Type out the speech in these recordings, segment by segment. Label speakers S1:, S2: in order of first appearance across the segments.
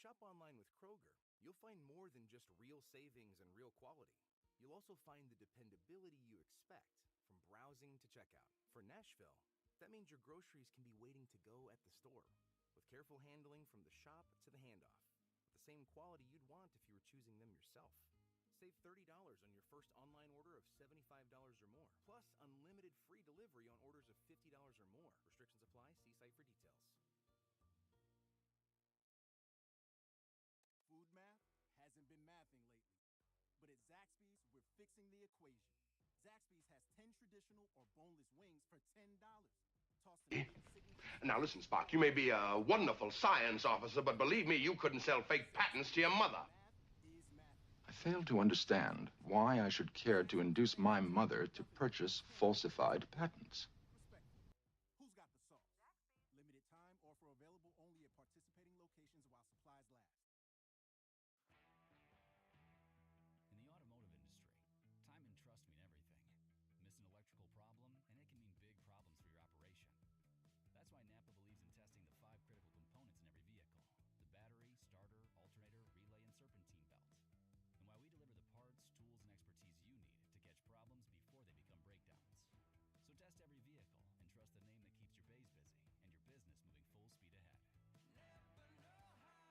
S1: shop online with Kroger, you'll find more than just real savings and real quality. You'll also find the dependability you expect from browsing to checkout. For Nashville, that means your groceries can be waiting to go at the store, with careful handling from the shop to the handoff, with the same quality you'd want if you were choosing them yourself. Save $30 on your first online order of $75 or more, plus unlimited free delivery on orders of $50 or more. Restrictions apply. See site for details.
S2: Food math hasn't been mathing lately, but at Zaxby's, we're fixing the equation. Zaxby's has 10 traditional or boneless wings for $10.
S3: Now listen, Spock, you may be a wonderful science officer, but believe me, you couldn't sell fake patents to your mother.
S4: I fail to understand why I should care to induce my mother to purchase falsified patents.
S2: Who's got the sauce? Limited time, offer available only at participating locations while supplies last.
S5: In the automotive industry, time and trust mean everything. Miss an electrical problem, and it can mean big problems for your operation. That's why Napa believes in testing the 5 critical components in every vehicle: the battery, starter, alternator, relay, and serpentine belt. And why we deliver the parts, tools, and expertise you need to catch problems before they become breakdowns. So test every vehicle and trust the name that keeps your bays busy and your business moving full speed ahead. Napa know-how!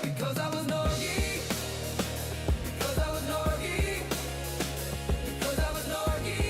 S6: Because I was Norgy. Because I was Norgy. Because I was Norgy.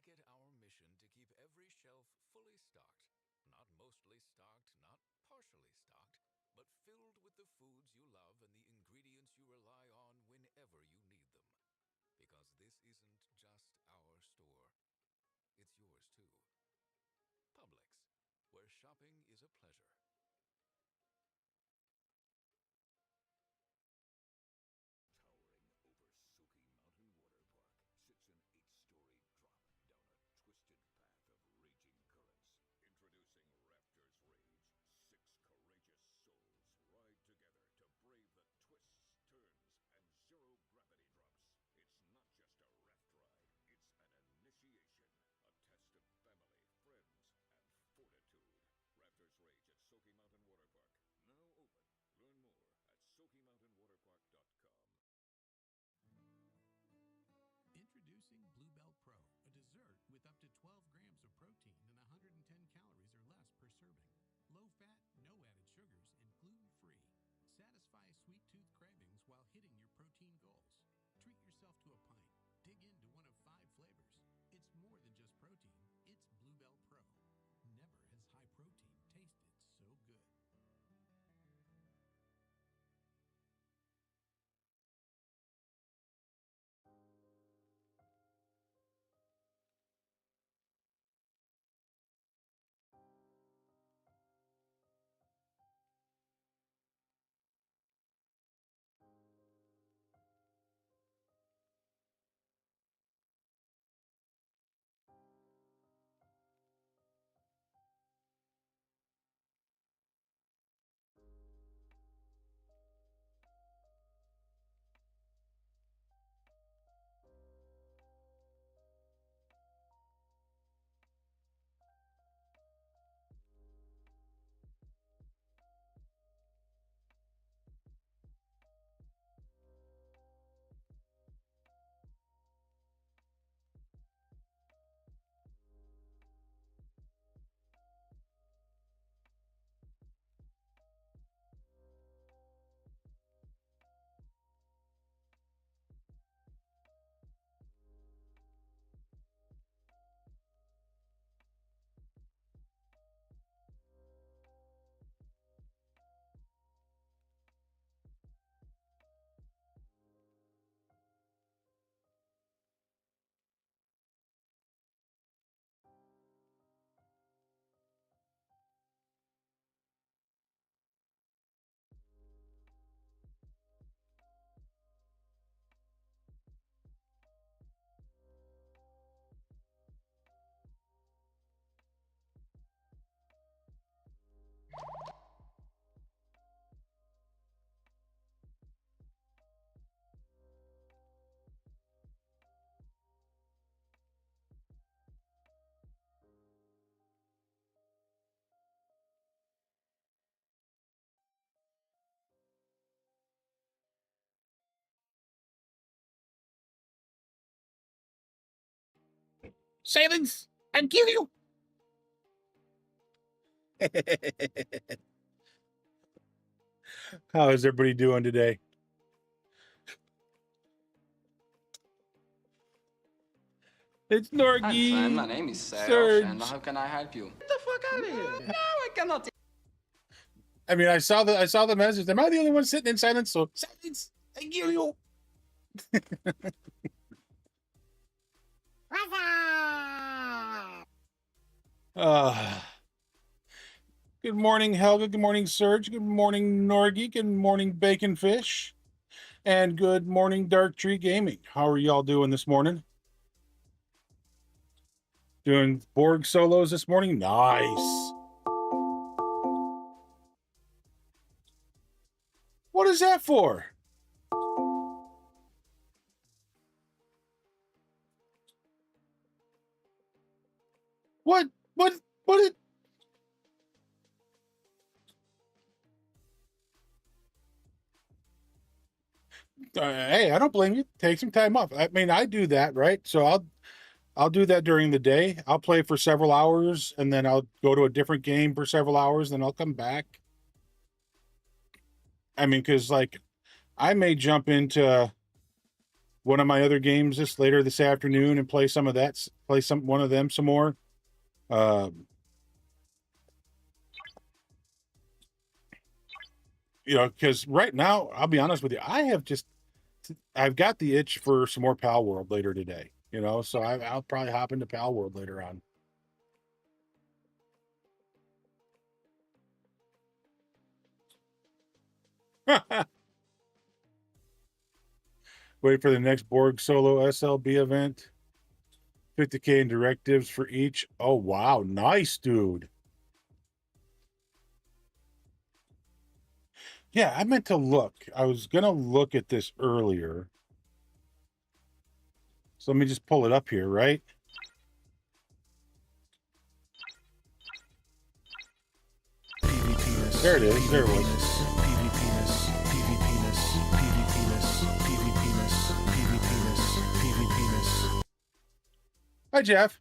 S7: make it our mission to keep every shelf fully stocked. Not mostly stocked, not partially stocked, but filled with the foods you love and the ingredients you rely on whenever you need them. Because this isn't just our store, it's yours too. Publix, where shopping is a pleasure.
S8: Introducing Bluebell Pro, a dessert with up to 12 grams of protein and 110 calories or less per serving. Low fat, no added sugars, and gluten-free. Satisfy sweet tooth cravings while hitting your protein goals. Treat yourself to a pint. Dig into one of 5 flavors. It's more than just protein, it's Bluebell Pro. Never has high protein tasted so good.
S9: Silence and kill you. How is everybody doing today? It's Norgie.
S10: Hi, friend. My name is
S9: Serge.
S10: and how can I help you? Get the fuck out of here! No, I cannot.
S9: I mean, I saw the message. Am I the only one sitting in silence? So silence and kill you. Good morning, Helga. Good morning, Serge. Good morning, Norgie. Good morning, Bacon Fish. And good morning, Dark Tree Gaming. How are y'all doing this morning? Doing Borg solos this morning? Nice. What is that for? What it? Hey, I don't blame you. Take some time off. I mean, I do that, right? So I'll do that during the day. I'll play for several hours, and then I'll go to a different game for several hours, then I'll come back. I mean, because, like, I may jump into one of my other games later this afternoon and play some of that. Play one of them some more. Because right now, I'll be honest with you, I've got the itch for some more Pal World later today. So I'll probably hop into Pal World later on. Wait for the next Borg solo SLB event. 50K in directives for each. Oh, wow. Nice, dude. Yeah, I meant to look. I was going to look at this earlier. So let me just pull it up here, right? There it is. There it was. Hi, Jeff.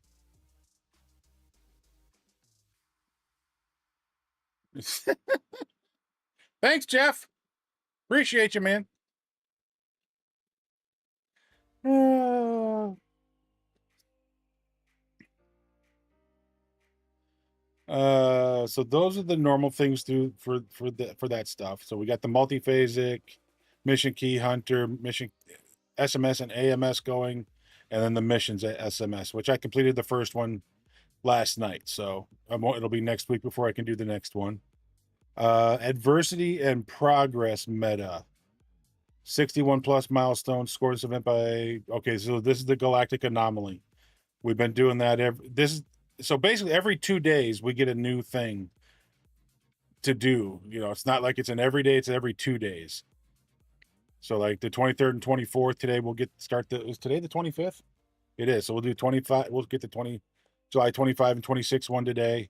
S9: Thanks, Jeff. Appreciate you, man. So those are the normal things for that stuff. So we got the multiphasic, mission key hunter, mission SMS and AMS going, and then the missions at SMS, which I completed the first one last night. So it'll be next week before I can do the next one. Adversity and progress meta. 61 plus milestones. Score this event by... Okay, so this is the galactic anomaly. We've been doing that so basically every 2 days we get a new thing to do. It's not like it's an every day, it's every 2 days. So like the 23rd and 24th today is today the 25th? It is. So we'll do 25. We'll get the July 25 and 26 one today.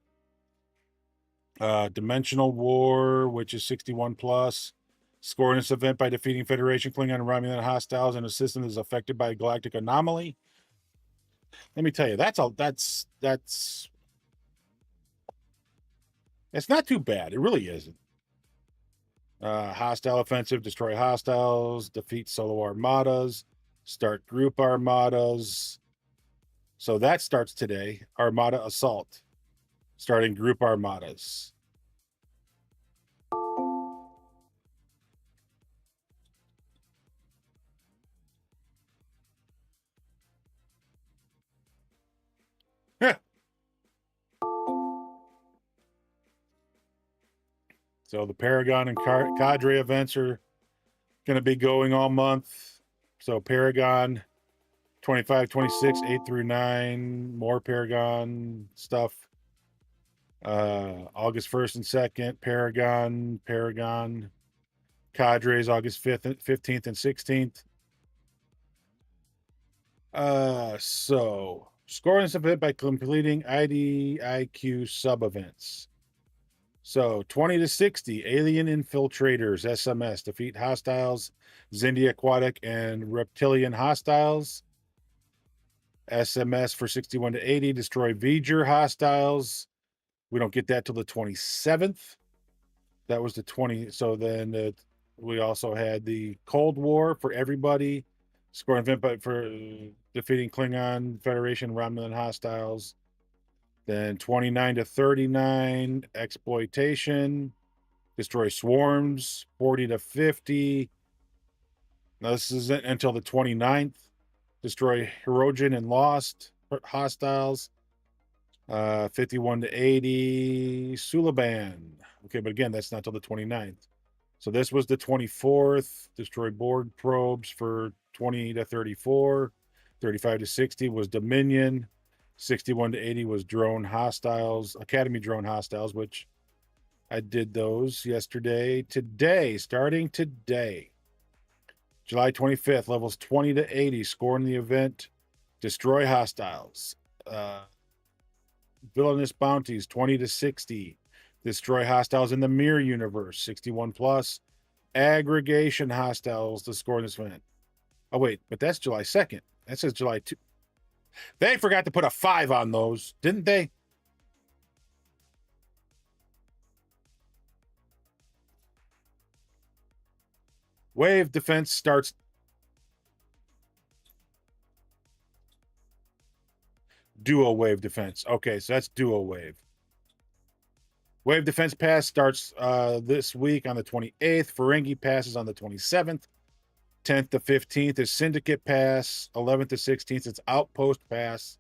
S9: Dimensional War, which is 61 plus. Scoring this event by defeating Federation, Klingon, and Romulan hostiles in a system that is affected by a galactic anomaly. Let me tell you, it's not too bad. It really isn't. Hostile offensive, destroy hostiles, defeat solo armadas, start group armadas. So that starts today. Armada assault, starting group armadas. So the Paragon and Cadre events are going to be going all month. So Paragon 25, 26, 8 through 9, more Paragon stuff. August 1st and 2nd, Paragon. Cadres, August 5th, 15th, and 16th. So scoring this event by completing IDIQ sub-events. So 20 to 60, Alien Infiltrators, SMS, defeat hostiles, Xindi Aquatic and Reptilian hostiles. SMS for 61 to 80, destroy V'ger hostiles. We don't get that till the 27th. That was the 20. So then we also had the Cold War for everybody. Scoring event for defeating Klingon, Federation, Romulan hostiles. Then 29 to 39, Exploitation. Destroy swarms, 40 to 50. Now this isn't until the 29th. Destroy Herogen and Lost hostiles. 51 to 80, Sulaban. Okay, but again, that's not till the 29th. So this was the 24th. Destroy Borg probes for 20 to 34. 35 to 60 was Dominion. 61 to 80 was drone hostiles, Academy drone hostiles, which I did those yesterday. Today, starting today, July 25th, levels 20 to 80, scoring the event, destroy hostiles. Villainous bounties, 20 to 60, destroy hostiles in the mirror universe, 61 plus. Aggregation hostiles to score in this event. Oh, wait, but that's July 2nd. That says July 2. They forgot to put a 5 on those, didn't they? Wave defense starts. Duo wave defense. Okay, so that's duo wave. Wave defense pass starts this week on the 28th. Ferengi passes on the 27th. 10th to 15th is Syndicate Pass. 11th to 16th, it's Outpost Pass.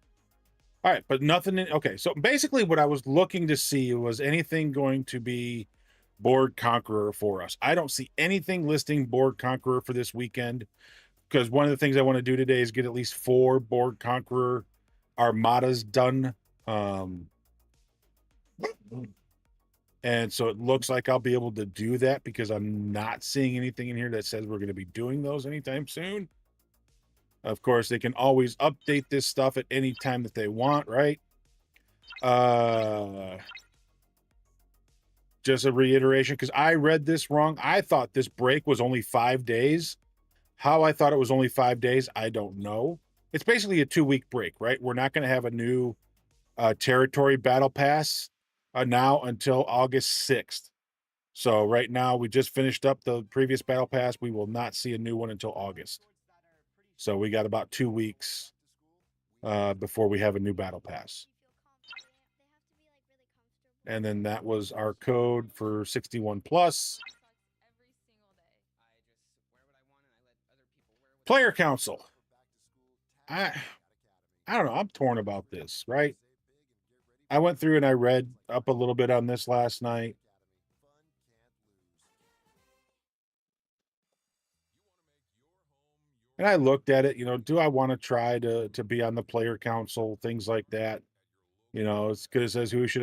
S9: All right, but nothing. Okay, so basically what I was looking to see was anything going to be Borg Conqueror for us. I don't see anything listing Borg Conqueror for this weekend because one of the things I want to do today is get at least 4 Borg Conqueror Armadas done. And so it looks like I'll be able to do that because I'm not seeing anything in here that says we're going to be doing those anytime soon. Of course, they can always update this stuff at any time that they want, right? Just a reiteration, because I read this wrong. I thought this break was only 5 days. How I thought it was only 5 days, I don't know. It's basically a 2-week break, right? We're not going to have a new territory battle pass now until August 6th. So right now we just finished up the previous battle pass. We will not see a new one until August. So we got about 2 weeks before we have a new battle pass. And then that was our code for 61 plus. Player council. I don't know. I'm torn about this, right? I went through and I read up a little bit on this last night. And I looked at it, do I want to try to be on the player council, things like that. It's because it says who should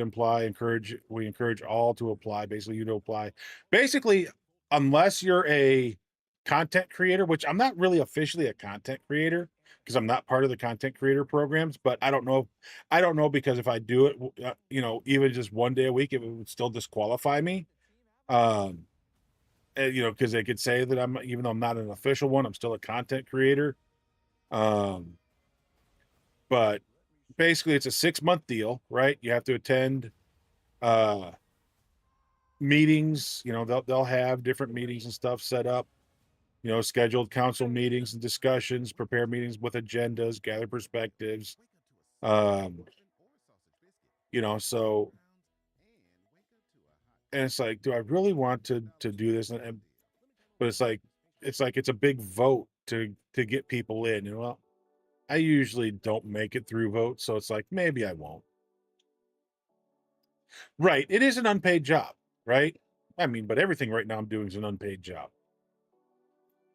S9: we encourage all to apply, basically you to apply. Basically, unless you're a content creator, which I'm not really officially a content creator because I'm not part of the content creator programs, but I don't know because if I do it, even just one day a week, it would still disqualify me. Because they could say that even though I'm not an official one, I'm still a content creator. But basically it's a 6-month deal, right? You have to attend meetings. They'll have different meetings and stuff set up, scheduled council meetings and discussions, prepare meetings with agendas, gather perspectives. So, and it's like, do I really want to do this? But it's like it's a big vote to get people in. Well, I usually don't make it through votes, so it's like maybe I won't. Right. It is an unpaid job, right? I mean, but everything right now I'm doing is an unpaid job.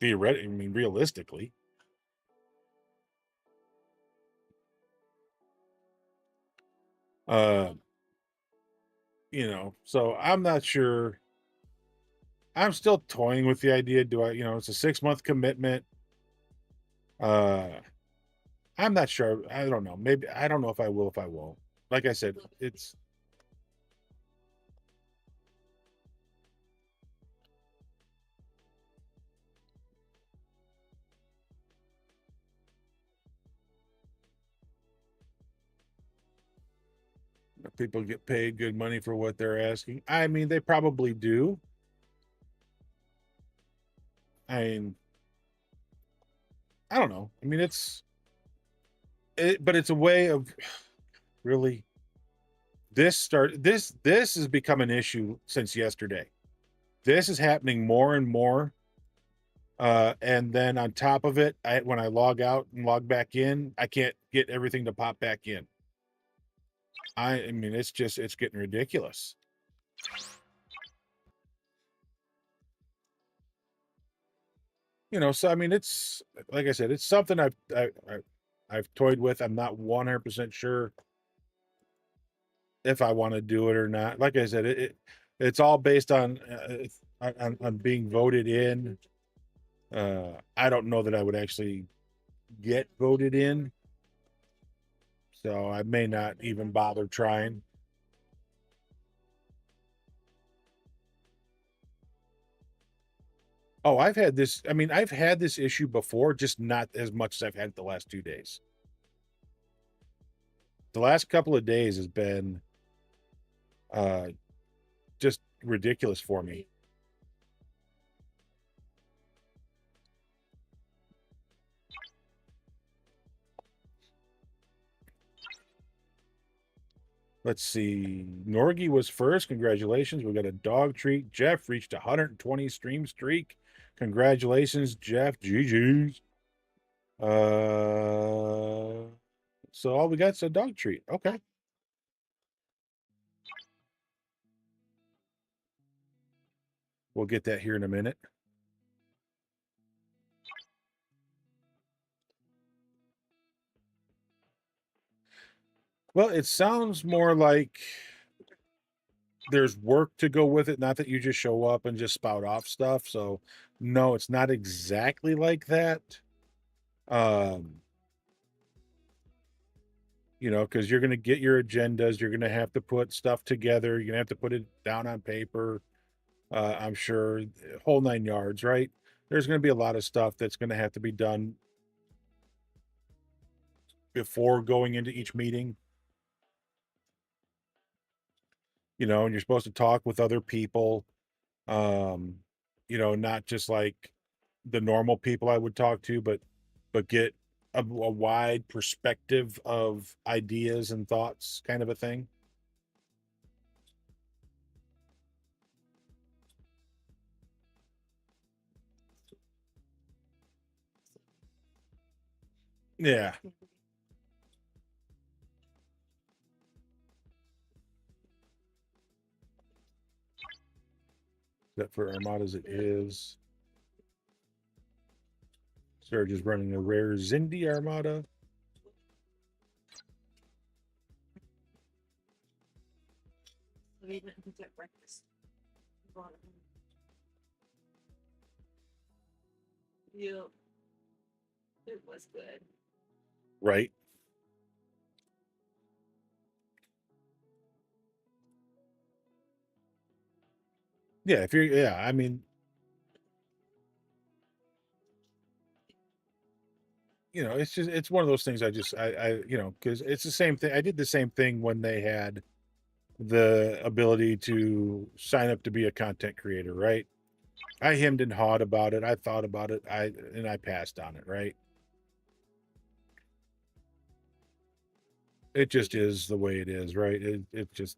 S9: Realistically. So I'm not sure. I'm still toying with the idea. Do I, it's a 6-month commitment. I'm not sure. I don't know. Maybe I don't know if I will, if I won't. Like I said, it's people get paid good money for what they're asking. I mean, they probably do. I don't know. I mean, but it's a way of really this has become an issue since yesterday. This is happening more and more. And then on top of it, when I log out and log back in, I can't get everything to pop back in. I mean, it's getting ridiculous. So I mean, it's like I said, it's something I've toyed with. I'm not 100% sure if I want to do it or not. Like I said, it's all based on being voted in. I don't know that I would actually get voted in, so I may not even bother trying. Oh, I've had this. I mean, I've had this issue before, just not as much as I've had the last 2 days. The last couple of days has been just ridiculous for me. Let's see. Norgie was first. Congratulations. We got a dog treat. Jeff reached 120 stream streak. Congratulations, Jeff. GG's. So all we got is a dog treat. Okay. We'll get that here in a minute. Well, it sounds more like there's work to go with it, not that you just show up and just spout off stuff. So no, it's not exactly like that. You know, because you're going to get your agendas, you're going to have to put stuff together, you're going to have to put it down on paper. I'm sure, whole 9 yards, right? There's going to be a lot of stuff that's going to have to be done before going into each meeting. You know, and you're supposed to talk with other people. You know, not just like the normal people I would talk to, but get a wide perspective of ideas and thoughts, kind of a thing. Yeah. That for Armadas it is. Surge is running a rare Zindi Armada.
S11: We went and get breakfast. Yeah, it was good.
S9: Right. Yeah, if you're, yeah, I mean, you know, it's just, it's one of those things you know, because it's the same thing. I did the same thing when they had the ability to sign up to be a content creator, right? I hemmed and hawed about it. I thought about it. And I passed on it, right? It just is the way it is, right? It just,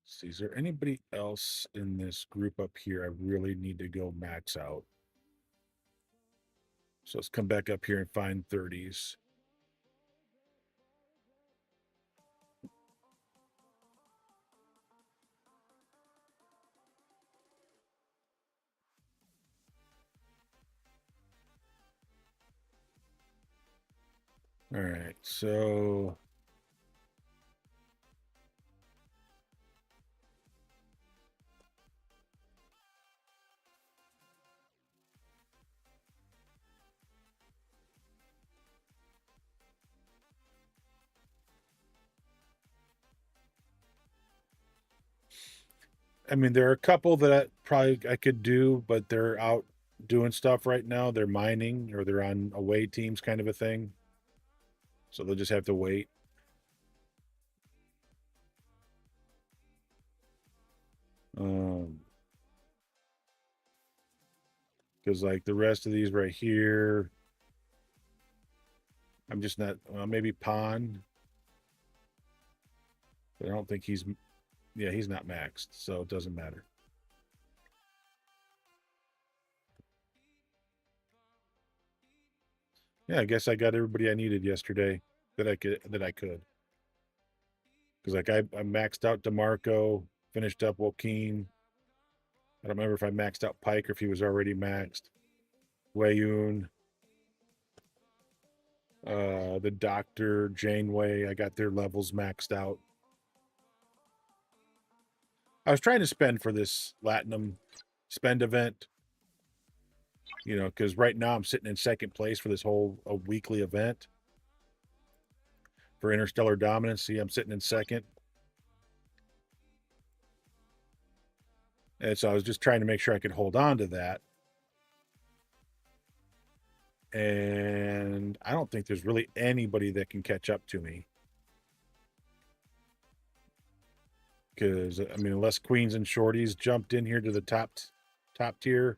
S9: see, is there anybody else in this group up here I really need to go max out? So let's come back up here and find 30s. All right, so I mean, there are a couple that probably I could do, but they're out doing stuff right now. They're mining or they're on away teams, kind of a thing. So they'll just have to wait. Because like the rest of these right here, I'm just not. Well, maybe Pond. But I don't think he's. Yeah, he's not maxed, so it doesn't matter. Yeah, I guess I got everybody I needed yesterday that I could. Because like I maxed out DeMarco, finished up Joaquin. I don't remember if I maxed out Pike or if he was already maxed. Wayun, the Doctor, Janeway, I got their levels maxed out. I was trying to spend for this Latinum spend event, you know, because right now I'm sitting in second place for this whole weekly event for Interstellar Dominance. See, I'm sitting in second. And so I was just trying to make sure I could hold on to that. And I don't think there's really anybody that can catch up to me. Because, I mean, unless Queens and Shorties jumped in here to the top tier.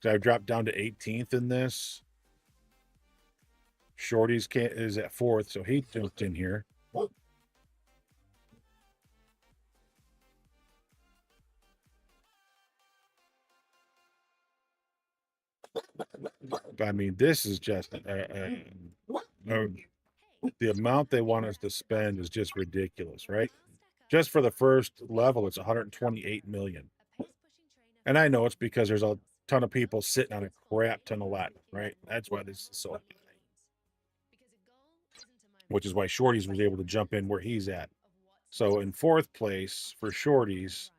S9: So I've dropped down to 18th in this. Shorties is at 4th, so he jumped in here. I mean, this is just the amount they want us to spend is just ridiculous, right? Just for the first level, it's 128 million. And I know it's because there's a ton of people sitting on a crap ton of Latin, right? That's why this is so high. Which is why Shorties was able to jump in where he's at. So in 4th place for Shorties.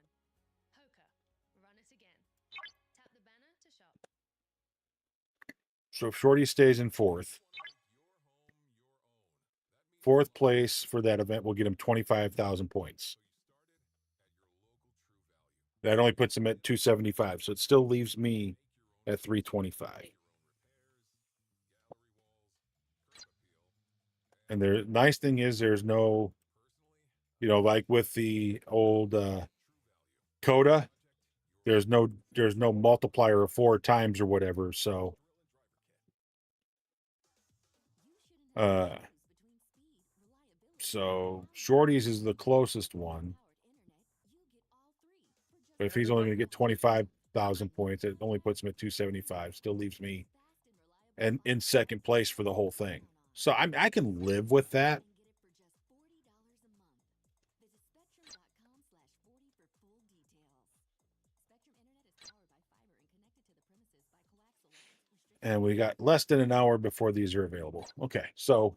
S9: So if Shorty stays in 4th, 4th place for that event will get him 25,000 points. That only puts him at 275. So it still leaves me at 325. And the nice thing is there's no, like with the old Coda, there's no multiplier of 4 times or whatever. So Shorties is the closest one. But if he's only going to get 25,000 points, it only puts him at 275. Still leaves me in 2nd place for the whole thing. So I can live with that. And we got less than an hour before these are available. Okay, so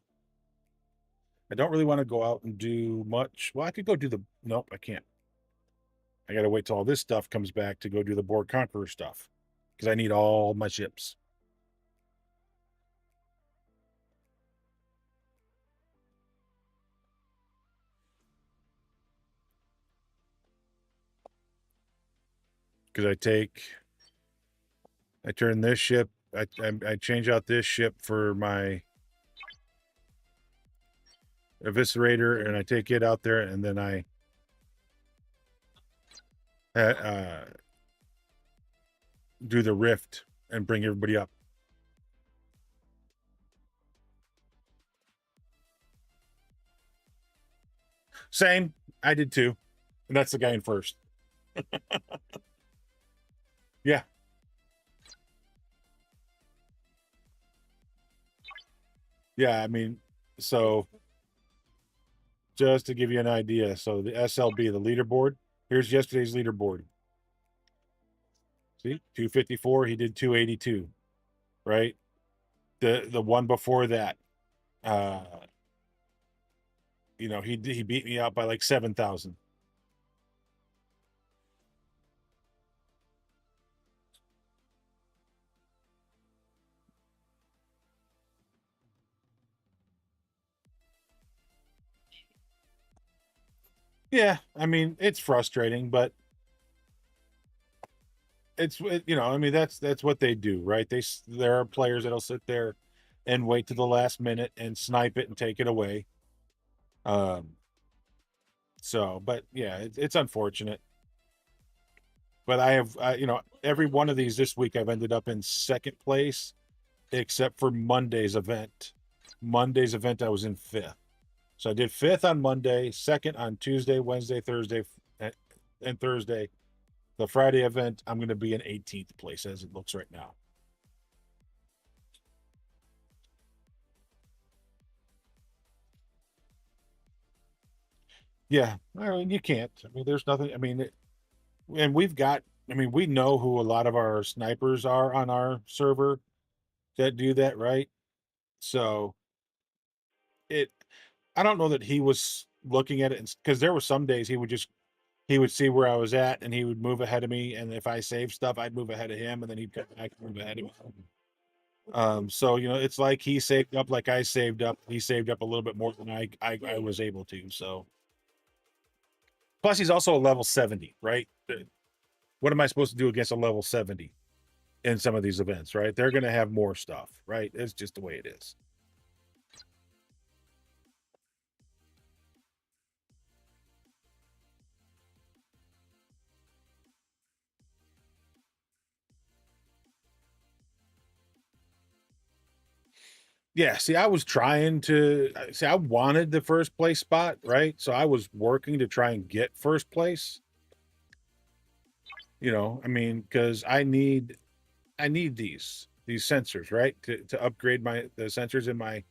S9: I don't really want to go out and do much. Well, I could go do the... Nope, I can't. I got to wait till all this stuff comes back to go do the Borg Conqueror stuff. Because I need all my ships. Because I turn this ship, I change out this ship for my Eviscerator, and I take it out there, and then I do the Rift and bring everybody up. Same. I did too. And that's the guy in 1st. Yeah. Yeah, I mean, so just to give you an idea, so the SLB, the leaderboard, here's yesterday's leaderboard. See, 254, he did 282, right? The one before that, he beat me out by like 7,000. Yeah, I mean, it's frustrating, but it's, I mean, that's what they do, right? There are players that'll sit there and wait to the last minute and snipe it and take it away. But yeah, it's unfortunate. But I have, every one of these this week I've ended up in 2nd place, except for Monday's event. Monday's event I was in 5th. So I did 5th on Monday, 2nd on Tuesday, Wednesday, Thursday, and Thursday. The Friday event, I'm going to be in 18th place as it looks right now. Yeah, I mean, you can't. I mean, there's nothing. I mean, and we know who a lot of our snipers are on our server that do that, right? So I don't know that he was looking at it, because there were some days he would see where I was at and he would move ahead of me. And if I saved stuff, I'd move ahead of him, and then he'd come back and move ahead of me. So, it's like he saved up like I saved up. He saved up a little bit more than I was able to. So Plus, he's also a level 70, right? What am I supposed to do against a level 70 in some of these events, right? They're going to have more stuff, right? It's just the way it is. Yeah, see, I was trying to see, I wanted the first place spot, right? So I was working to try and get first place. You know, I mean, because I need these sensors, right? To upgrade the sensors in my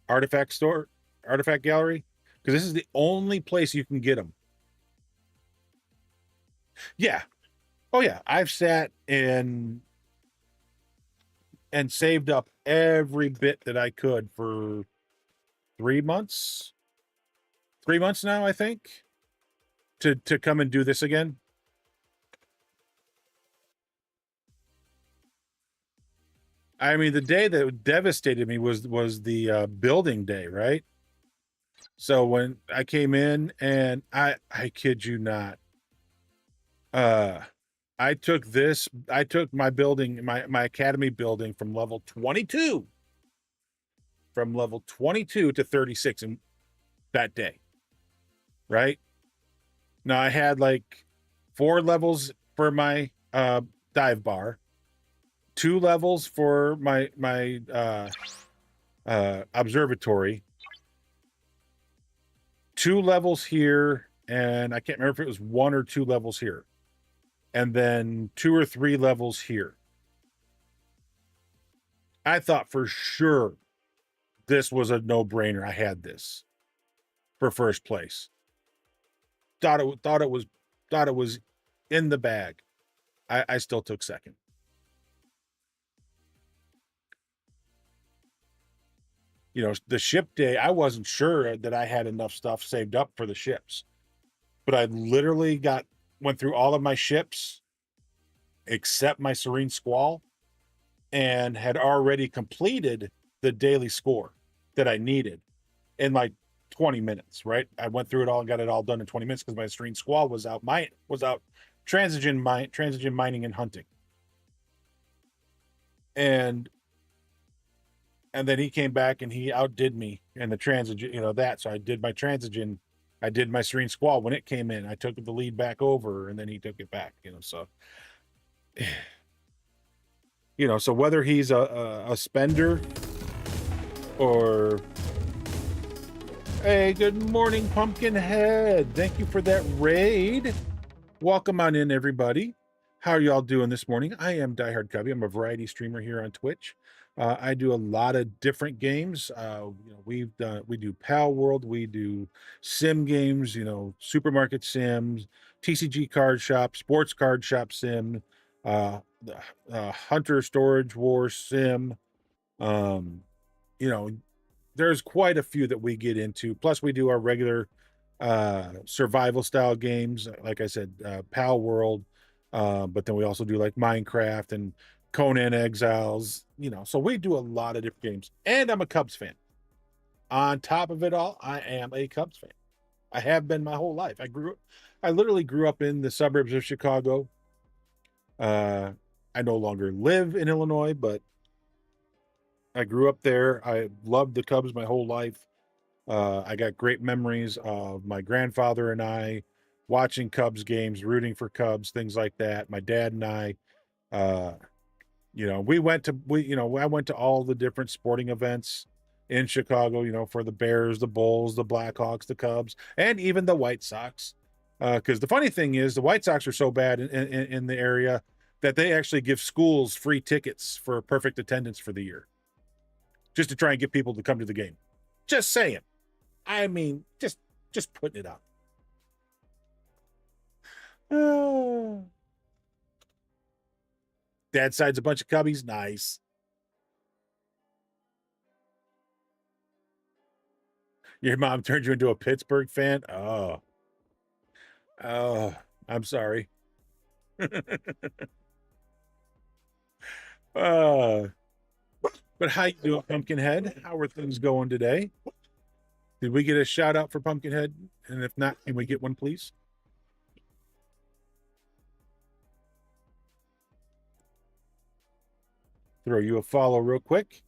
S9: artifact store, artifact gallery, because this is the only place you can get them. Yeah. Oh yeah, I've sat and saved up every bit that I could for 3 months. 3 months now, I think, to come and do this again. I mean, the day that devastated me was the building day, right? So when I came in, and I kid you not, I took my building, my academy building from level 22 to 36 in that day, right? Now I had like 4 levels for my dive bar, 2 levels for my observatory, 2 levels here, and I can't remember if it was 1 or 2 levels here, and then 2 or 3 levels here. I thought for sure this was a no-brainer. I had this for first place. Thought it was in the bag. I still took second. You know, the ship day, I wasn't sure that I had enough stuff saved up for the ships, but I literally went through all of my ships except my Serene Squall, and had already completed the daily score that I needed in like 20 minutes, right? I went through it all and got it all done in 20 minutes because my Serene Squall was out transigen mining and hunting. And then he came back and he outdid me in the transigen, you know, that. So I did my transigen, I did my Serene Squall when it came in. I took the lead back over, and then he took it back, you know. So you know, so whether he's a spender or... Hey, good morning, Pumpkinhead. Thank you for that raid. Welcome on in, everybody. How are y'all doing this morning? I am Diehard Cubby. I'm a variety streamer here on Twitch. I do a lot of different games. You know, we do Pal World, we do sim games, you know, supermarket sims, TCG card shop, sports card shop sim, Hunter Storage War sim. You know, there's quite a few that we get into. Plus, we do our regular survival style games, like I said, Pal World. But then we also do like Minecraft and Conan Exiles, you know. So we do a lot of different games. And I'm a Cubs fan. On top of it all, I am a Cubs fan. I have been my whole life. I literally grew up in the suburbs of Chicago. I no longer live in Illinois, but I grew up there. I loved the Cubs my whole life. I got great memories of my grandfather and I watching Cubs games, rooting for Cubs, things like that. My dad and I, you know, I went to all the different sporting events in Chicago, you know, for the Bears, the Bulls, the Blackhawks, the Cubs, and even the White Sox. Because the funny thing is, the White Sox are so bad in the area that they actually give schools free tickets for perfect attendance for the year, just to try and get people to come to the game. Just saying. I mean, just putting it out. Dad's side's a bunch of Cubbies. Nice. Your mom turned you into a Pittsburgh fan? Oh, I'm sorry. But how you doing, Pumpkinhead? How are things going today? Did we get a shout out for Pumpkinhead? And if not, can we get one, please? throw you a follow real quick.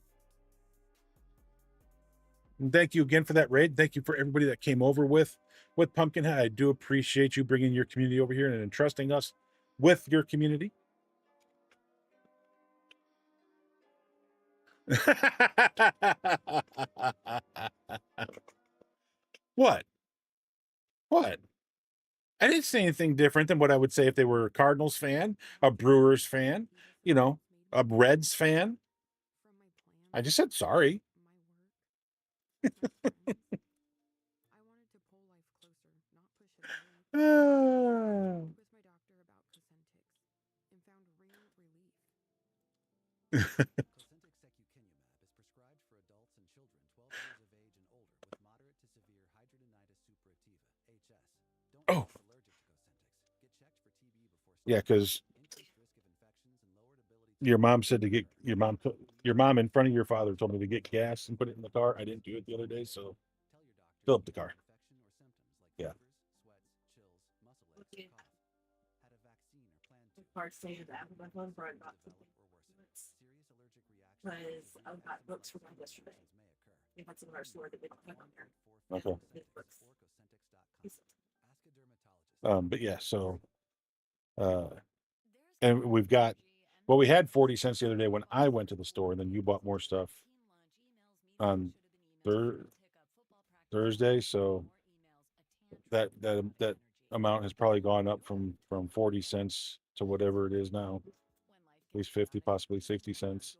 S9: And thank you again for that raid. Thank you for everybody that came over with Pumpkinhead. I do appreciate you bringing your community over here and entrusting us with your community. What? What? I didn't say anything different than what I would say if they were a Cardinals fan, a Brewers fan, you know, a Reds fan. I just said sorry. Oh. Yeah, because your mom said to get your mom in front of your father told me to get gas and put it in the car. I didn't do it the other day, so fill up the car. Yeah.
S11: Hard to say that. My phone brought about because I got books from them yesterday. They had some of our store that they don't have on there.
S9: Okay. But yeah, so and we've got we had 40 cents the other day when I went to the store, and then you bought more stuff on Thursday, so that amount has probably gone up from 40 cents to whatever it is now, at least 50, possibly 60 cents.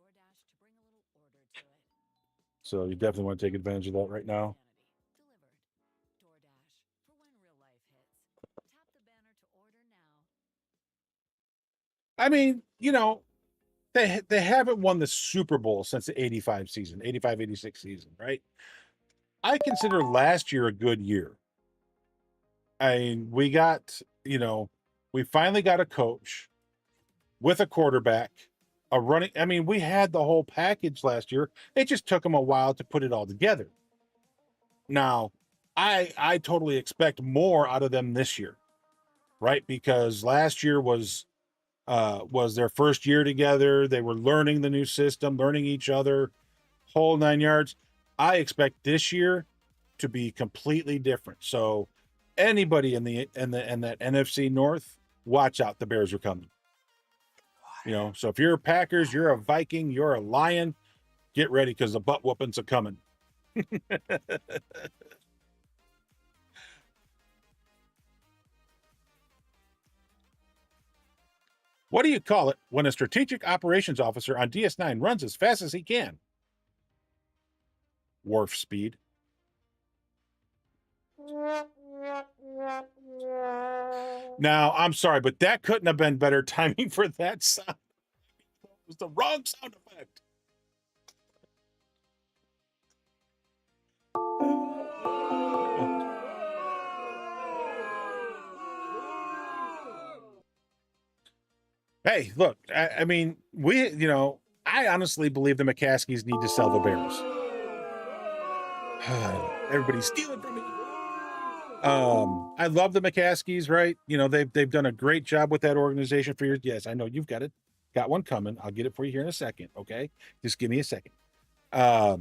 S9: So you definitely want to take advantage of that right now. I mean, you know, they haven't won the Super Bowl since the 85-86 season, right? I consider last year a good year. I mean, we got, you know, we finally got a coach with a quarterback, a running. I mean, we had the whole package last year. It just took them a while to put it all together. Now, I totally expect more out of them this year, right? Because last year was their first year together. They were learning the new system, learning each other, whole 9 yards. I expect this year to be completely different. So anybody in that NFC North, watch out. The Bears are coming. You know, so if you're a Packers, you're a Viking, you're a Lion, get ready because the butt whoopings are coming. What do you call it when a strategic operations officer on DS9 runs as fast as he can? Warp speed. Now, I'm sorry, but that couldn't have been better timing for that sound. It was the wrong sound effect. Hey, look, I mean, I honestly believe the McCaskies need to sell the Bears. Everybody's stealing from me. I love the McCaskies, right? You know, they've done a great job with that organization for years. Yes, I know you've got one coming. I'll get it for you here in a second. Okay. Just give me a second. They've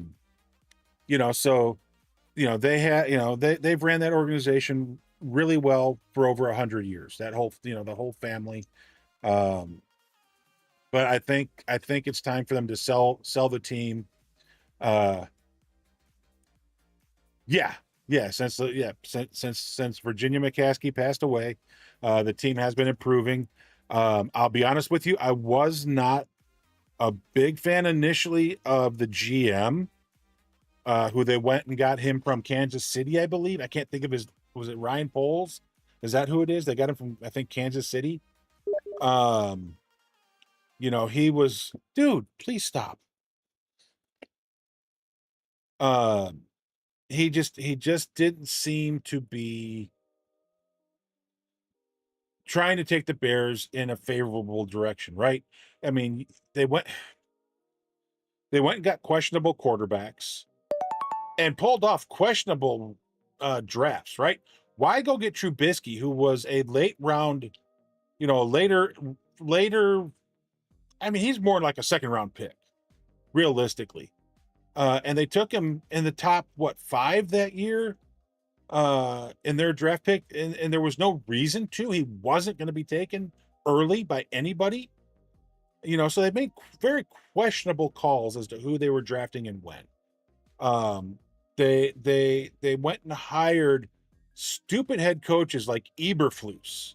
S9: ran that organization really well for over 100 years, the whole family. But I think it's time for them to sell the team. Since Virginia McCaskey passed away, the team has been improving. I'll be honest with you, I was not a big fan initially of the GM, who they went and got him from Kansas City, I believe. I can't think of was it Ryan Poles? Is that who it is? They got him from, I think, Kansas City. He was, dude, please stop. He just didn't seem to be trying to take the Bears in a favorable direction, right? I mean, they went and got questionable quarterbacks and pulled off questionable drafts, right? Why go get Trubisky, who was a late round, later, I mean, he's more like a second round pick, realistically. And they took him in the top, 5 that year in their draft pick. And there was no reason to. He wasn't going to be taken early by anybody. So they made very questionable calls as to who they were drafting and when. They went and hired stupid head coaches like Eberflus.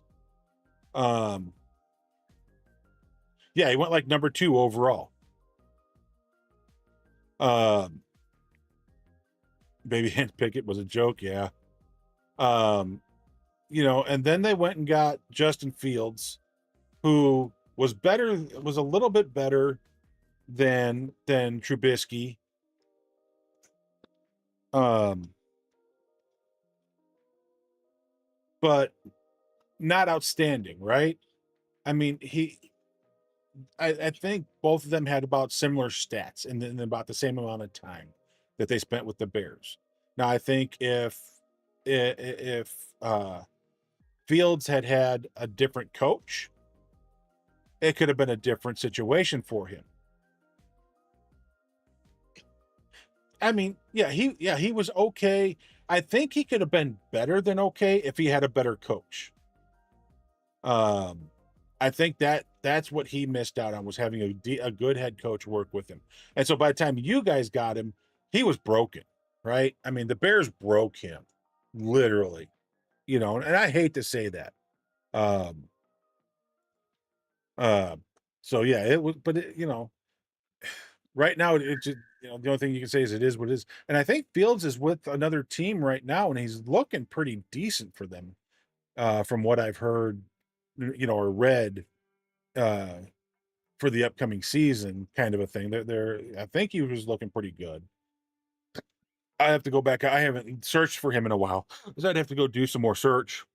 S9: Yeah, he went like number 2 overall. Baby Hand Pickett was a joke, yeah. And then they went and got Justin Fields, who was a little bit better than Trubisky. But not outstanding, right? I mean, I think both of them had about similar stats and then about the same amount of time that they spent with the Bears. Now, I think if Fields had a different coach, it could have been a different situation for him. I mean, he was okay. I think he could have been better than okay if he had a better coach. I think that's what he missed out on, was having a good head coach work with him. And so by the time you guys got him, he was broken, right? I mean, the Bears broke him, literally, and I hate to say that. So yeah, it was, but right now it just, the only thing you can say is it is what it is. And I think Fields is with another team right now, and he's looking pretty decent for them, from what I've heard, or read, for the upcoming season, kind of a thing. I think he was looking pretty good. I have to go back. I haven't searched for him in a while, so I'd have to go do some more search.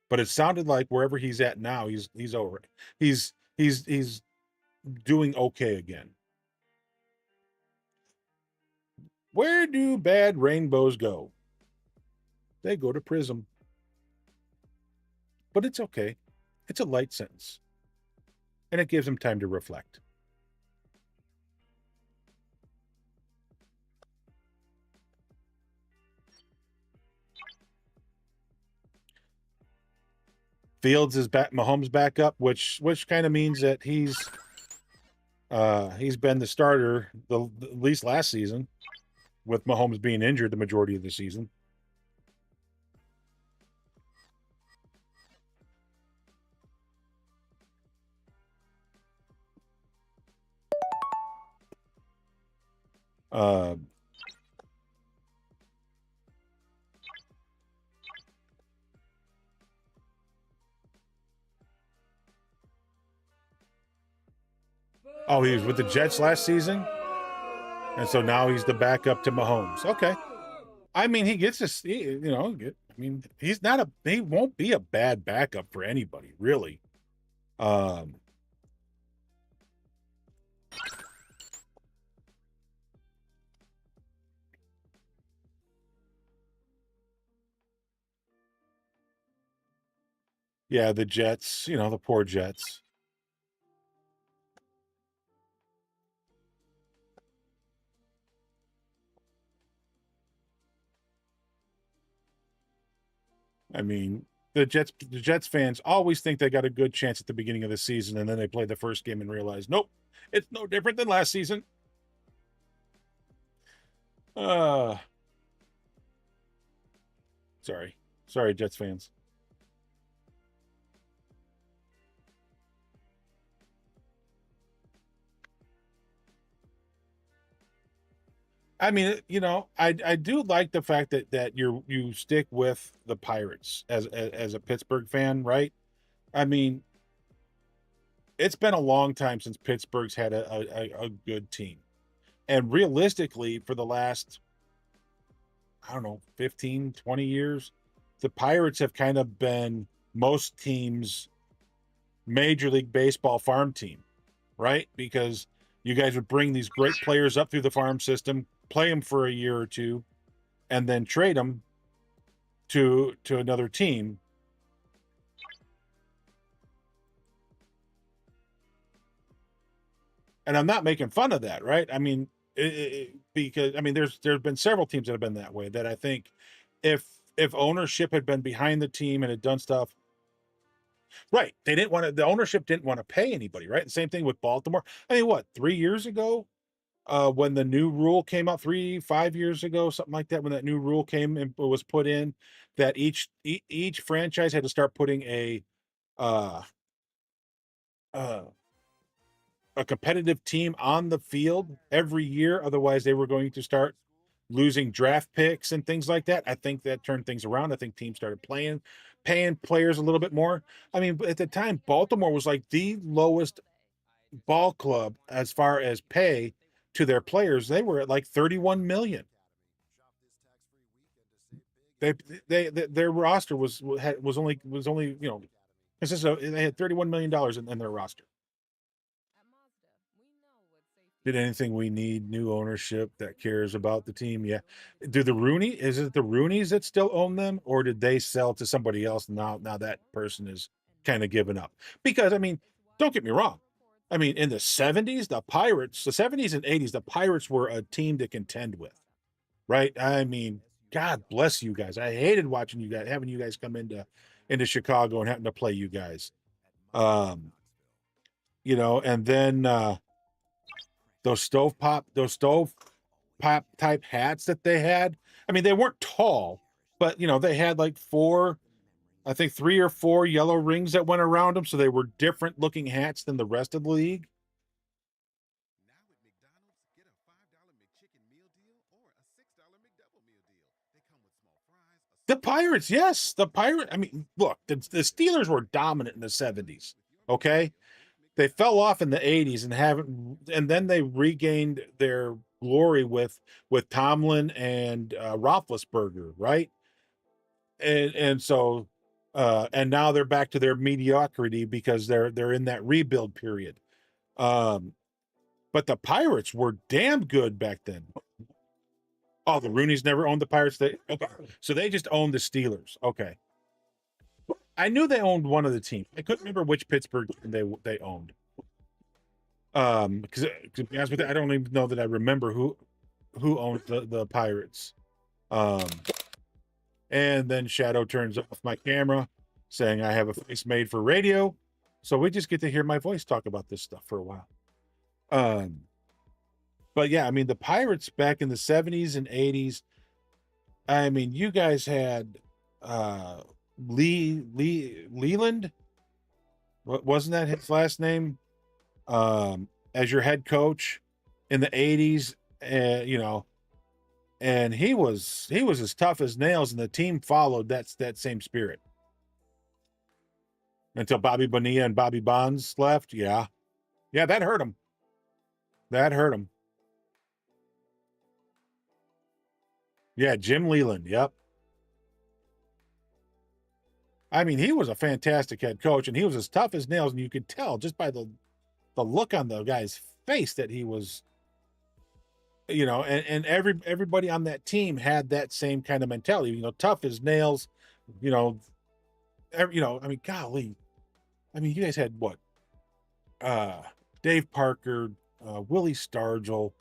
S9: But it sounded like wherever he's at now, he's over it. He's doing okay again. Where do bad rainbows go? They go to Prism. But it's okay. It's a light sentence. And it gives him time to reflect. Fields is back, Mahomes back up, which kind of means that he's been the starter at least last season, with Mahomes being injured the majority of the season. Oh, he was with the Jets last season, and so now he's the backup to Mahomes. Okay, I mean, he gets to see, I mean, he won't be a bad backup for anybody, really. Yeah, the Jets, the poor Jets. I mean, the Jets fans always think they got a good chance at the beginning of the season, and then they play the first game and realize, nope, it's no different than last season. Sorry, Jets fans. I mean, I do like the fact that you stick with the Pirates as a Pittsburgh fan, right? I mean, it's been a long time since Pittsburgh's had a good team. And realistically, for the last, I don't know, 15, 20 years, the Pirates have kind of been most teams' Major League Baseball farm team, right? Because you guys would bring these great players up through the farm system, play them for a year or two, and then trade them to another team. And I'm not making fun of that, right? I mean, because I mean, there's been several teams that have been that way. That I think, if ownership had been behind the team and had done stuff right, they didn't want to. The ownership didn't want to pay anybody, right? The same thing with Baltimore. I mean, what 3 years ago, when the new rule came out, 5 years ago, something like that, when that new rule came and was put in, that each franchise had to start putting uh, uh, a competitive team on the field every year. Otherwise, they were going to start losing draft picks and things like that. I think that turned things around. I think teams started paying players a little bit more. I mean, at the time, Baltimore was like the lowest ball club as far as pay to their players. They were at like 31 million. Their roster was only they had $31 million in their roster. Did anything we need new ownership that cares about the team? Yeah. Is it the Rooneys that still own them, or did they sell to somebody else? Now that person is kind of given up. Because I mean, don't get me wrong. I mean, in the 70s, the 70s and 80s, the Pirates were a team to contend with, right? I mean, God bless you guys. I hated watching you guys, having you guys come into Chicago and having to play you guys. And then those stove pop type hats that they had. I mean, they weren't tall, but they had like I think 3 or 4 yellow rings that went around them, so they were different looking hats than the rest of the league. The Pirates, yes, the Pirate. I mean, look, the Steelers were dominant in the 70s. Okay, they fell off in the 80s and then they regained their glory with Tomlin and Roethlisberger, right? And so and now they're back to their mediocrity because they're in that rebuild period. But the Pirates were damn good back then. Oh, the Rooneys never owned the Pirates. So they just owned the Steelers. Okay. I knew they owned one of the teams. I couldn't remember which Pittsburgh team they owned. Because to be honest with you, I don't even know that I remember who owned the Pirates. And then Shadow turns off my camera, saying I have a face made for radio. So we just get to hear my voice talk about this stuff for a while. But yeah, I mean, the Pirates back in the 70s and 80s, I mean, you guys had Leland. Wasn't that his last name? As your head coach in the 80s, and he was as tough as nails, and the team followed that same spirit until Bobby Bonilla and Bobby Bonds left. Yeah, that hurt him. Yeah, Jim Leland. Yep. I mean, he was a fantastic head coach, and he was as tough as nails, and you could tell just by the look on the guy's face that he was, and everybody on that team had that same kind of mentality, tough as nails, I mean, golly, I mean, you guys had what? Dave Parker, Willie Stargell,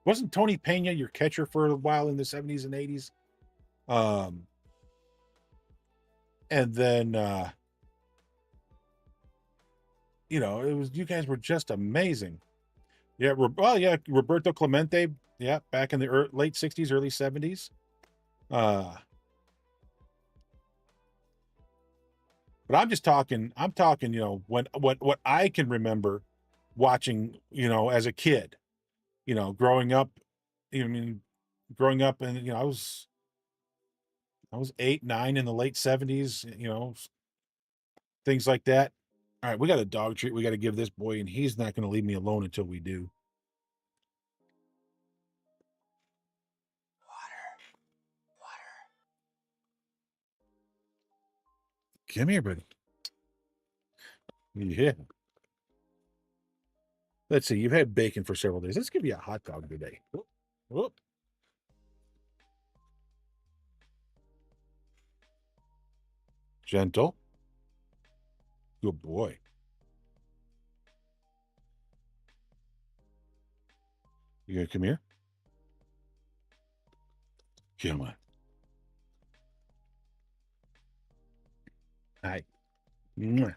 S9: wasn't Tony Pena your catcher for a while in the 70s and 80s? And then, it was, you guys were just amazing. Yeah. Roberto Clemente. Yeah. Back in the late 60s, early 70s. But I'm talking, what I can remember watching, as a kid, growing up, and, I was 8, 9 in the late 70s, things like that. All right, we got a dog treat we got to give this boy, and he's not going to leave me alone until we do. Water. Come here, buddy. Yeah. Let's see. You've had bacon for several days. Let's give you a hot dog today. Whoop. Gentle. Good boy. You gonna come here? Come on. Hi. Mwah.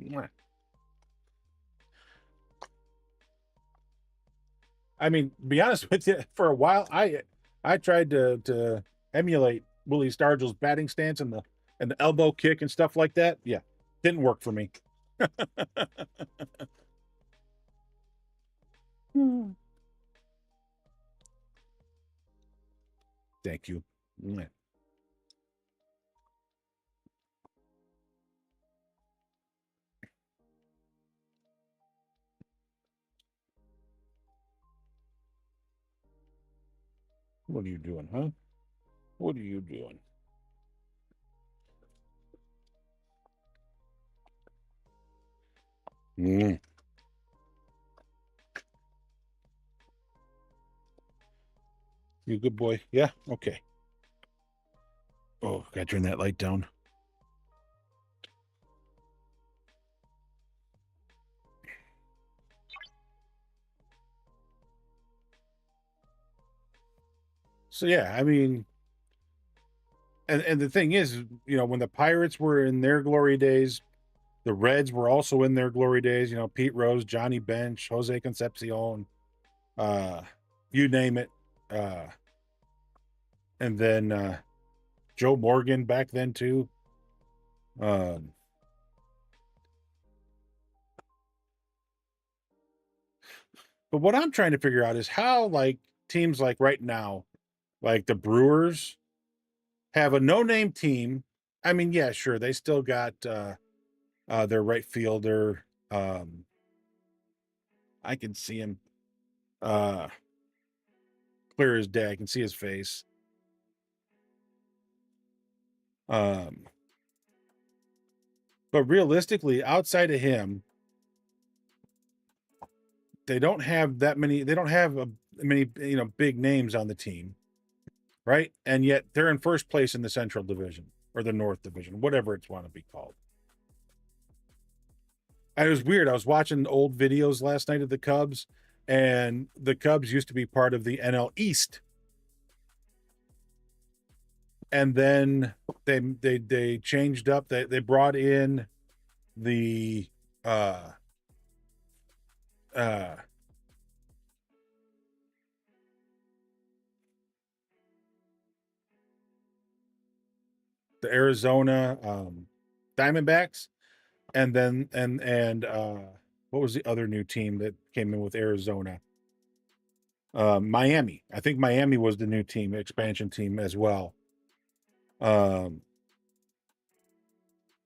S9: Mwah. I mean, to be honest with you, for a while, I tried to emulate Willie Stargell's batting stance and the elbow kick and stuff like that. Yeah, didn't work for me. Thank you. Mwah. What are you doing, huh? What are you doing? Mm. You good boy? Yeah? Okay. Oh, gotta turn that light down. So yeah, I mean, and the thing is, you know, when the Pirates were in their glory days, the Reds were also in their glory days. You know, Pete Rose, Johnny Bench, Jose Concepcion, uh, you name it. And then Joe Morgan back then too. Um, but what I'm trying to figure out is how, like, teams like right now, like the Brewers, have a no-name team. I mean, yeah, sure, they still got their right fielder. I can see him clear as day. I can see his face. But realistically, outside of him, they don't have that many. They don't have many, you know, big names on the team, right? And yet they're in first place in the Central Division or the North Division, whatever it's want to be called. And it was weird. I was watching old videos last night of the Cubs, and the Cubs used to be part of the NL East, and then they changed up. They brought in the the Arizona Diamondbacks, and then and what was the other new team that came in with Arizona? Miami. I think Miami was the new team, expansion team as well.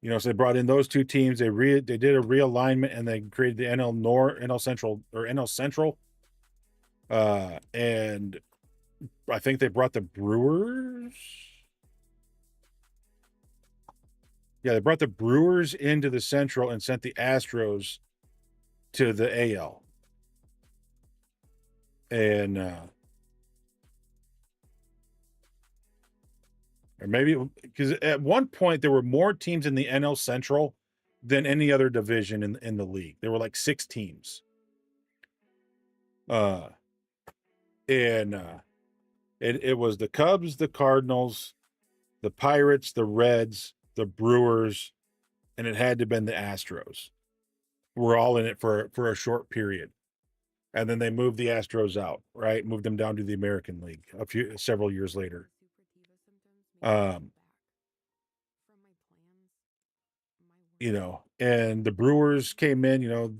S9: You know, so they brought in those two teams. They did a realignment, and they created the NL Central, or NL Central. And I think they brought the Brewers. Yeah, they brought the Brewers into the Central and sent the Astros to the AL. And or maybe because at one point there were more teams in the NL Central than any other division in the league. There were like 6 teams. And it was the Cubs, the Cardinals, the Pirates, the Reds, the Brewers, and it had to have been the Astros. We're all in it for a short period. And then they moved the Astros out, right? Moved them down to the American League several years later. You know, and the Brewers came in, you know,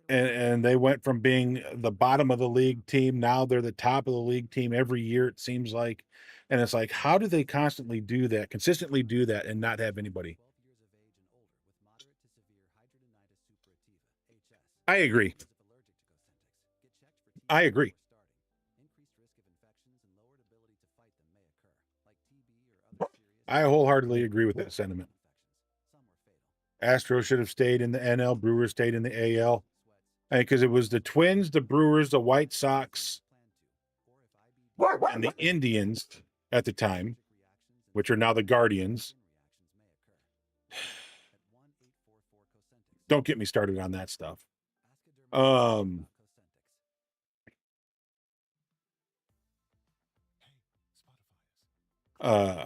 S9: and they went from being the bottom of the league team. Now they're the top of the league team every year, it seems like. And it's like, how do they consistently do that and not have anybody? I agree. I agree. I wholeheartedly agree with that sentiment. Astros should have stayed in the NL. Brewers stayed in the AL. Because it was the Twins, the Brewers, the White Sox, and the Indians at the time, which are now the Guardians. Don't get me started on that stuff. Um, uh,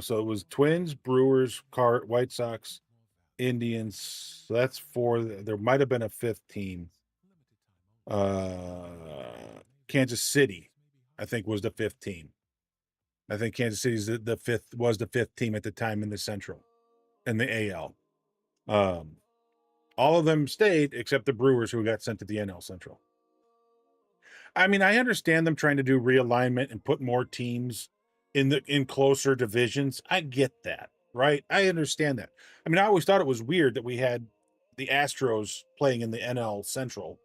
S9: so it was Twins, Brewers, White Sox, Indians. So that's four. There might have been a fifth team. Kansas City, I think, was the fifth team. I think Kansas City's the fifth team at the time in the Central, in the AL. All of them stayed except the Brewers, who got sent to the NL Central. I mean, I understand them trying to do realignment and put more teams in closer divisions. I get that, right? I understand that. I mean, I always thought it was weird that we had the Astros playing in the NL Central.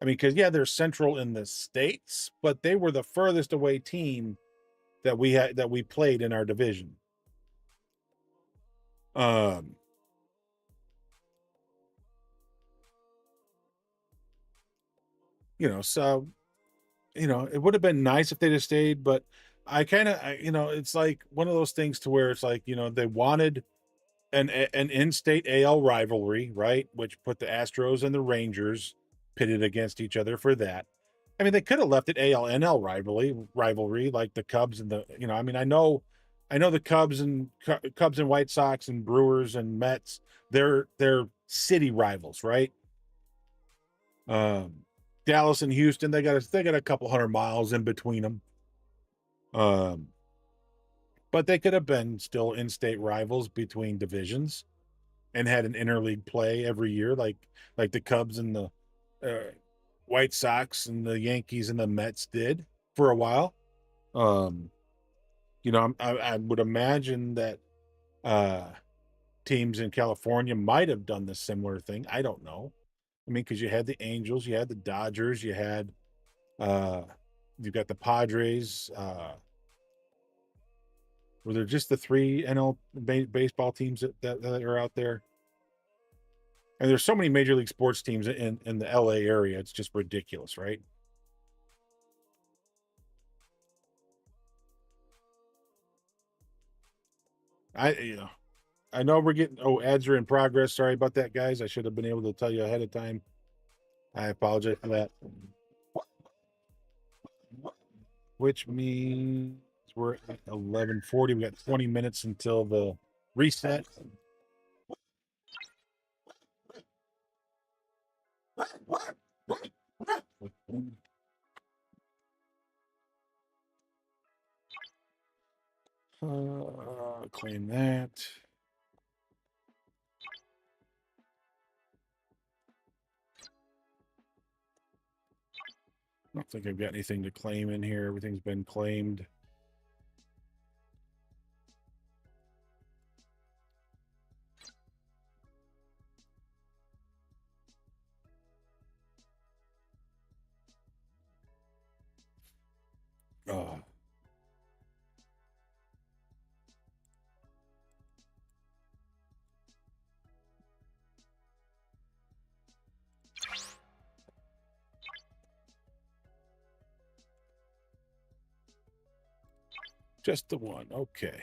S9: I mean, because they're central in the states, but they were the furthest away team that we played in our division. So it would have been nice if they'd have stayed, but I kind of, it's like one of those things to where it's like, they wanted an in-state AL rivalry, right? Which put the Astros and the Rangers pitted against each other for that. I mean, they could have left it AL NL rivalry like the Cubs and the, I mean, I know the Cubs and White Sox and Brewers and Mets, they're city rivals, right? Dallas and Houston, they got a couple hundred miles in between them. But they could have been still in-state rivals between divisions and had an interleague play every year, like the Cubs and the White Sox and the Yankees and the Mets did for a while. I would imagine that teams in California might have done the similar thing. I don't know. I mean, because you had the Angels, you had the Dodgers, you've got the Padres. Were there just the three NL baseball teams that are out there? And there's so many major league sports teams in the LA area. It's just ridiculous, right? I know we're getting, ads are in progress. Sorry about that, guys. I should have been able to tell you ahead of time. I apologize for that. Which means we're at 11:40. We got 20 minutes until the reset. Claim that. I don't think I've got anything to claim in here. Everything's been claimed. Just the one. Okay.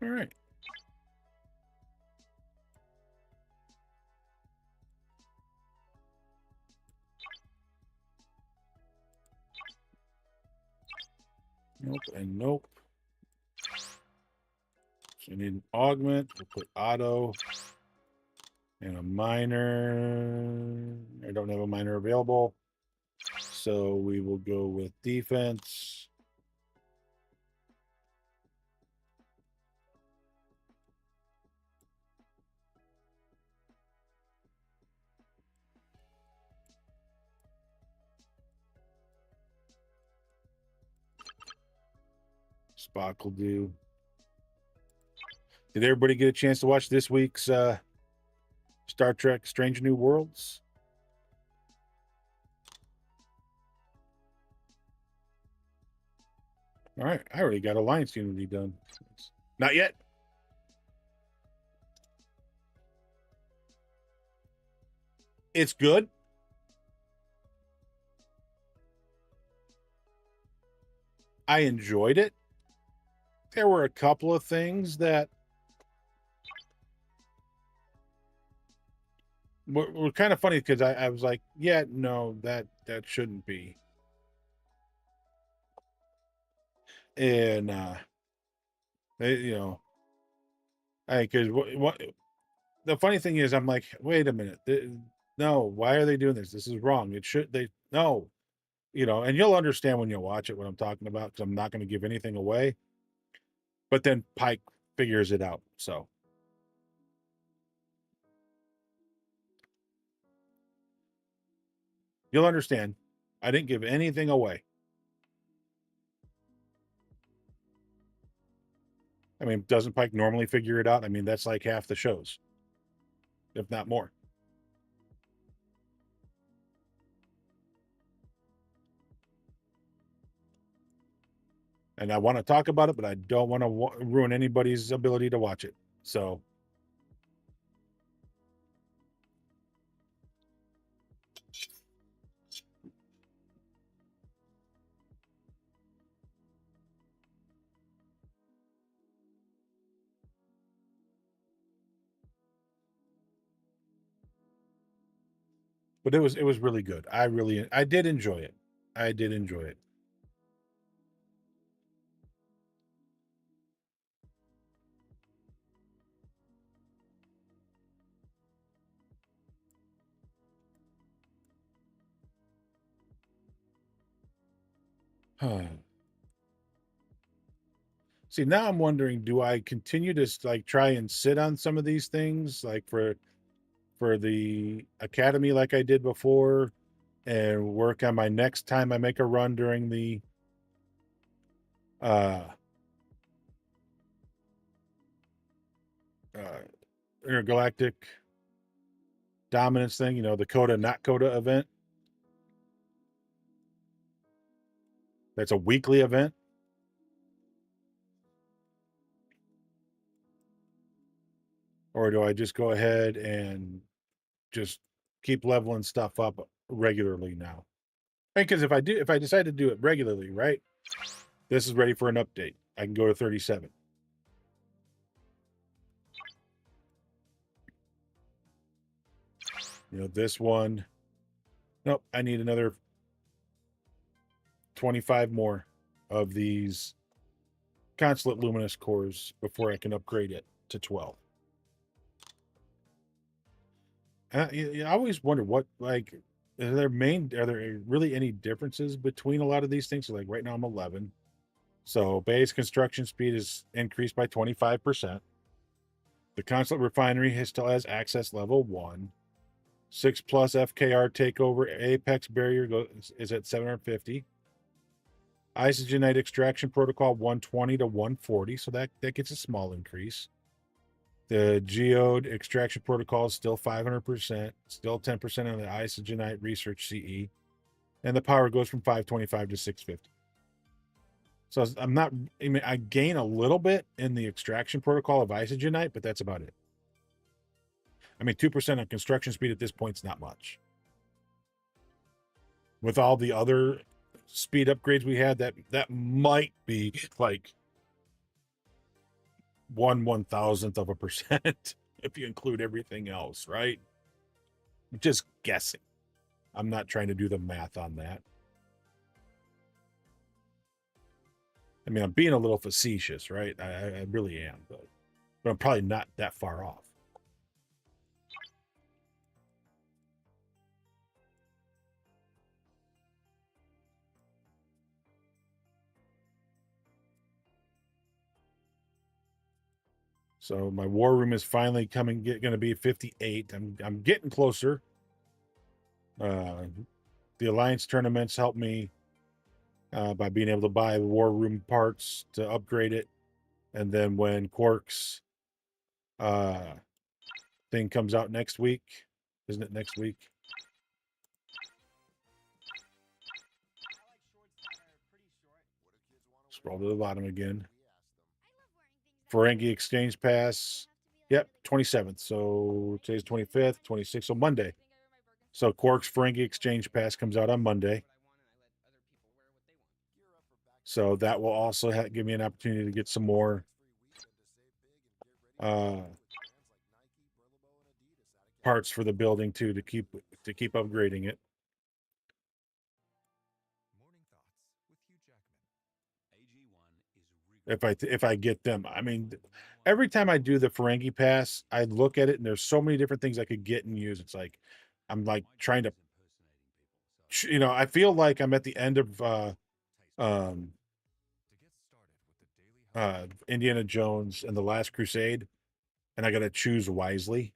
S9: All right. Nope and nope. So you need an augment. We'll put auto and a minor. I don't have a minor available. So we will go with defense. Spock will do. Did everybody get a chance to watch this week's Star Trek Strange New Worlds? All right. I already got Alliance Unity done. Not yet. It's good. I enjoyed it. there were a couple of things that were kind of funny because I was like, yeah, no, that shouldn't be. And you know, because what the funny thing is, I'm like, wait a minute, no, why are they doing this? This is wrong. It should they no, and you'll understand when you watch it what I'm talking about because I'm not going to give anything away. But then Pike figures it out, so. You'll understand. I didn't give anything away. I mean, doesn't Pike normally figure it out? I mean, that's like half the shows, if not more. And I want to talk about it, but I don't want to ruin anybody's ability to watch it. So. But it was really good. I did enjoy it. I did enjoy it. See, now I'm wondering, do I continue to like try and sit on some of these things like for the academy like I did before and work on my next time I make a run during the intergalactic dominance thing, the Coda not Coda event. That's a weekly event. Or do I just go ahead and just keep leveling stuff up regularly now? Because if I decide to do it regularly, right? This is ready for an update. I can go to 37. This one. Nope, I need another 25 more of these Consulate Luminous cores before I can upgrade it to 12. I always wonder what, like, are there really any differences between a lot of these things? So, like, right now I'm 11. So base construction speed is increased by 25%. The Consulate Refinery still has access level 1. 6+ FKR takeover apex barrier is at 750. Isogenite extraction protocol 120 to 140, so that gets a small increase. The geode extraction protocol is still 500%, still 10% on the isogenite research CE, and the power goes from 525 to 650. So I gain a little bit in the extraction protocol of isogenite, but that's about it. I mean, 2% on construction speed at this point is not much. With all the other speed upgrades we had, that might be like 1/1000th of a percent if you include everything else, right? Just guessing. I'm not trying to do the math on that. I mean, I'm being a little facetious, right? I really am, but I'm probably not that far off. So my war room is finally going to be 58. I'm getting closer. The Alliance tournaments help me by being able to buy war room parts to upgrade it. And then when Quark's thing comes out next week, isn't it next week? Scroll to the bottom again. Ferengi Exchange Pass. Yep, 27th. So today's 25th, 26th. So Monday. So Quark's Ferengi Exchange Pass comes out on Monday. So that will also give me an opportunity to get some more parts for the building too, to keep upgrading it. If I get them, I mean, every time I do the Ferengi Pass, I look at it and there's so many different things I could get and use. It's like I'm like trying to, I feel like I'm at the end of Indiana Jones and the Last Crusade, and I got to choose wisely.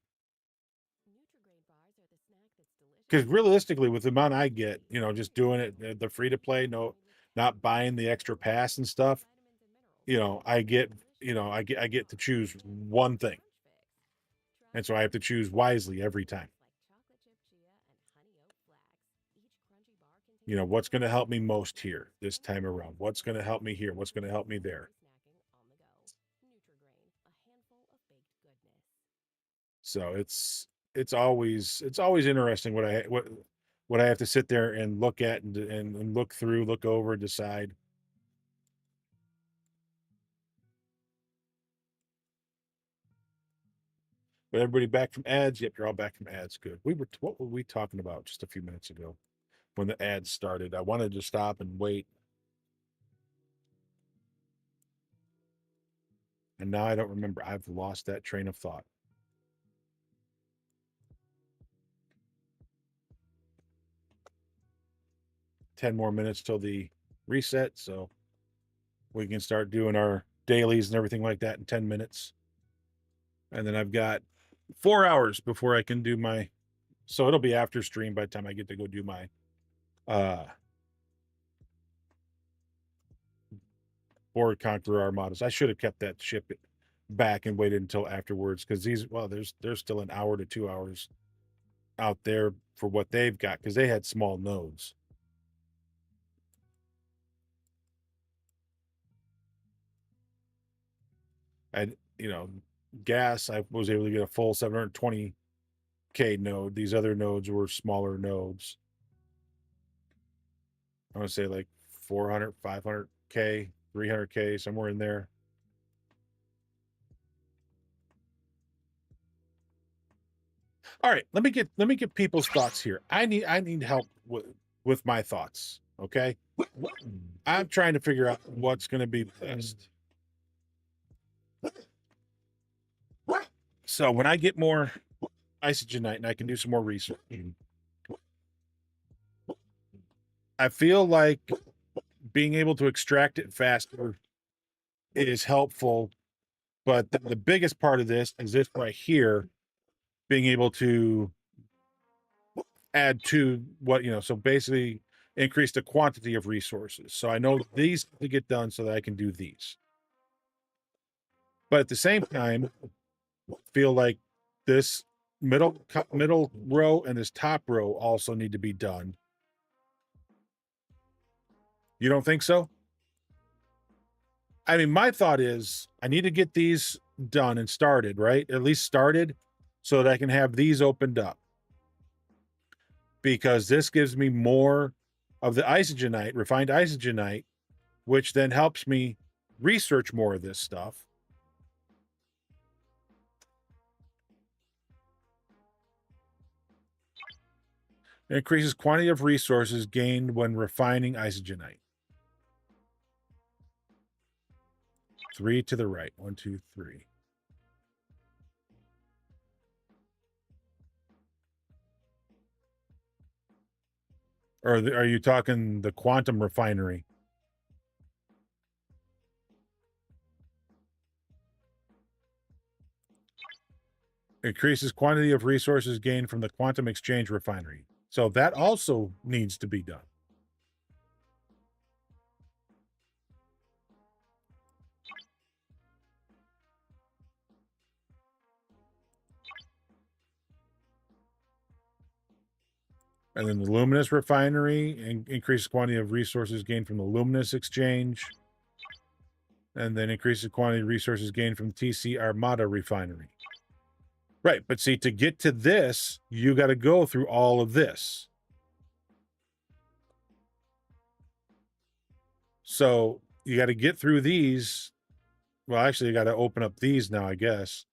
S9: Because realistically, with the amount I get, just doing it, the free to play, not buying the extra pass and stuff, I get to choose one thing. And so I have to choose wisely every time. What's going to help me most here this time around? What's going to help me here? What's going to help me there? So it's always interesting what I have to sit there and look at and look through, look over, decide. But everybody back from ads? Yep, you're all back from ads. Good. What were we talking about just a few minutes ago when the ads started? I wanted to stop and wait. And now I don't remember. I've lost that train of thought. Ten more minutes till the reset, so we can start doing our dailies and everything like that in 10 minutes. And then I've got 4 hours before I can do so it'll be after stream by the time I get to go do my Borg Conqueror Armadas. I should have kept that ship back and waited until afterwards, because there's still an hour to 2 hours out there for what they've got, because they had small nodes. And gas, I was able to get a full 720k node. These other nodes were smaller nodes. I want to say like 400, 500k, 300k, somewhere in there. All right, let me get people's thoughts here. I need help with my thoughts. Okay, I'm trying to figure out what's going to be best. So when I get more isogenite and I can do some more research, I feel like being able to extract it faster is helpful. But the biggest part of this is this right here, being able to add to what, so basically increase the quantity of resources. So I know these to get done so that I can do these. But at the same time, feel like this middle row and this top row also need to be done. You don't think so? I mean, my thought is I need to get these done and started, right? At least started, so that I can have these opened up. Because this gives me more of the isogenite, refined isogenite, which then helps me research more of this stuff. It increases quantity of resources gained when refining isogenite. 3 to the right. 1, 2, 3. Or are you talking the quantum refinery? Increases quantity of resources gained from the quantum exchange refinery. So that also needs to be done. And then the luminous refinery increases quantity of resources gained from the luminous exchange. And then increases quantity of resources gained from TC Armada refinery. Right, but see, to get to this, you got to go through all of this. So you got to get through these. Well, actually, you got to open up these now, I guess.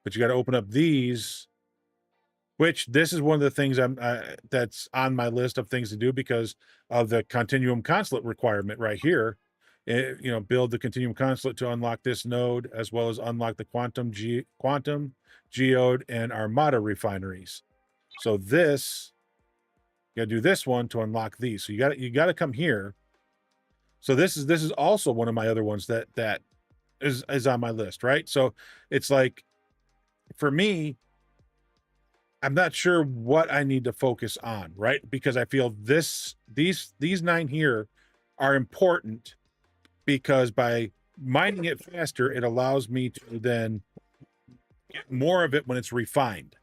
S9: But you got to open up these, which this is one of the things that's on my list of things to do because of the continuum consulate requirement right here. Build the continuum consulate to unlock this node, as well as unlock the quantum, geode, and armada refineries. So this, you got to do this one to unlock these. So you got to come here. So this is also one of my other ones that is on my list, right? So it's like, for me, I'm not sure what I need to focus on, right? Because I feel these 9 here are important because by mining it faster, it allows me to then get more of it when it's refined.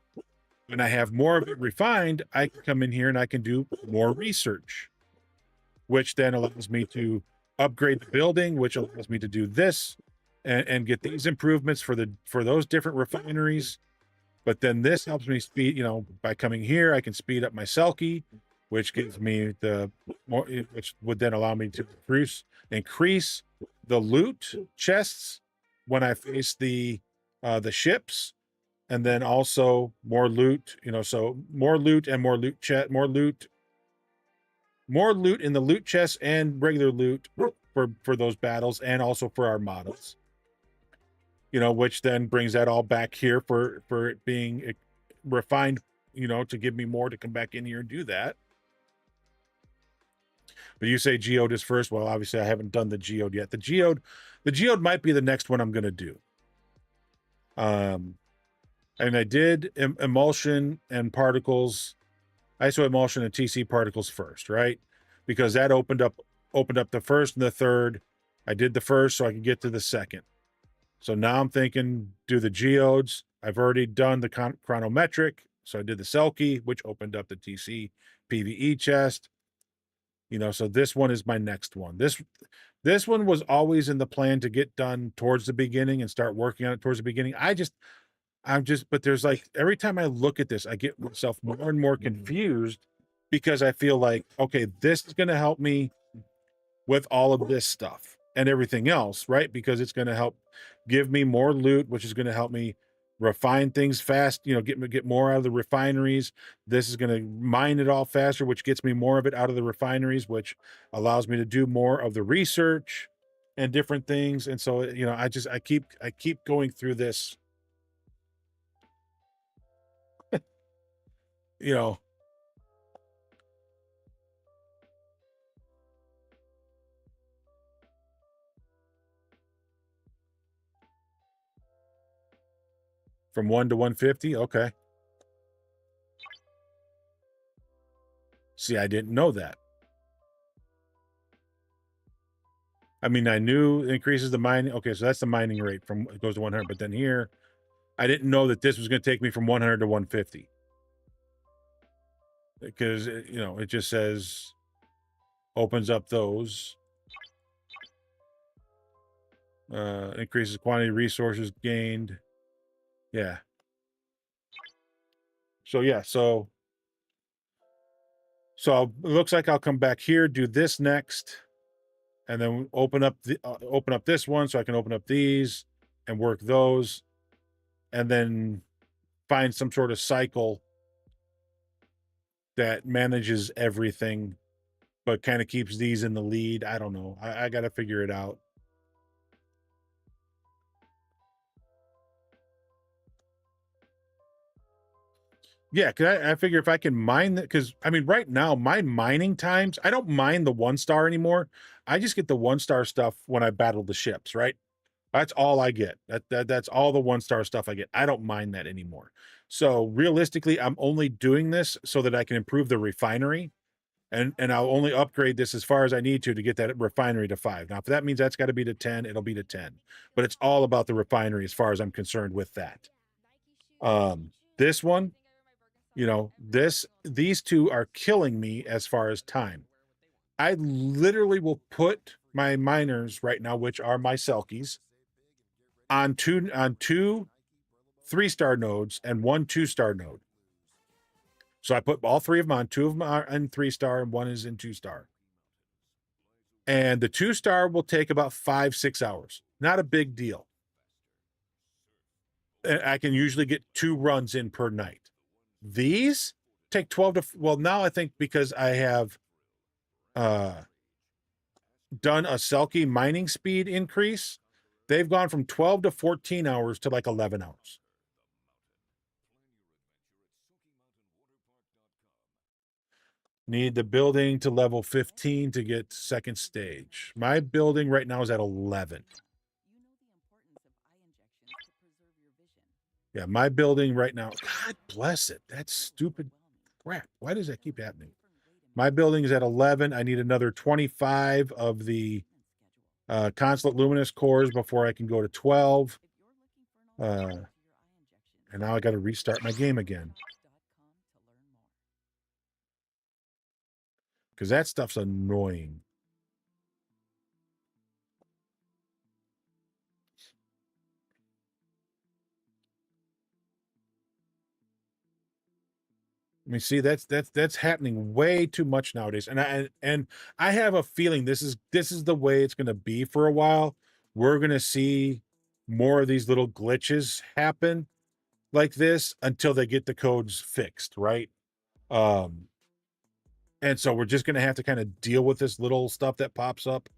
S9: When I have more of it refined, I can come in here and I can do more research, which then allows me to upgrade the building, which allows me to do this and get these improvements for those different refineries. But then this helps me speed, by coming here, I can speed up my Selkie, which gives me which would then allow me to increase the loot chests when I face the ships, and then also more loot, so more loot and more loot in the loot chests and regular loot for those battles, and also for our models. Which then brings that all back here for it being refined, to give me more to come back in here and do that. But you say geode is first. Well, obviously I haven't done the geode yet. The geode might be the next one I'm going to do. And I did emulsion and particles, ISO emulsion and TC particles first, right? Because that opened up the first and the third. I did the first so I could get to the second. So now I'm thinking, do the geodes. I've already done the chronometric. So I did the Selkie, which opened up the TC PVE chest. So this one is my next one. This one was always in the plan to get done towards the beginning and start working on it towards the beginning. But there's like, every time I look at this, I get myself more and more confused because I feel like, okay, this is going to help me with all of this stuff and everything else, right? Because it's going to help give me more loot, which is going to help me refine things fast, get more out of the refineries. This is going to mine it all faster, which gets me more of it out of the refineries, which allows me to do more of the research and different things. And so, I keep going through this, from 1 to 150. Okay. See, I didn't know that. I mean, I knew it increases the mining. Okay, so that's the mining rate it goes to 100. But then here, I didn't know that this was going to take me from 100 to 150. Because, it just says, opens up those. Increases quantity of resources gained. Yeah. So, yeah, so it looks like I'll come back here, do this next, and then open up this one so I can open up these and work those, and then find some sort of cycle that manages everything, but kind of keeps these in the lead. I don't know. I got to figure it out. Yeah, because I figure if I can mine that, because I mean, right now my mining times, I don't mine the 1-star anymore. I just get the 1-star stuff when I battle the ships, right? That's all I get. That's all the 1-star stuff I get. I don't mind that anymore. So realistically, I'm only doing this so that I can improve the refinery, and I'll only upgrade this as far as I need to get that refinery to 5. Now, if that means that's got to be to 10, it'll be to 10. But it's all about the refinery as far as I'm concerned with that. This one, these two are killing me as far as time. I literally will put my miners right now, which are my Selkies, on two 3-star nodes and one 2-star node. So I put all 3 of them on. 2 of them are in 3-star and 1 is in 2-star. And the 2-star will take about 5-6 hours. Not a big deal. And I can usually get 2 runs in per night. These take 12 to, well, now I think because I have done a Selkie mining speed increase, they've gone from 12 to 14 hours to like 11 hours. Need the building to level 15 to get second stage. My building right now is at 11. Yeah, my building right now, God bless it. That's stupid crap. Why does that keep happening? My building is at 11. I need another 25 of the Consulate Luminous cores before I can go to 12. And now I got to restart my game again. Because that stuff's annoying. I mean, see, that's happening way too much nowadays, and I have a feeling this is the way it's going to be for a while. We're going to see more of these little glitches happen like this until they get the codes fixed, right? And so we're just going to have to kind of deal with this little stuff that pops up.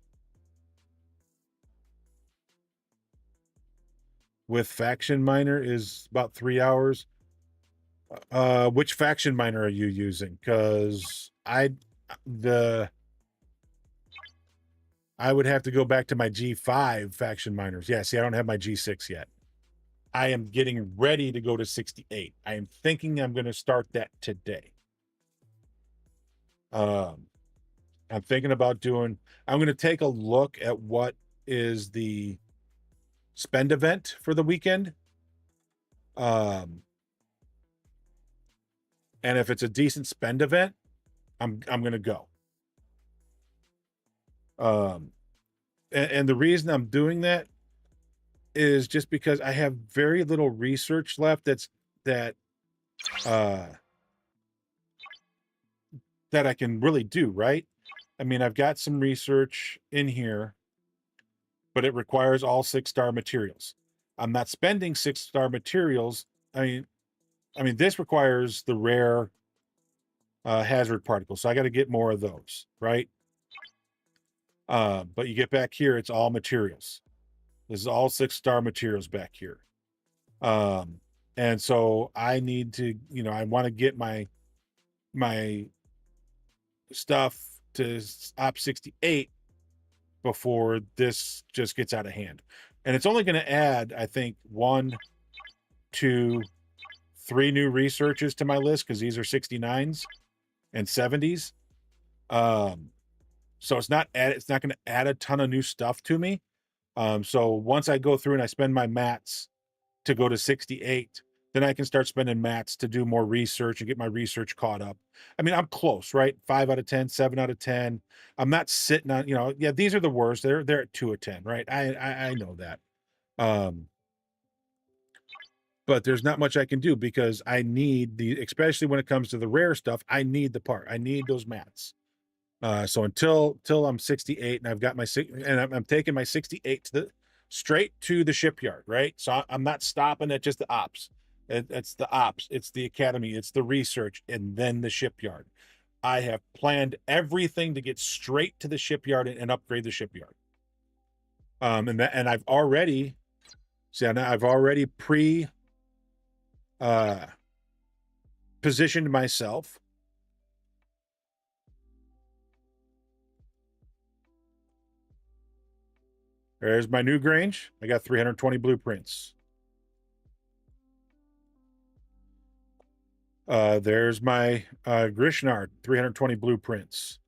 S9: With Faction Miner is about 3 hours. Which faction miner are you using? Because I would have to go back to my G5 faction miners. Yeah, see, I don't have my G6 yet. I am getting ready to go to 68. I am thinking I'm going to start that today. I'm thinking about I'm going to take a look at what is the spend event for the weekend. And if it's a decent spend event, I'm going to go. And the reason I'm doing that is just because I have very little research left that I can really do, right? I mean, I've got some research in here, but it requires all 6-star materials. I'm not spending 6-star materials. I mean, this requires the rare hazard particles, so I got to get more of those, right? But you get back here, it's all materials. This is all 6-star materials back here. And so I need to, I want to get my stuff to op 68 before this just gets out of hand. And it's only going to add, I think, 1, 2, 3 new researches to my list, because these are 69s and 70s. So it's not going to add a ton of new stuff to me. So once I go through and I spend my mats to go to 68, then I can start spending mats to do more research and get my research caught up. I mean, I'm close, right? 5 out of 10, 7 out of 10. I'm not sitting on, yeah, these are the worst. They're at 2 of 10, right? I know that. But there's not much I can do because I need especially when it comes to the rare stuff, I need the part. I need those mats. So until I'm 68 and I've got I'm taking my 68 straight to the shipyard, right? So I'm not stopping at just the ops. It's the ops, it's the academy, it's the research, and then the shipyard. I have planned everything to get straight to the shipyard and upgrade the shipyard. And I've already positioned myself. There's my new Grange. I got 320 blueprints. There's my Grishnard, 320 blueprints.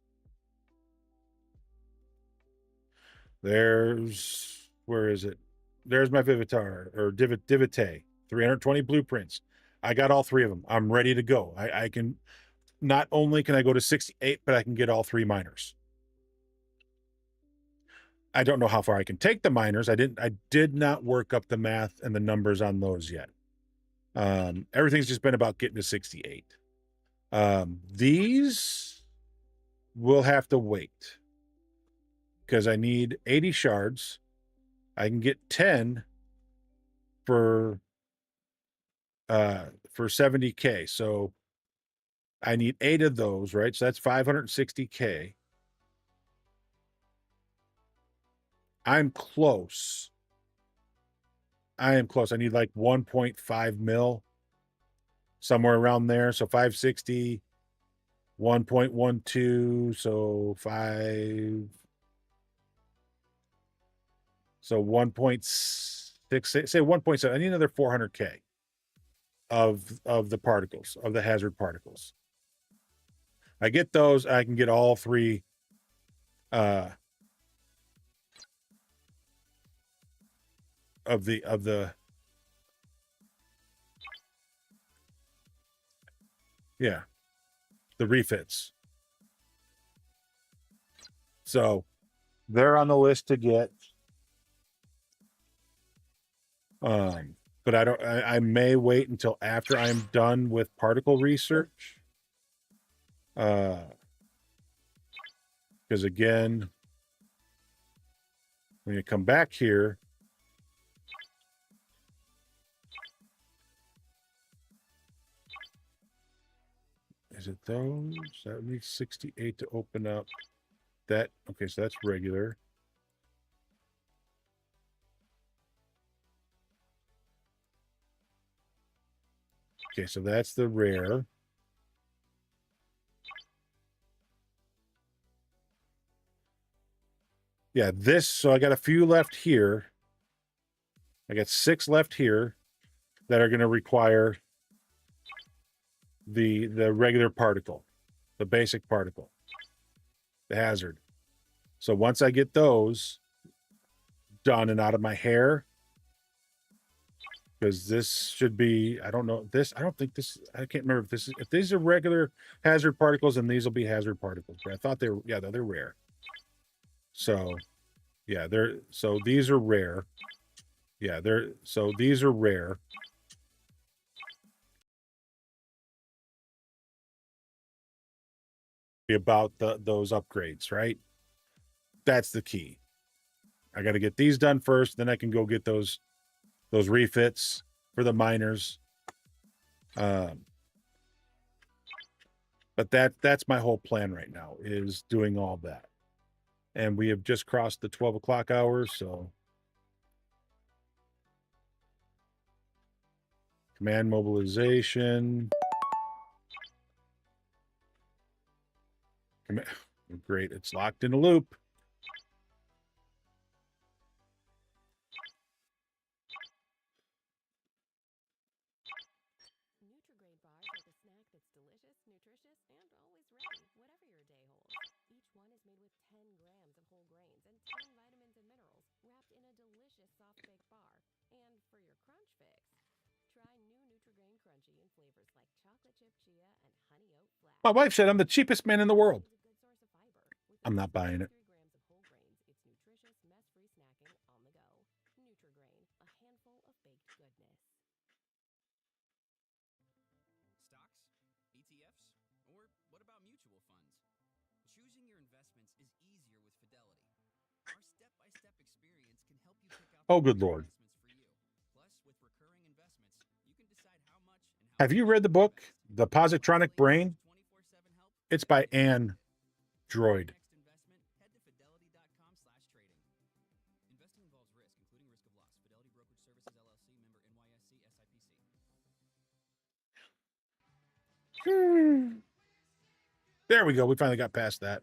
S9: Where is it? There's my Vivitar, or Divite, 320 blueprints. I got all 3 of them. I'm ready to go. I can, not only can I go to 68, but I can get all 3 miners. I don't know how far I can take the miners. I did not work up the math and the numbers on those yet. Everything's just been about getting to 68. These will have to wait because I need 80 shards. I can get 10 for 70K. So I need 8 of those, right? So that's 560K. I'm close. I am close. I need like 1.5 mil, somewhere around there. So 560, 1.12, so 5. So 1.6, say 1.7. I need another 400K of the particles, of the hazard particles. I get those, I can get all 3 of the yeah, the refits. So they're on the list to get. But I may wait until after I'm done with particle research. Because again, when you come back here, is it those? That needs 68 to open up that. Okay, so that's regular. Okay, so that's the rare. Yeah, this, so I got a few left here. I got 6 left here that are going to require the regular particle, the basic particle, the hazard. So once I get those done and out of my hair, because this should be, I don't know, this, I don't think this, I can't remember if this is, if these are regular hazard particles, and these will be hazard particles. But I thought they were, yeah, they're rare. So yeah, so these are rare. Yeah, so these are rare. About those upgrades, right? That's the key. I got to get these done first, then I can go get those refits for the miners. But that's my whole plan right now, is doing all that. And we have just crossed the 12 o'clock hour, so command mobilization. Great, it's locked in a loop. My wife said I'm the cheapest man in the world. I'm not buying it.
S5: Stocks, ETFs, or what about mutual funds? Choosing your investments is easier with Fidelity. Our step-by-step experience can help you pick out
S9: Oh, good Lord.
S5: investments for you. Plus, with recurring investments, you can decide how much and how
S9: Have you read the book, The Positronic Brain? It's by Anne Droid.
S5: next investment, head to fidelity.com/trading. Investing involves risk, including risk of loss. Fidelity Brokerage Services LLC, member NYSE, SIPC.
S9: There we go. We finally got past that.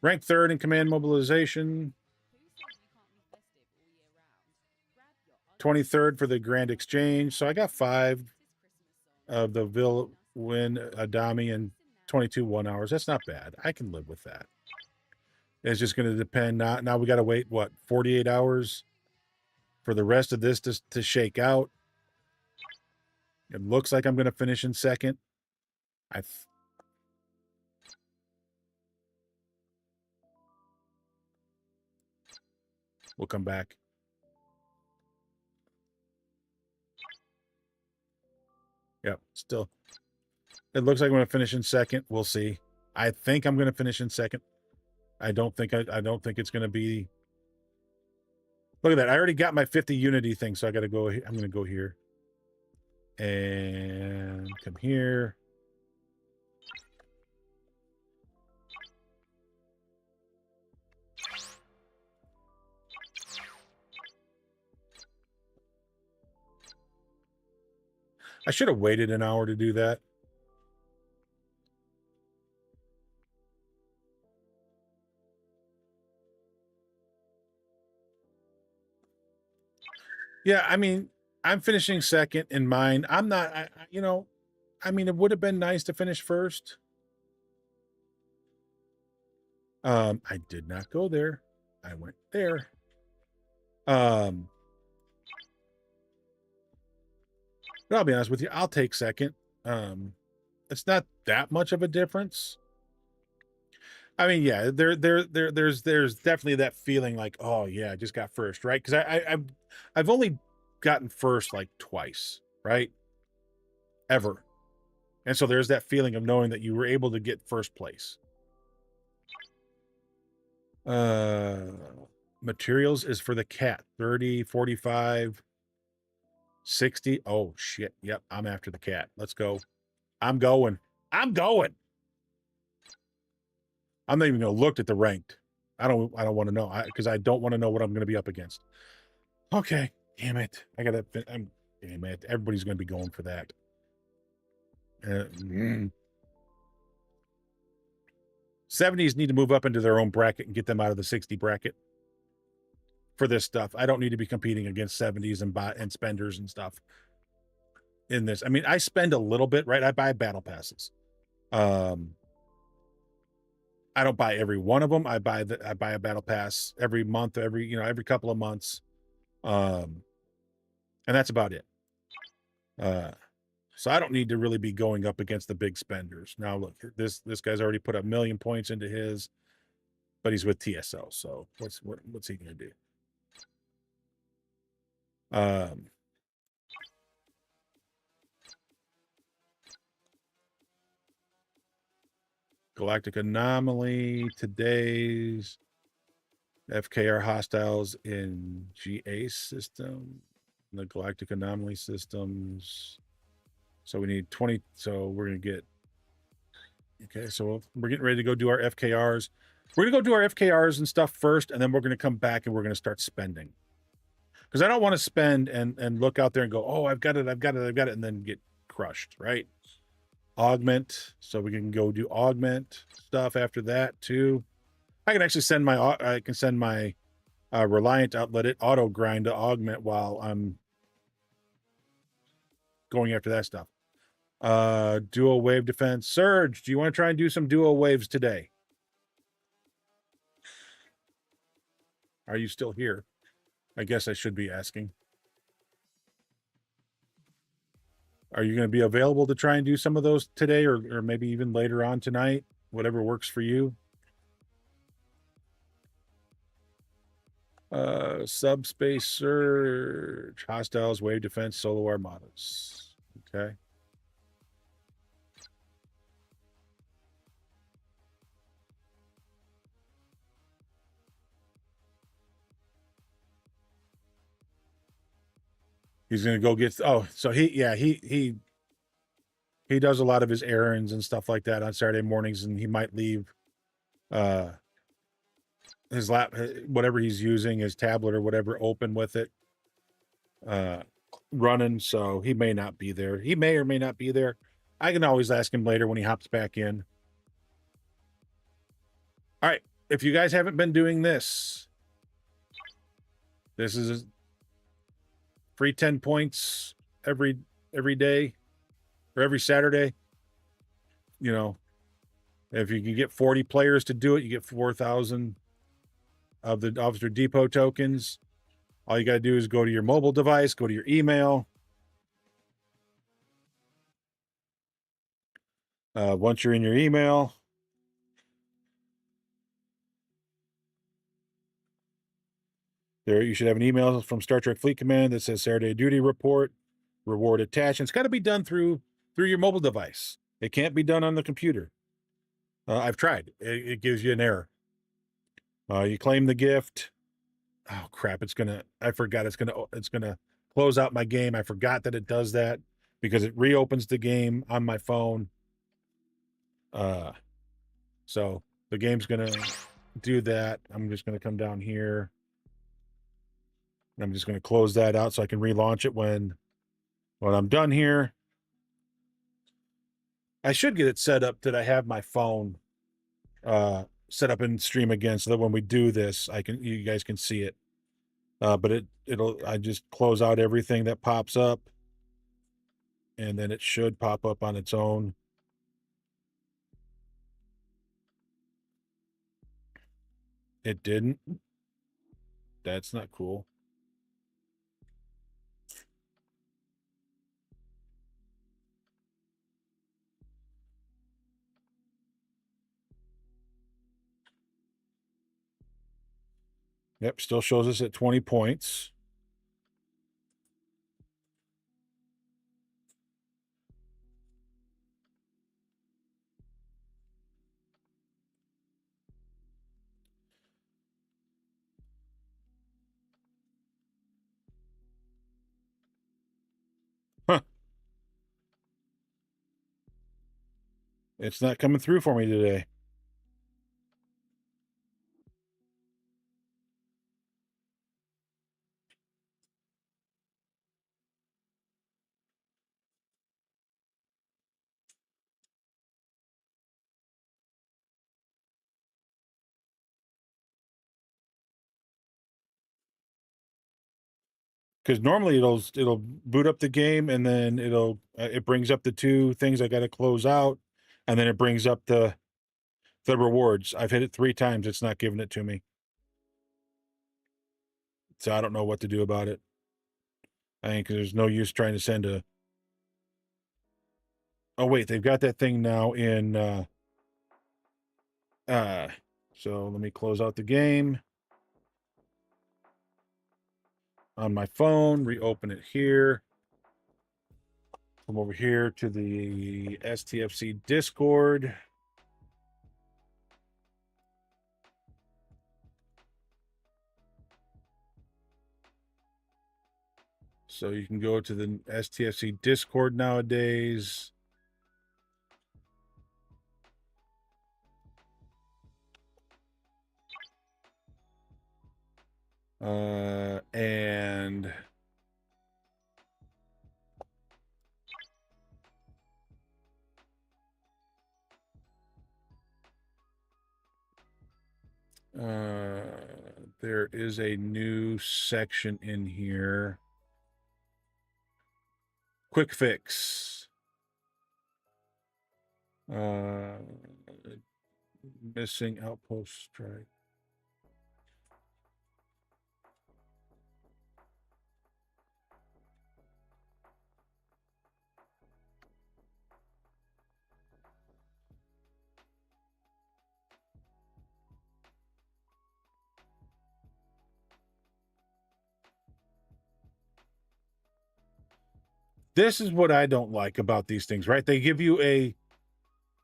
S9: Rank 3rd in command mobilization. 23rd for the Grand Exchange. So I got 5 of the Win Adami and 22 1 hours. That's not bad. I can live with that. It's just going to depend. Now we got to wait, what, 48 hours for the rest of this to shake out. It looks like I'm going to finish in second. We'll come back. Yep, still It looks like I'm going to finish in second. We'll see. I think I'm going to finish in second. I don't think it's going to be. Look at that. I already got my 50 unity thing, so I got to go. I'm going to go here and come here. I should have waited an hour to do that. Yeah, I mean, I'm finishing second in mine. I'm not, I mean, it would have been nice to finish first. I did not go there. I went there. But I'll be honest with you, I'll take second. It's not that much of a difference. I mean, yeah, there's definitely that feeling like, oh yeah, I just got first, right? Because I've only gotten first like twice, right? Ever. And so there's that feeling of knowing that you were able to get first place. Materials is for the cat. 30, 45, 60. Oh shit. Yep, I'm after the cat. Let's go. I'm going. I'm not even going to look at the ranked. I don't want to know because I don't want to know what I'm going to be up against. Okay. Damn it. Damn it. Everybody's going to be going for that. 70s need to move up into their own bracket and get them out of the 60 bracket for this stuff. I don't need to be competing against 70s and spenders and stuff in this. I mean, I spend a little bit, right? I buy battle passes. I don't buy every one of them. I buy a battle pass every month, every couple of months. And that's about it. So I don't need to really be going up against the big spenders. Now look, this guy's already put 1 million points into his, but he's with TSO. So what's he gonna do? Galactic Anomaly, today's FKR hostiles in GA system, the Galactic Anomaly systems. So we need 20. So we're going to get, okay. So we're getting ready to go do our FKRs. We're going to go do our FKRs and stuff first, and then we're going to come back and we're going to start spending. Because I don't want to spend and look out there and go, oh, I've got it, and then get crushed, right? Augment. So we can go do augment stuff after that too. I can actually send my Reliant out, let it auto grind to augment while I'm going after that stuff. Dual wave defense. Surge, do you want to try and do some dual waves today? Are you still here? I guess I should be asking. Are you going to be available to try and do some of those today or maybe even later on tonight? Whatever works for you. Subspace surge, hostiles, wave defense, solo armadas. Okay. He's gonna go get. Oh, so he does a lot of his errands and stuff like that on Saturday mornings, and he might leave his whatever he's using, his tablet or whatever, open with it, running. So he may not be there. He may or may not be there. I can always ask him later when he hops back in. All right. If you guys haven't been doing this, this is free 10 points every day or every Saturday. You know, if you can get 40 players to do it, you get 4,000 of the Officer Depot tokens. All you got to do is go to your mobile device, go to your email. Once you're in your email, there you should have an email from Star Trek Fleet Command that says Saturday duty report, reward attached. It's got to be done through your mobile device. It can't be done on the computer. I've tried. It gives you an error. You claim the gift. Oh crap! I forgot. It's gonna close out my game. I forgot that it does that because it reopens the game on my phone. So the game's gonna do that. I'm just gonna come down here. I'm just gonna close that out so I can relaunch it when I'm done here. I should get it set up that I have my phone set up in stream again so that when we do this, you guys can see it. But I just close out everything that pops up, and then it should pop up on its own. It didn't. That's not cool. Yep, still shows us at 20 points. Huh. It's not coming through for me today. Because normally it'll boot up the game, and then it brings up the two things I got to close out, and then it brings up the rewards. I've hit it 3 times. It's not giving it to me. So I don't know what to do about it. I think there's no use trying to send a... Oh, wait, they've got that thing now in... So let me close out the game. On my phone, reopen it here. Come over here to the STFC Discord. So you can go to the STFC Discord nowadays. And there is a new section in here. Quick fix. Missing outpost strike. This is what I don't like about these things, right? They give you a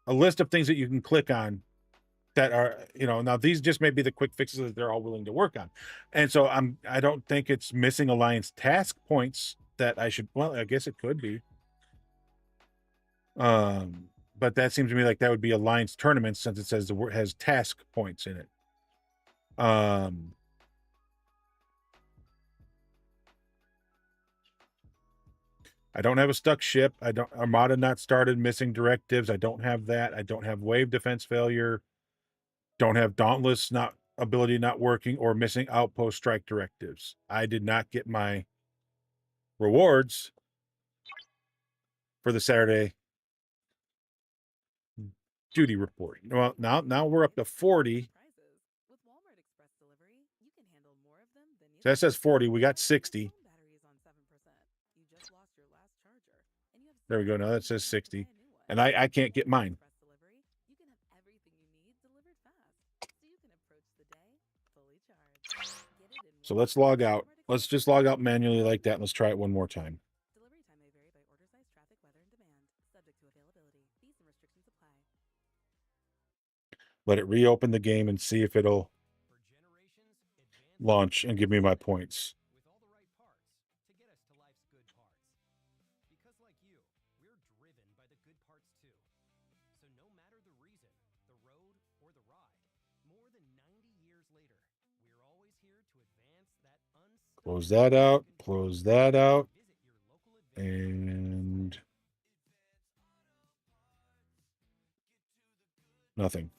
S9: list of things that you can click on that are, now these just may be the quick fixes that they're all willing to work on. And so I don't think it's missing Alliance task points that I should, well, I guess it could be. But that seems to me like that would be Alliance tournaments since it says the word has task points in it. I don't have a stuck ship. Armada not started, missing directives. I don't have that. I don't have wave defense failure. Don't have dauntless ability not working or missing outpost strike directives. I did not get my rewards for the Saturday duty report. Well, now we're up to 40. So that says 40. We got 60. There we go. Now that says 60. And I can't get mine. So let's log out. Let's just log out manually like that. And let's try it one more time. let it reopen the game and see if it'll launch and give me my points.
S2: With all the right parts to get us to life's good parts. Because like you, we're driven by the good parts too. So no matter the reason, the road, or the ride, more than 90 years later, we're always here to advance that
S9: Close that out, close that out, and nothing.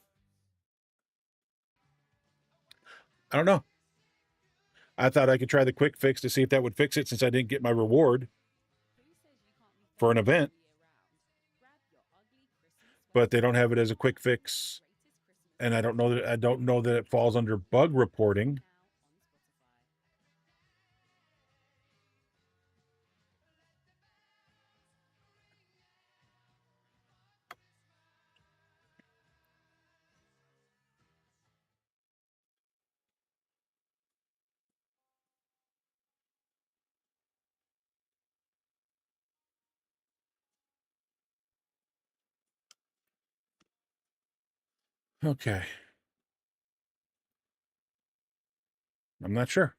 S9: I don't know. I thought I could try the quick fix to see if that would fix it since I didn't get my reward for an event. But they don't have it as a quick fix. And I don't know that it falls under bug reporting. Okay. I'm not sure.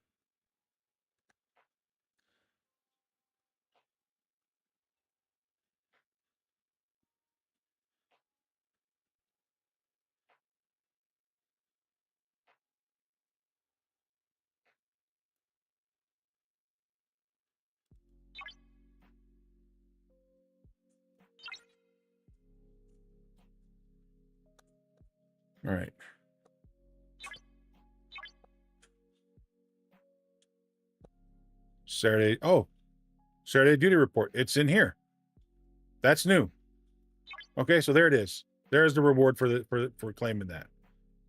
S9: All right. Saturday. Oh, Saturday duty report. It's in here. That's new. Okay, so there it is. There's the reward for claiming that.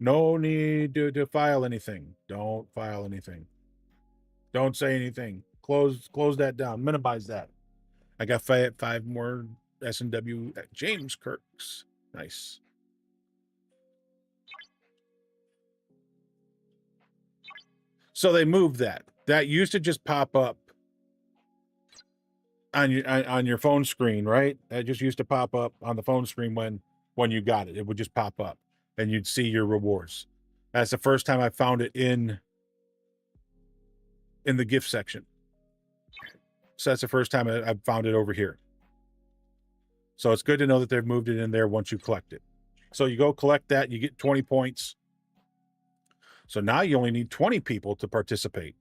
S9: No need to file anything. Don't file anything. Don't say anything. Close that down. Minimize that. I got five more S&W at James Kirk's. Nice. So they moved that. That used to just pop up on your phone screen, right? That just used to pop up on the phone screen when you got it. It would just pop up and you'd see your rewards. That's the first time I found it in the gift section. So that's the first time I found it over here. So it's good to know that they've moved it in there once you collect it. So you go collect that, you get 20 points. So now you only need 20 people to participate.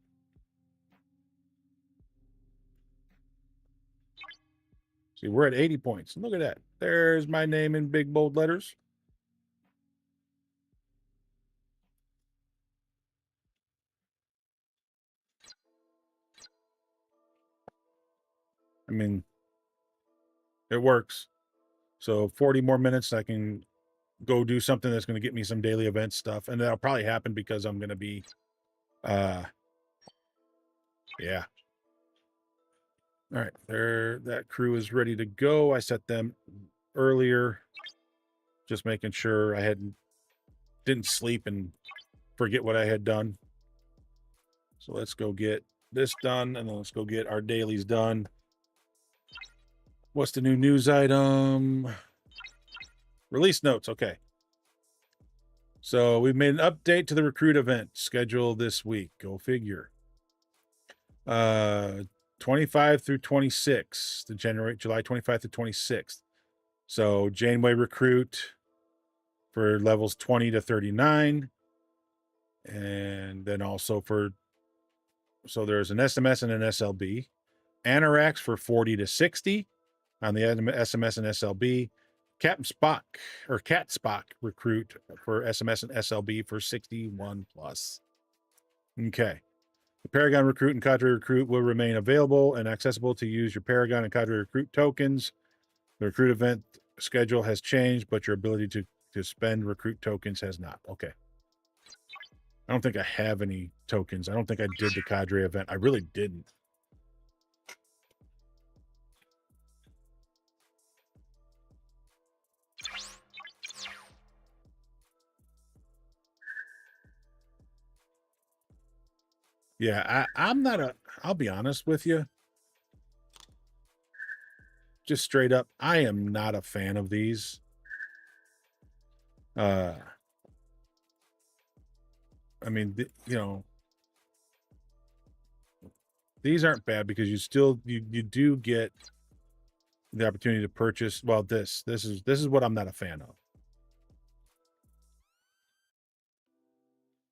S9: See, we're at 80 points. Look at that. There's my name in big bold letters. I mean, it works. So 40 more minutes, I can go do something that's going to get me some daily event stuff. And that'll probably happen because I'm going to be, yeah. All right, that crew is ready to go. I set them earlier, just making sure I didn't sleep and forget what I had done. So let's go get this done, and then let's go get our dailies done. What's the new news item? Release notes. Okay. So we've made an update to the recruit event schedule this week. Go figure. 25 through 26, July 25th to 26th. So Janeway recruit for levels 20 to 39. And then also so there's an SMS and an SLB. Anorax for 40 to 60 on the SMS and SLB. Captain Spock or Cat Spock recruit for SMS and SLB for 61 plus. Okay. The Paragon recruit and Cadre recruit will remain available and accessible to use your Paragon and Cadre recruit tokens. The recruit event schedule has changed, but your ability to spend recruit tokens has not. Okay. I don't think I have any tokens. I don't think I did the Cadre event. I really didn't. Yeah, I'll be honest with you. Just straight up, I am not a fan of these. I mean, you know, these aren't bad because you still you do get the opportunity to purchase. Well, this is what I'm not a fan of.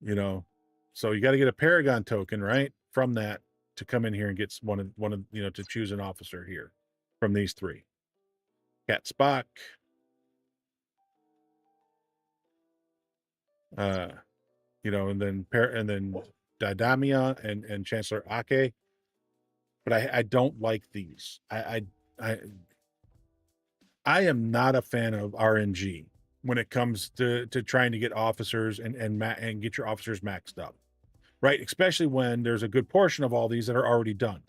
S9: You know, so you got to get a Paragon token, right, from that to come in here and get one of you know, to choose an officer here from these three. Cat Spock, you know, and then Didamia and Chancellor Ake. But I don't like these. I am not a fan of RNG when it comes to trying to get officers and get your officers maxed up, right? Especially when there's a good portion of all these that are already done.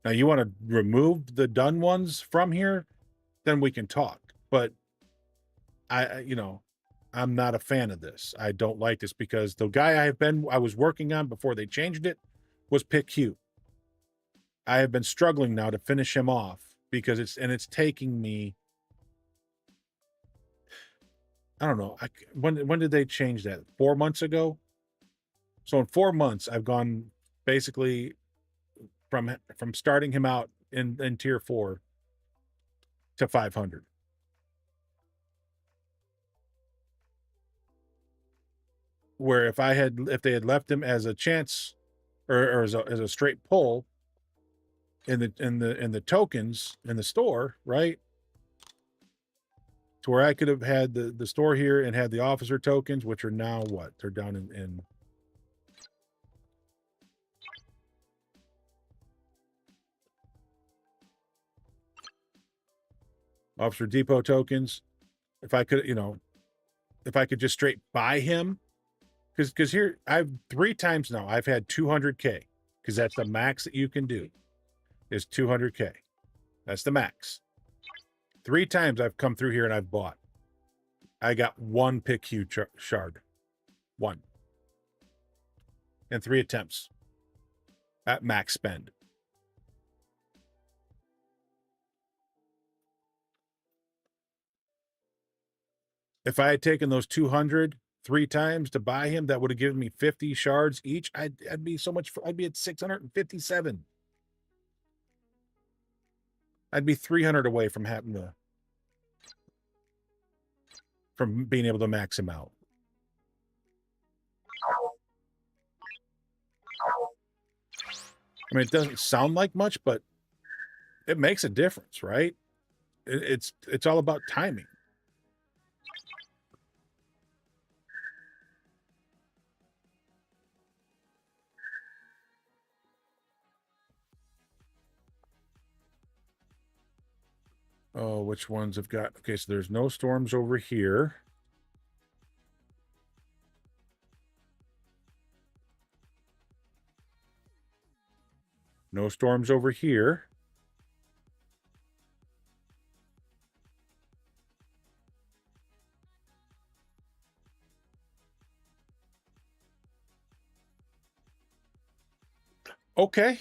S9: Now you want to remove the done ones from here, then we can talk. But you know, I'm not a fan of this. I don't like this because the guy I was working on before they changed it was Pick Q. I have been struggling now to finish him off because it's taking me, I don't know. When did they change that? 4 months ago. So in 4 months, I've gone basically from starting him out in tier 4 to 500. Where if they had left him as a chance or as a straight pull in the tokens in the store, right? To where I could have had the store here and had the officer tokens, which are now what? They're down in officer depot tokens. If I could, you know, if I could just straight buy him, because here I've 3 times now I've had 200K, because that's the max that you can do is 200K. That's the max. 3 times I've come through here and I've bought. I got 1 Pick Q shard. 1. And 3 attempts at max spend. If I had taken those 200 3 times to buy him, that would have given me 50 shards each. I'd be so much. I'd be at 657. I'd be 300 away from from being able to max him out. I mean, it doesn't sound like much, but it makes a difference, right? It's all about timing. Oh, which ones have got? Okay, so there's no storms over here. No storms over here. Okay.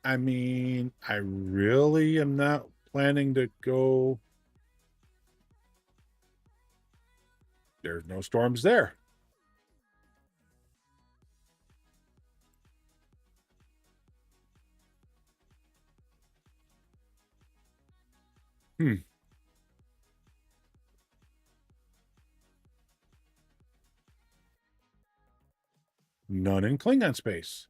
S9: I mean, I really am not planning to go. There's no storms there. None in Klingon space.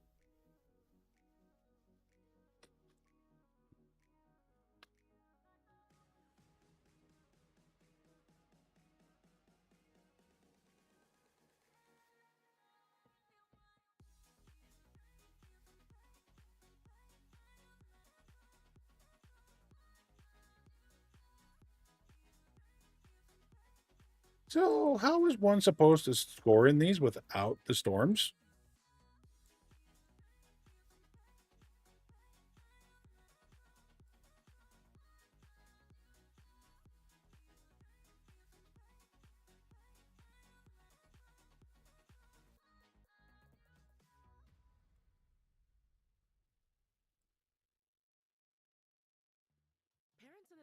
S9: So how is one supposed to score in these without the storms?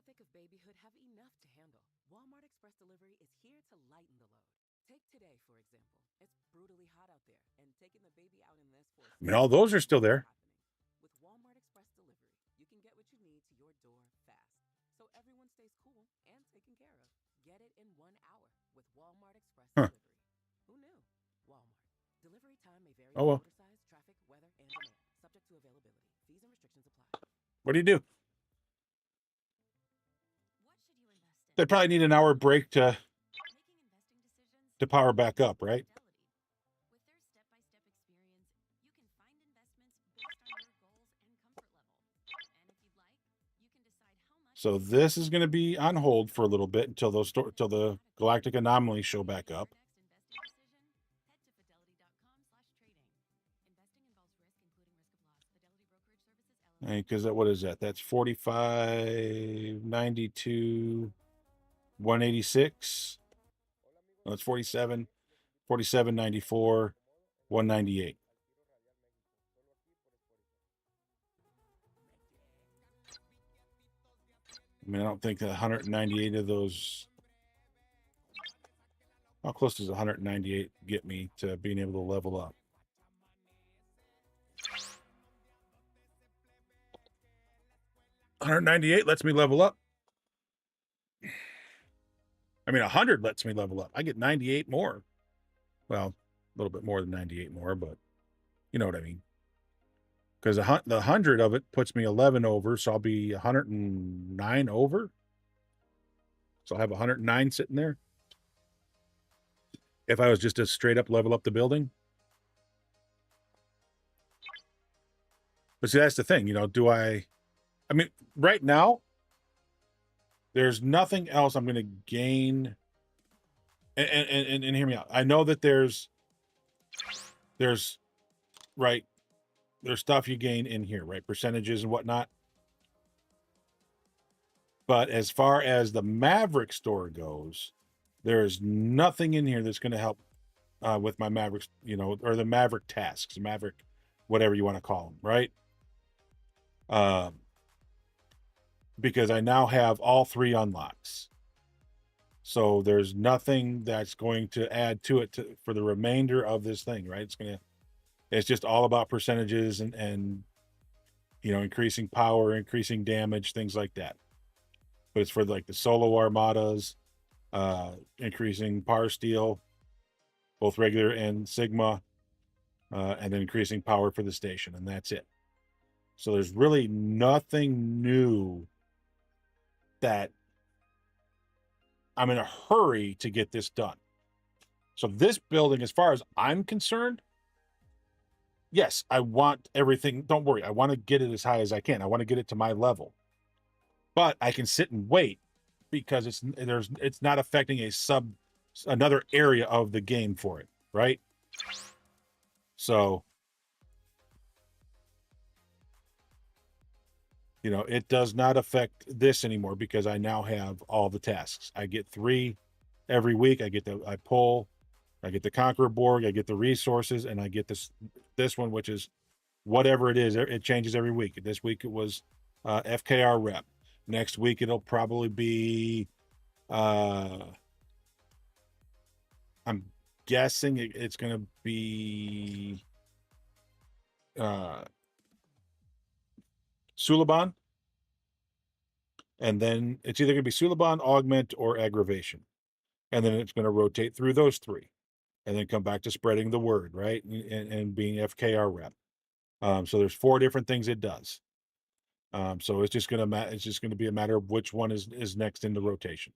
S12: the thick of babyhood have enough to handle. Walmart Express Delivery is here to lighten the load. Take today, for example. It's brutally hot out there, and taking the baby out in this for
S9: I mean, all those are still there.
S12: with Walmart Express Delivery, you can get what you need to your door fast, so everyone stays cool and taken care of. Get it in 1 hour with Walmart Express Delivery. Who knew? Walmart. Delivery time may vary by order size, traffic, weather, and demand. Subject to availability. Fees and restrictions apply.
S9: What do you do? They probably need an hour break to power back up, right? So this is going to be on hold for a little bit until the galactic anomalies show back up. Because what is that? That's 45.92, 186. No, it's 47, 47.94, 198. I mean, I don't think that 198 of those. How close does 198 get me to being able to level up? $198 lets me level up. I mean, 100 lets me level up. I get 98 more. Well, a little bit more than 98 more, but you know what I mean. Because the 100 of it puts me 11 over, so I'll be 109 over. So I'll have 109 sitting there. If I was just to straight up level up the building. But see, that's the thing, you know, I mean, right now, there's nothing else I'm going to gain. And hear me out. I know that there's stuff you gain in here, right? Percentages and whatnot. But as far as the Maverick store goes, there's nothing in here that's going to help with my Mavericks, you know, or the Maverick tasks, Maverick, whatever you want to call them, right? Because I now have all 3 unlocks. So there's nothing that's going to add to it for the remainder of this thing, right? It's just all about percentages and you know, increasing power, increasing damage, things like that. But it's for like the solo armadas, increasing power steel, both regular and Sigma, and then increasing power for the station, and that's it. So there's really nothing new that I'm in a hurry to get this done. So this building, as far as I'm concerned, yes, I want everything. Don't worry. I want to get it as high as I can. I want to get it to my level. But I can sit and wait because it's not affecting another area of the game for it, right? So, you know, it does not affect this anymore because I now have all the tasks. I get 3 every week. I get I get the Conqueror Borg, I get the resources, and I get this one, which is whatever it is. It changes every week. This week it was FKR rep. Next week it'll probably be I'm guessing it's going to be Suliban, and then it's either going to be Suliban, Augment, or Aggravation, and then it's going to rotate through those 3, and then come back to spreading the word, right, and being FKR rep. So there's 4 different things it does. So it's just going to be a matter of which one is next in the rotation.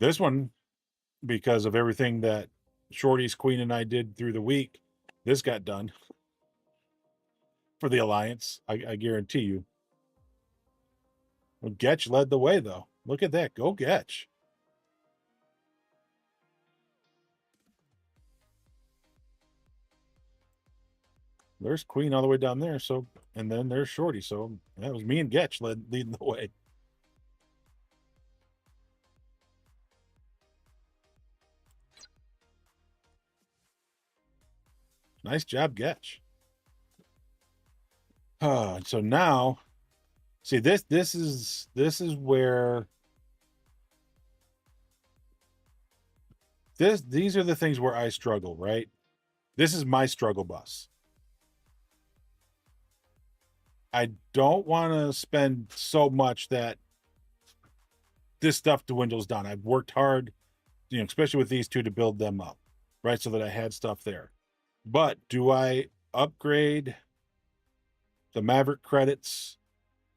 S9: This one, because of everything that Shorty's Queen and I did through the week, this got done for the Alliance. I guarantee you. Well, Getch led the way, though. Look at that. Go Getch. There's Queen all the way down there. So, and then there's Shorty. So that was me and Getch leading the way. Nice job, Getch. So now, see this is where these are the things where I struggle, right? This is my struggle bus. I don't want to spend so much that this stuff dwindles down. I've worked hard, especially with these two, to build them up, right? So that I had stuff there. But do I upgrade the Maverick credits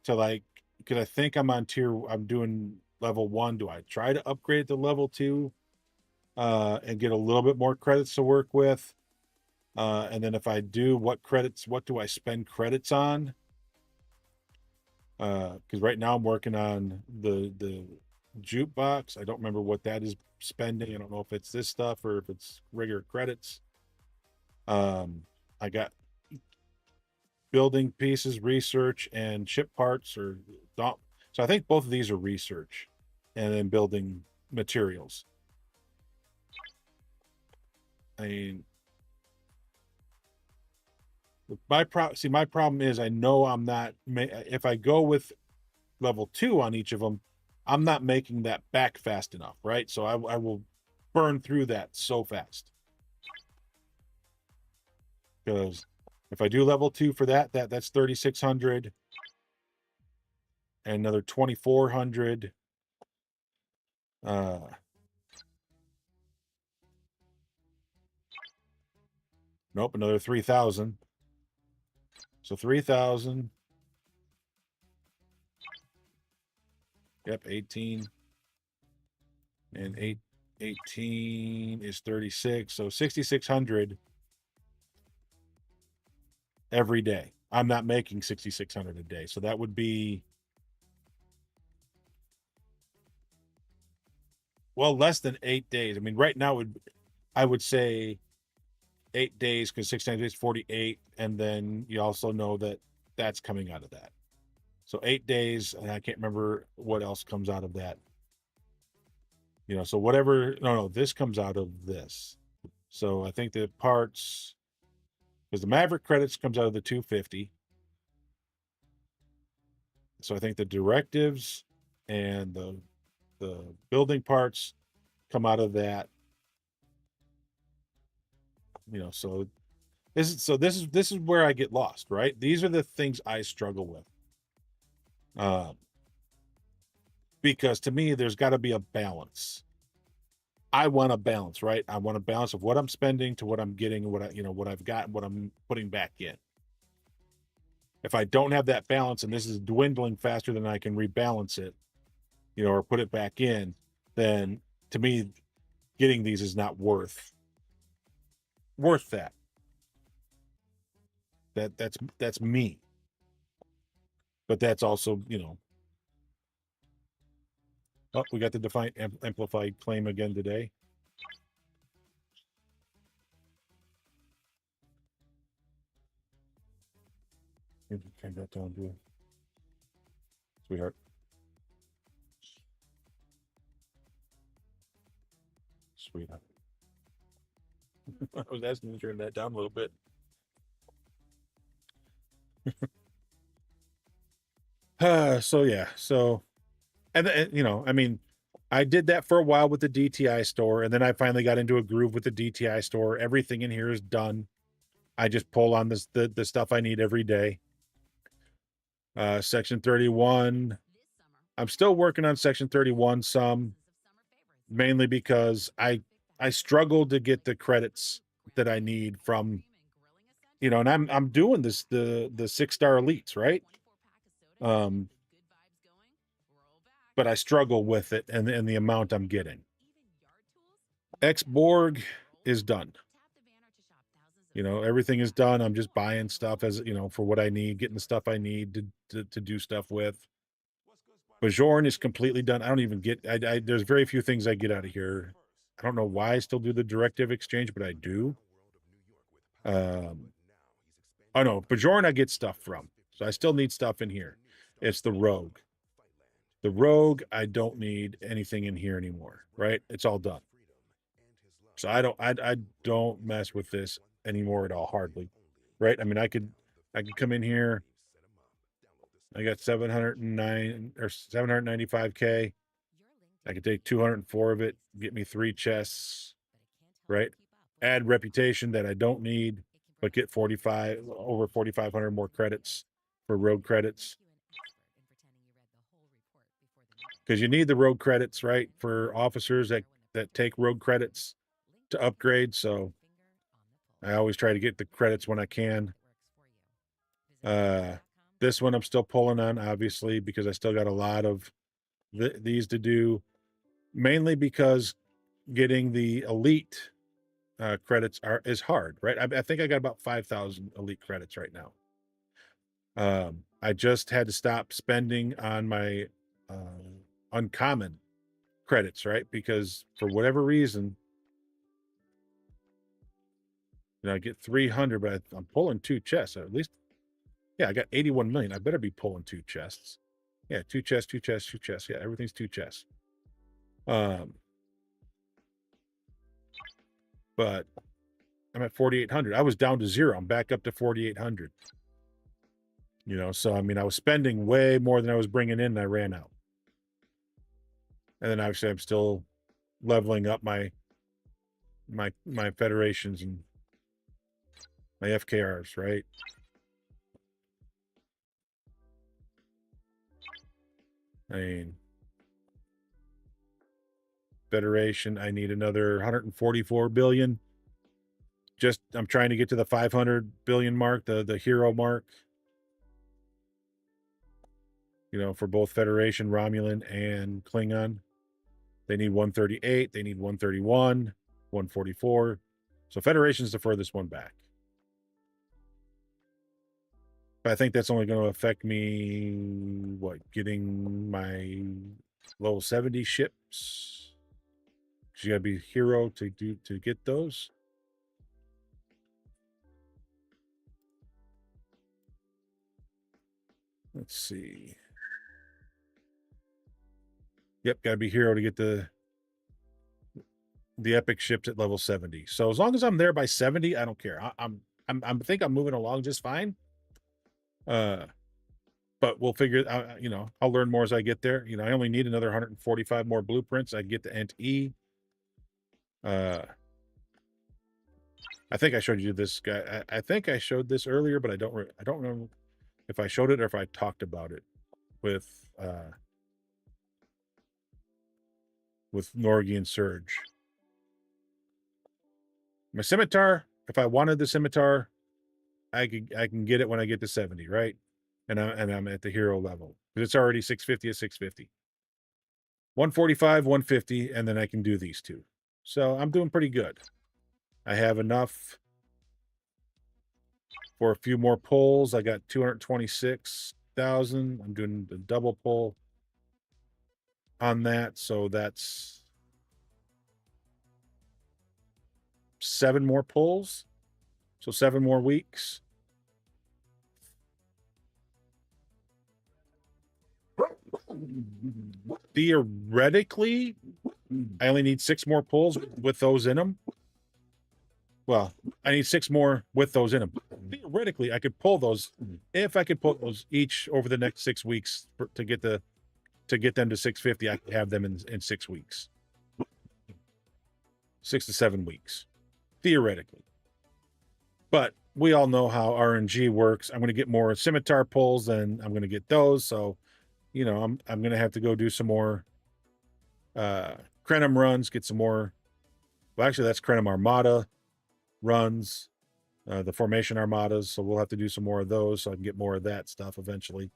S9: to because I think I'm doing level 1. Do I try to upgrade to level 2 and get a little bit more credits to work with? And then if I do, what do I spend credits on? Because right now I'm working on the jukebox. I don't remember what that is spending. I don't know if it's this stuff or if it's regular credits. I got building pieces, research, and ship parts, so I think both of these are research, and then building materials. I mean, my problem is I know I'm not. If I go with level 2 on each of them, I'm not making that back fast enough, right? So I will burn through that so fast. Because if I do level 2 for that's 3,600 and another 2,400. Nope, another 3,000. So 3,000. Yep, 18. And 18 is 36. So 6,600 every day. I'm not making 6,600 a day. So that would be, well, less than 8 days. I mean, right now I would say 8 days, because 6 times 8 is 48. And then you also know that that's coming out of that. So 8 days, and I can't remember what else comes out of that. So whatever, no, this comes out of this. So I think the parts, because the Maverick credits comes out of the 250. So I think the directives and the building parts come out of that. So this is where I get lost, right? These are the things I struggle with. Because to me, there's got to be a balance. I want a balance, right? I want a balance of what I'm spending to what I'm getting, what I've got, and what I'm putting back in. If I don't have that balance and this is dwindling faster than I can rebalance it, or put it back in, then to me, getting these is not worth that. That's me. But that's also, oh, we got the Defiant Amplified claim again today. Turn that down, too. Sweetheart. Sweetheart. I was asking you to turn that down a little bit. So yeah. So, and I mean, I did that for a while with the DTI store, and then I finally got into a groove with the DTI store. Everything in here is done. I just pull on the stuff I need every day. Section 31. I'm still working on Section 31 some, mainly because I struggle to get the credits that I need from, and I'm doing the 6-star elites, right? But I struggle with it and the amount I'm getting. Borg is done. Everything is done. I'm just buying stuff as, for what I need, getting the stuff I need to do stuff with. Bajorn is completely done. I don't even get, there's very few things I get out of here. I don't know why I still do the directive exchange, but I do. Oh no, Bajorn I get stuff from. So I still need stuff in here. It's the Rogue. The Rogue, I don't need anything in here anymore, right? It's all done. So I don't mess with this anymore at all, hardly. Right? I mean, I could come in here, I got 709 or 795K. I could take 204 of it, get me 3 chests, right? Add reputation that I don't need, but get over 4,500 more credits for road credits. Because you need the road credits, right? For officers that take road credits to upgrade. So I always try to get the credits when I can. This one I'm still pulling on, obviously, because I still got a lot of these to do, mainly because getting the elite credits is hard, right? I think I got about 5,000 elite credits right now. I just had to stop spending on my uncommon credits, right? Because for whatever reason, I get 300, but I'm pulling 2 chests, or at least, yeah, I got 81 million. I better be pulling 2 chests. Yeah, 2 chests, 2 chests, 2 chests. Yeah, everything's 2 chests. But I'm at 4,800. I was down to 0. I'm back up to 4,800. So I mean, I was spending way more than I was bringing in, and I ran out. And then obviously, I'm still leveling up my federations and my FKRs, right? I mean, Federation, I need another 144 billion. I'm trying to get to the 500 billion mark, the hero mark. For both Federation, Romulan, and Klingon. They need 138, they need 131, 144. So Federation's the furthest one back. But I think that's only going to affect me, getting my level 70 ships. Because you got to be hero to get those. Let's see. Yep, got to be hero to get the epic ships at level 70. So as long as I'm there by 70, I don't care. I think I'm moving along just fine. But we'll figure out, I'll learn more as I get there. I only need another 145 more blueprints. I get the Ent E. I think I showed you this guy. I think I showed this earlier, but I don't remember if I showed it or if I talked about it with Norgi and Surge. My scimitar, if I wanted the scimitar, I can get it when I get to 70, right? And I'm at the hero level. But it's already 650 at 650. 145, 150, and then I can do these 2. So I'm doing pretty good. I have enough for a few more pulls. I got 226,000. I'm doing the double pull on that. So that's 7 more pulls. So 7 more weeks. Theoretically, I only need 6 more pulls with those in them. Well, I need 6 more with those in them. Theoretically, I could pull those if I could pull those each over the next 6 weeks to get them to 650. I could have them in 6 weeks, 6 to 7 weeks, theoretically. But we all know how RNG works. I'm going to get more scimitar pulls, and I'm going to get those. So, I'm going to have to go do some more Krenim runs, get some more. Well, actually, that's Krenim Armada runs, the formation armadas. So we'll have to do some more of those so I can get more of that stuff eventually.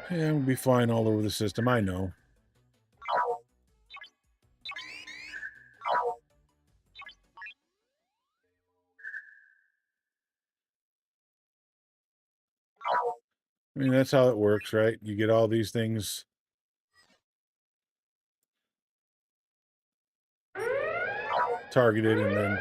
S9: Yeah, we'll be flying all over the system, I know. I mean, that's how it works, right? You get all these things targeted, and then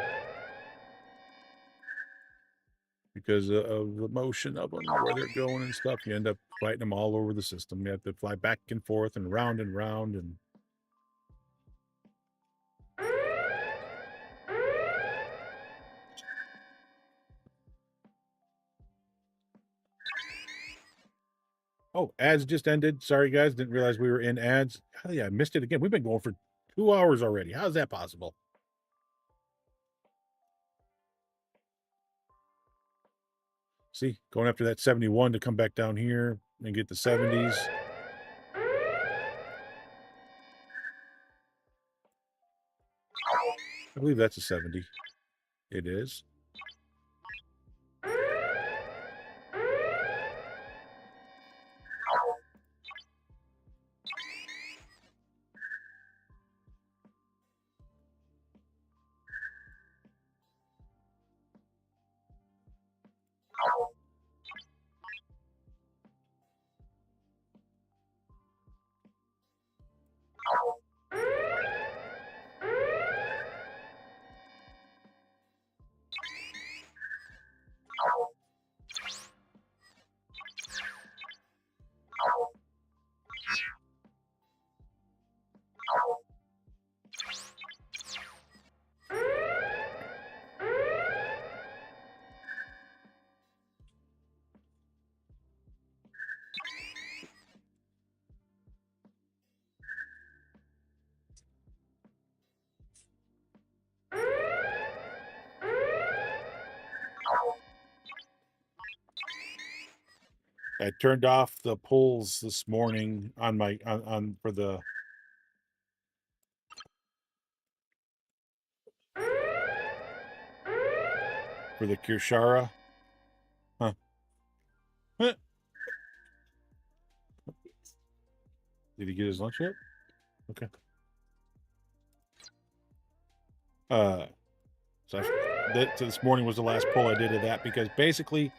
S9: because of the motion of them, where they're going and stuff, you end up fighting them all over the system. You have to fly back and forth and round and round. And oh, ads just ended. Sorry, guys. Didn't realize we were in ads. Oh, yeah, I missed it again. We've been going for 2 hours already. How's that possible? See, going after that 71 to come back down here and get the 70s. I believe that's a 70. It is. I turned off the pulls this morning on my on for the Kirshara. Huh. Did he get his lunch yet? Okay. So this morning was the last pull I did of that, because basically,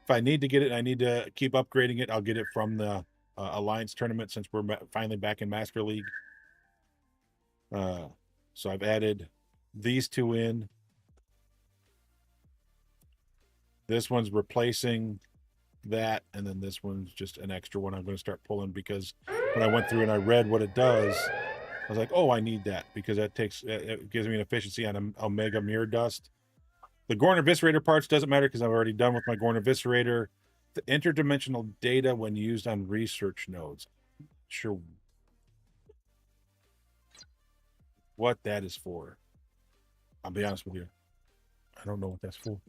S9: if I need to get it, I need to keep upgrading it. I'll get it from the Alliance tournament, since we're finally back in Master League. So I've added these two in. This one's replacing that, and then this one's just an extra one I'm going to start pulling, because when I went through and I read what it does, I was like, oh, I need that, because that it gives me an efficiency on Omega Mirror Dust. The Gorn Eviscerator parts doesn't matter, because I've already done with my Gorn Eviscerator. The interdimensional data when used on research nodes. Sure what that is for. I'll be honest with you. I don't know what that's for.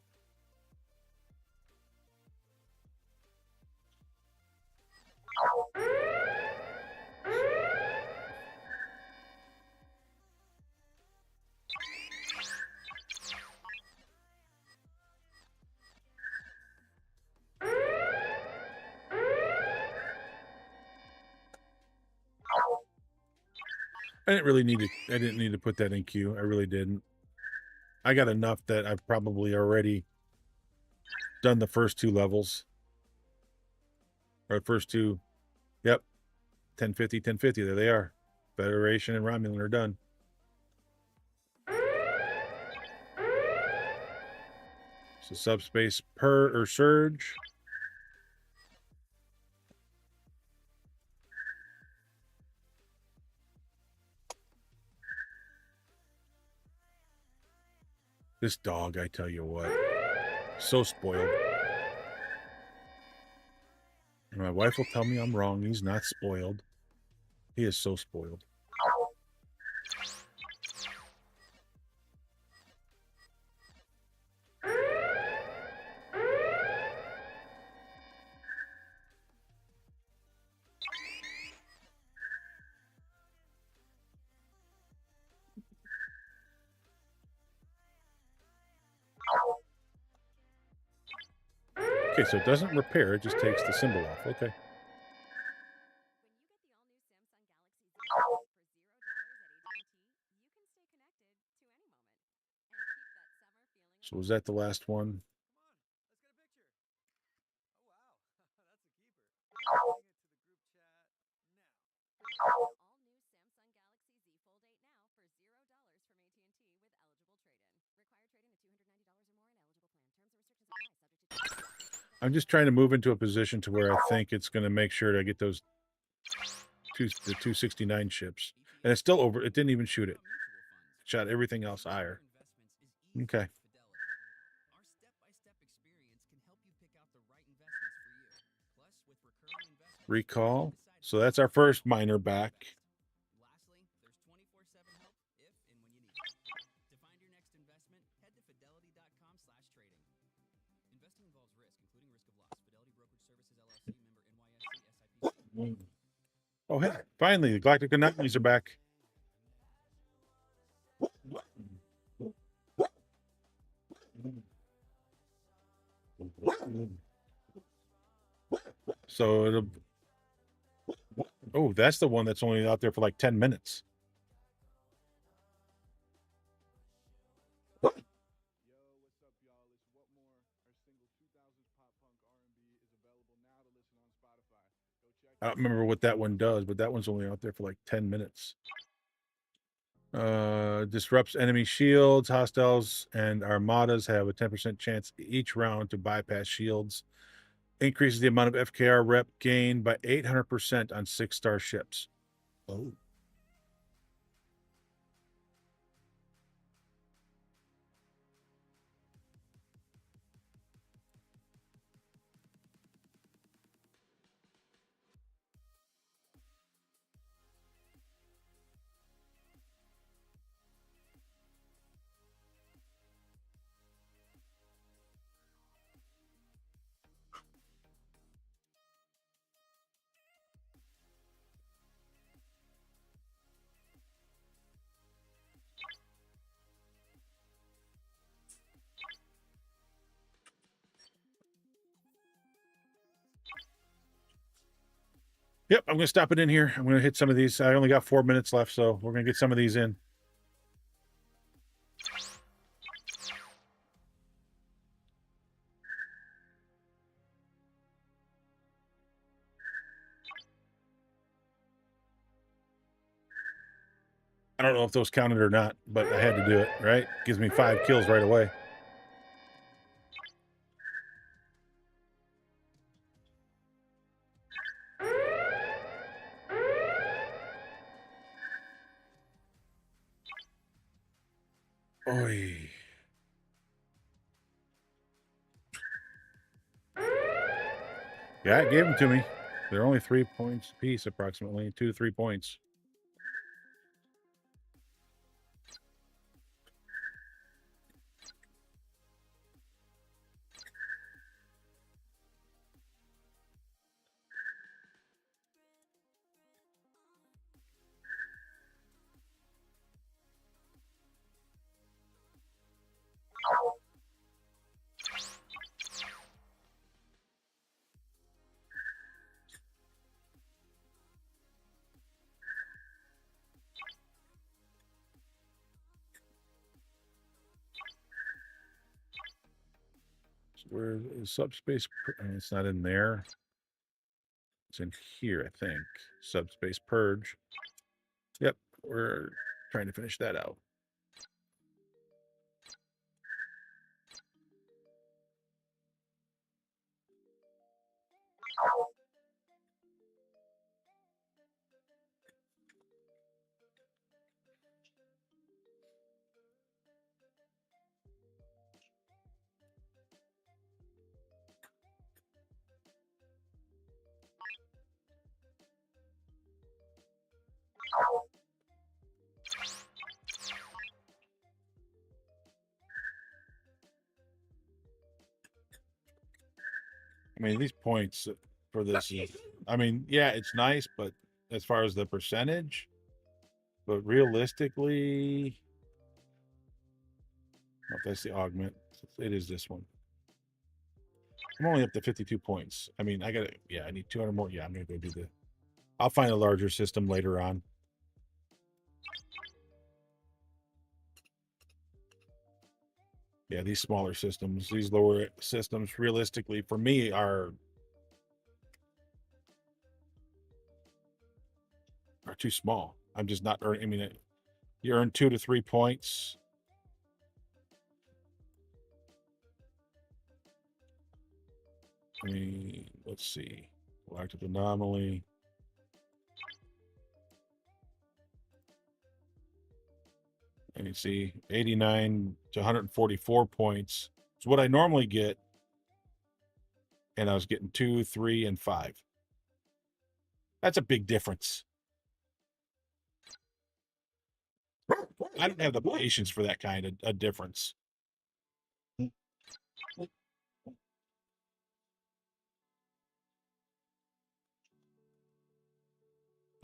S9: I didn't need to put that in queue. I really didn't. I got enough that I've probably already done the first 2 levels. Or first 2. Yep. 1050, 1050. There they are. Federation and Romulan are done. So subspace surge. This dog, I tell you what, so spoiled. And my wife will tell me I'm wrong. He's not spoiled. He is so spoiled. Okay, so it doesn't repair, it just takes the symbol off. Okay. So was that the last one? I'm just trying to move into a position to where I think it's going to make sure to get those the 269 ships. And it's still over. It didn't even shoot it. Shot everything else higher. Okay. Recall. So that's our first miner back. Oh, hey, finally, the Galactic Anomalies are back. So it'll... Oh, that's the one that's only out there for like 10 minutes. I don't remember what that one does, but that one's only out there for like 10 minutes. Disrupts enemy shields. Hostiles and armadas have a 10% chance each round to bypass shields. Increases the amount of FKR rep gained by 800% on 6-star ships. Oh. Yep, I'm going to stop it in here. I'm going to hit some of these. I only got 4 minutes left, so we're going to get some of these in. I don't know if those counted or not, but I had to do it, right? Gives me 5 kills right away. Oy. Yeah, it gave them to me. They're only 3 points apiece, approximately 2 to 3 points. Where is subspace? It's not in there. It's in here, I think. Subspace purge. Yep, we're trying to finish that out. I mean, these points for this is, I mean, yeah, it's nice, but as far as the percentage, but realistically, oh, that's the augment. It is this one. I'm only up to 52 points. I mean, I gotta, yeah, I need 200 more. Yeah, I'm gonna go do the, I'll find a larger system later on. Yeah, these smaller systems, these lower systems, realistically, for me, are too small. I'm just not earning. I mean, you earn 2 to 3 points. Let's see. Galactic anomaly. And you see 89 to 144 points. It's what I normally get. And I was getting 2, 3, and 5. That's a big difference. I don't have the patience for that kind of a difference.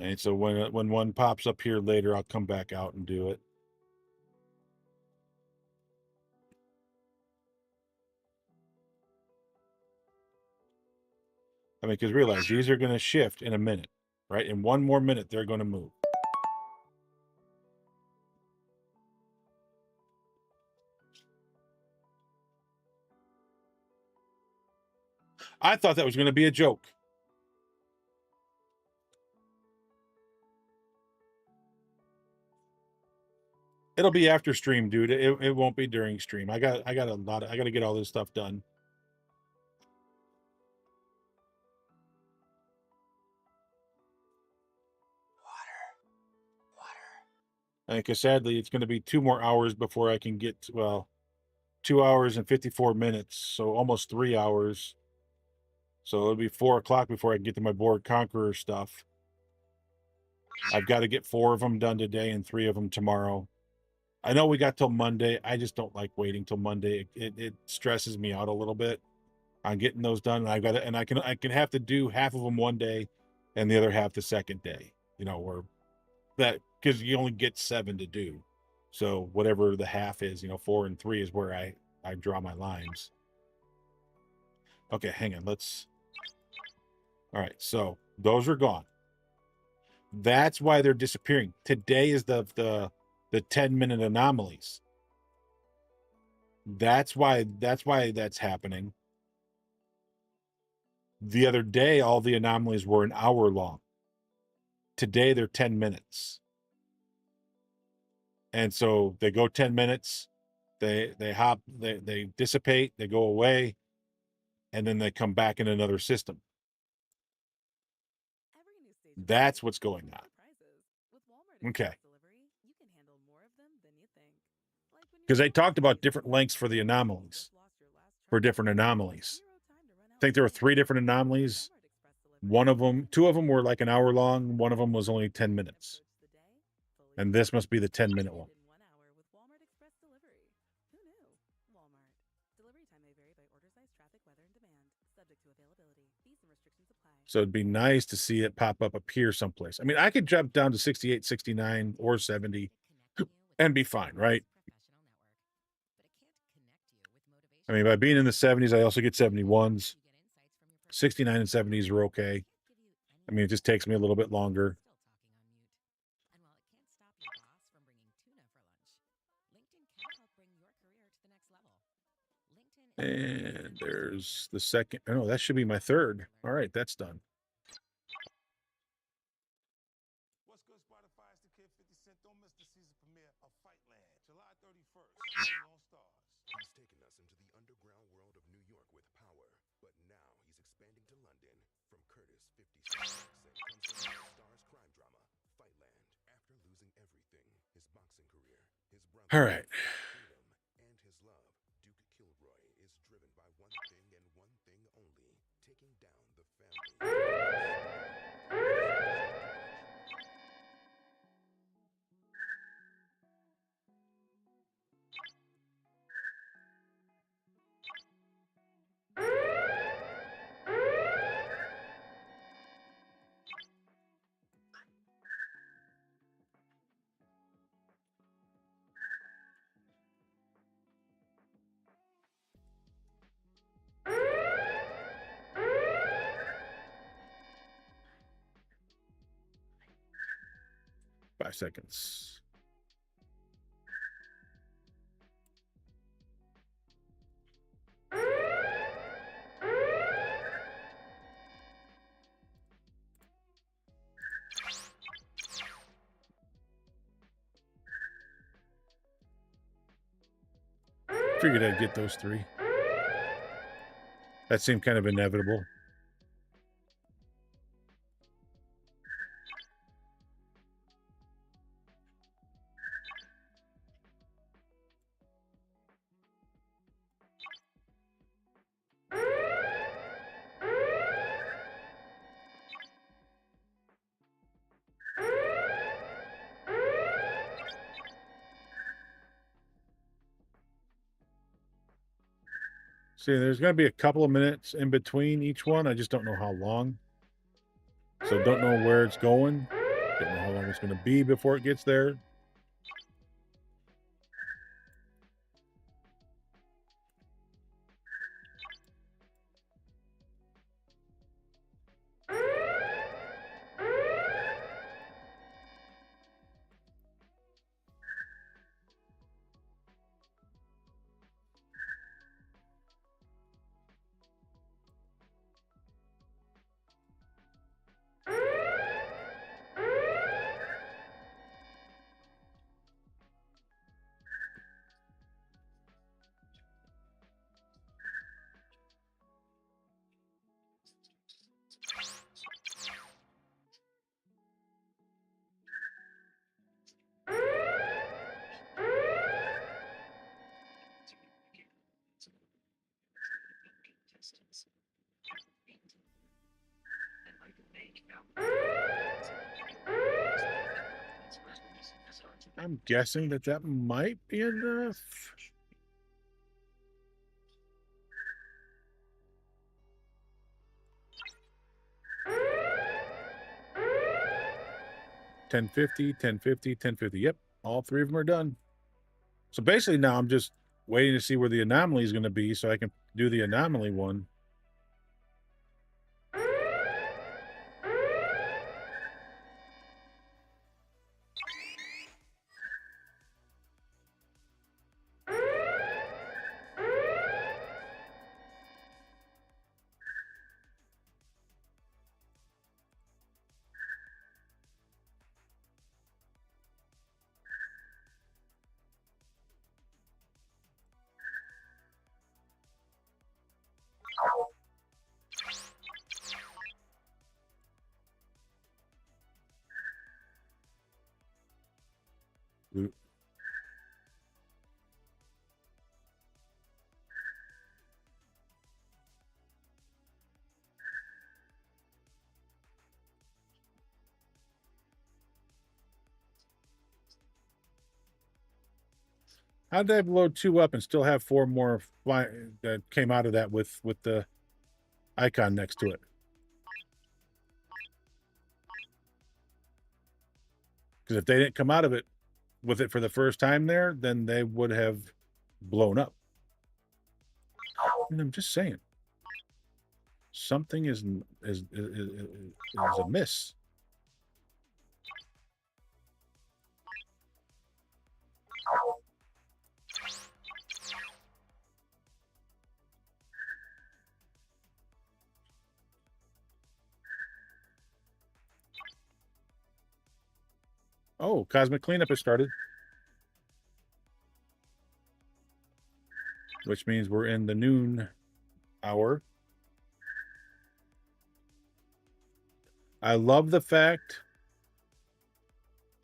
S9: And so when one pops up here later, I'll come back out and do it. I mean, because realize these are going to shift in a minute, right? In one more minute, they're going to move. I thought that was going to be a joke. It'll be after stream, dude. It won't be during stream. I got a lot. I got to get all this stuff done. Water. Because sadly, it's going to be 2 more hours before I can get. Well, 2 hours and 54 minutes, so almost 3 hours. So it'll be 4 o'clock before I can get to my Borg Conqueror stuff. I've got to get 4 of them done today and 3 of them tomorrow. I know we got till Monday. I just don't like waiting till Monday. It stresses me out a little bit on getting those done. And I've got to, and I can have to do half of them one day and the other half the second day. You know, or that because you only get 7 to do. So whatever the half is, 4 and 3 is where I draw my lines. Okay, hang on. All right, so those are gone. That's why they're disappearing. Today is the 10-minute anomalies. That's why that's happening. The other day, all the anomalies were an hour long. Today, they're 10 minutes. And so they go 10 minutes, they hop, they dissipate, they go away, and then they come back in another system. That's what's going on. Okay. Because they talked about different lengths for the anomalies, for different anomalies. I think there were 3 different anomalies. 2 of them were like an hour long. 1 of them was only 10 minutes. And this must be the 10-minute one. So it'd be nice to see it pop up here someplace. I mean, I could jump down to 68, 69, or 70 and be fine, right? I mean, by being in the 70s, I also get 71s. 69 and 70s are okay. I mean, it just takes me a little bit longer. And there's the second. Oh, that should be my 3rd. All right, that's done.
S13: What's good, Spotify? It's the Kid 50 Cent. Don't miss the season premiere of Fightland, July 31st. On Stars.
S3: He's taken us into the underground world of New York with power, but now he's expanding to London. From Curtis 50 Cent comes the Stars crime drama, Fightland. After losing everything, his boxing career, his brother,
S9: all right,
S3: and his love, Duke Kilroy is driven by one thing and one thing only: taking down the family.
S9: Five seconds. Figured I'd get those 3. That seemed kind of inevitable. See, there's going to be a couple of minutes in between each one. I just don't know how long. So don't know where it's going. Don't know how long it's going to be before it gets there. I'm guessing that might be enough. $10.50, $10.50, $10.50. Yep, all three of them are done. So basically now I'm just waiting to see where the anomaly is going to be so I can do the anomaly one. How did I blow 2 up and still have 4 more that came out of that with the icon next to it? Because if they didn't come out of it with it for the first time there, then they would have blown up. And I'm just saying, something is amiss. Oh, Cosmic Cleanup has started. Which means we're in the noon hour. I love the fact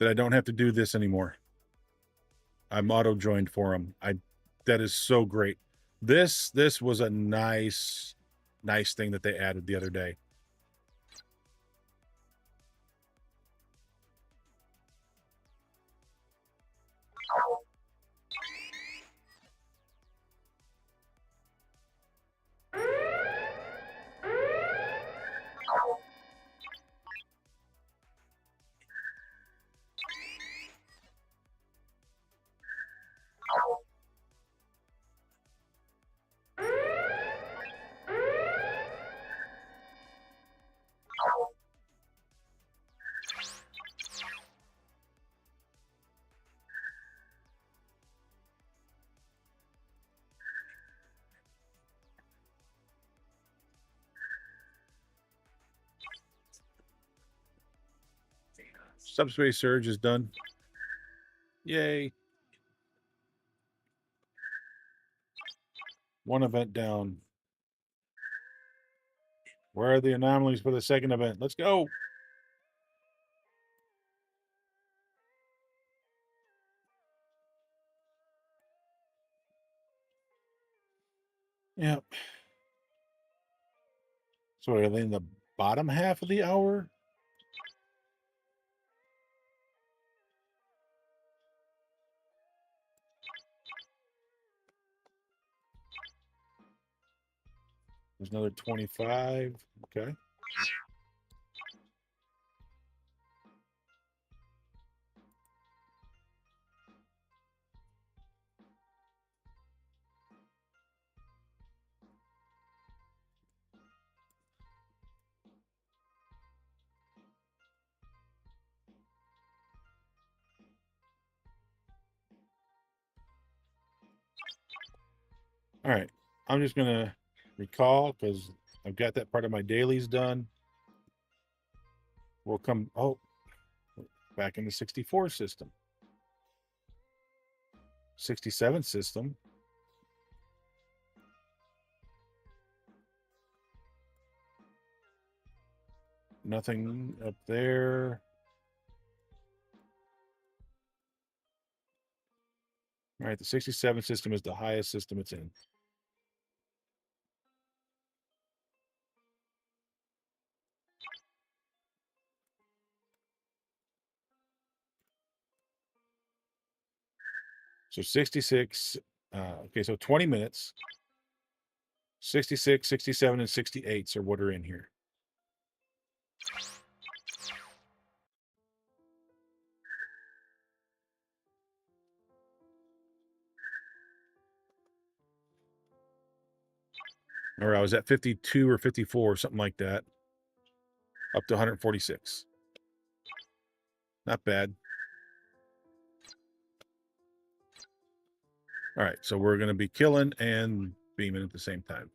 S9: that I don't have to do this anymore. I'm auto-joined for them. That is so great. This was a nice thing that they added the other day. Subspace Surge is done. Yay. 1 event down. Where are the anomalies for the second event? Let's go. Yep. So are they in the bottom half of the hour? There's another 25. Okay. All right. I'm just going to recall because I've got that part of my dailies done. We'll come, back in the 64 system. 67 system. Nothing up there. All right, the 67 system is the highest system it's in. So 66, okay, so 20 minutes. 66, 67, and 68 are what are in here. Or I was at 52 or 54 or something like that. Up to 146. Not bad. All right, so we're going to be killing and beaming at the same time.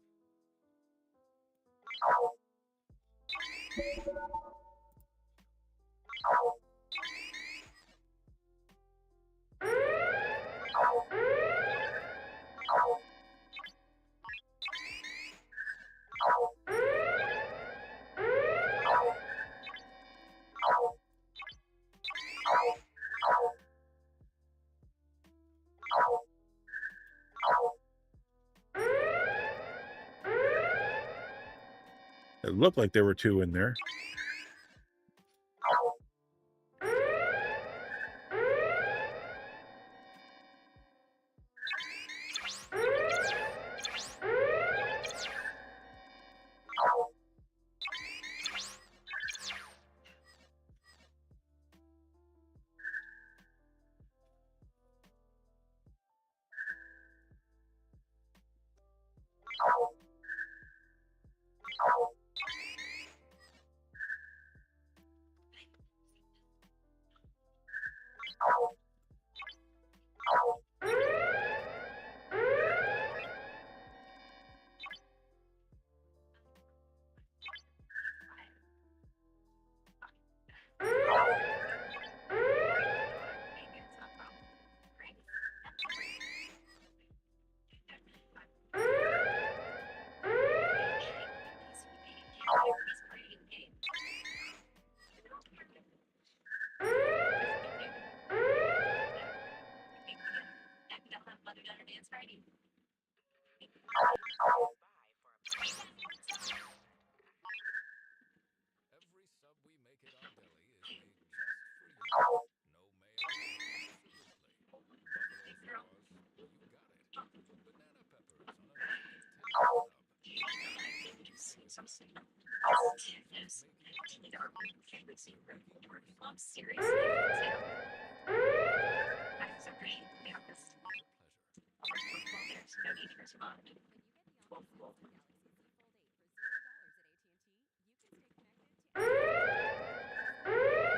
S9: It looked like there were two in there.
S7: Every sub we make at our deli is made just for you. No mayo, absolutely. Buffalo sauce, you got it. Banana peppers on a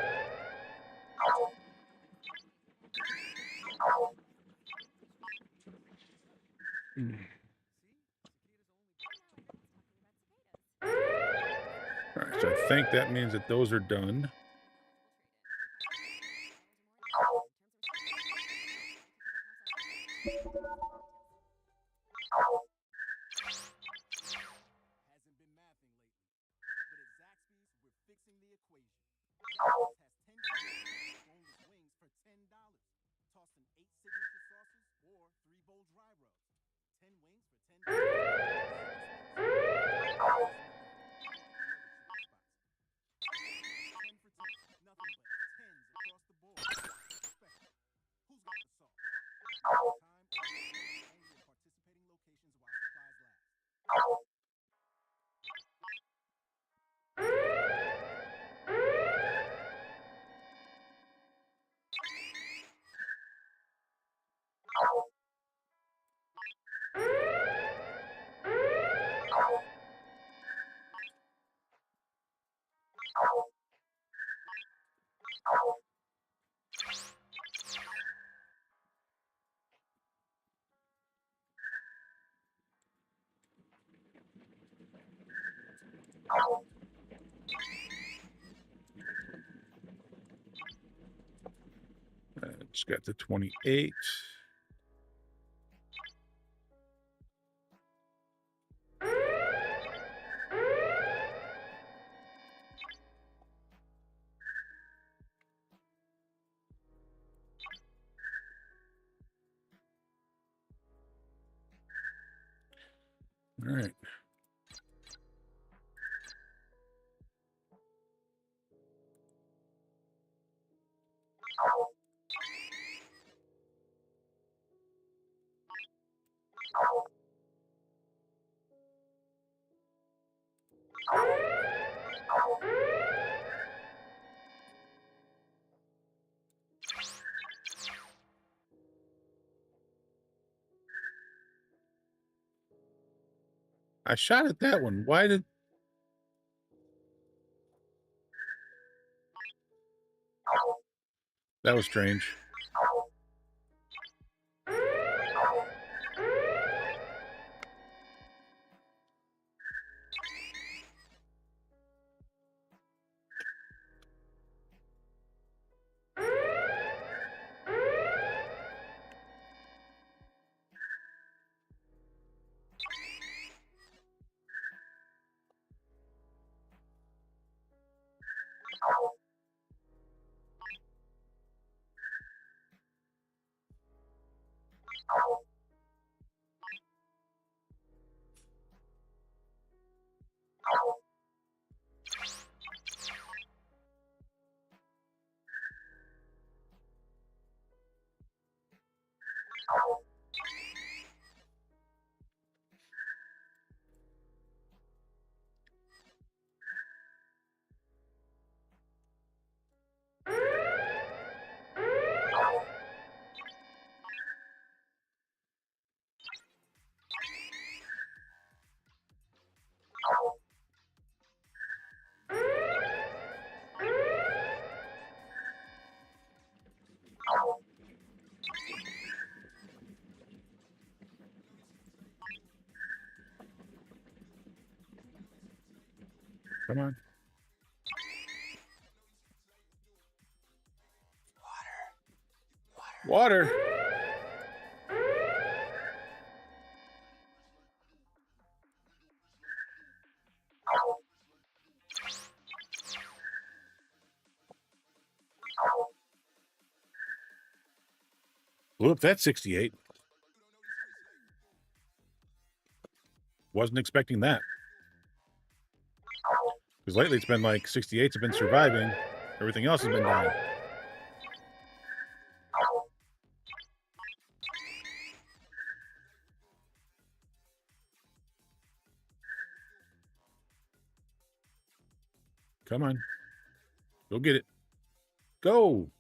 S7: chicken tender sub.
S9: All right, so I think that means that those are done. It's got the 28. All right. I shot at that one. Why did... That was strange. Come on. Water. Blew up that 68. Wasn't expecting that. Because lately it's been like 68s have been surviving. Everything else has been dying. Come on. Go get it. Go.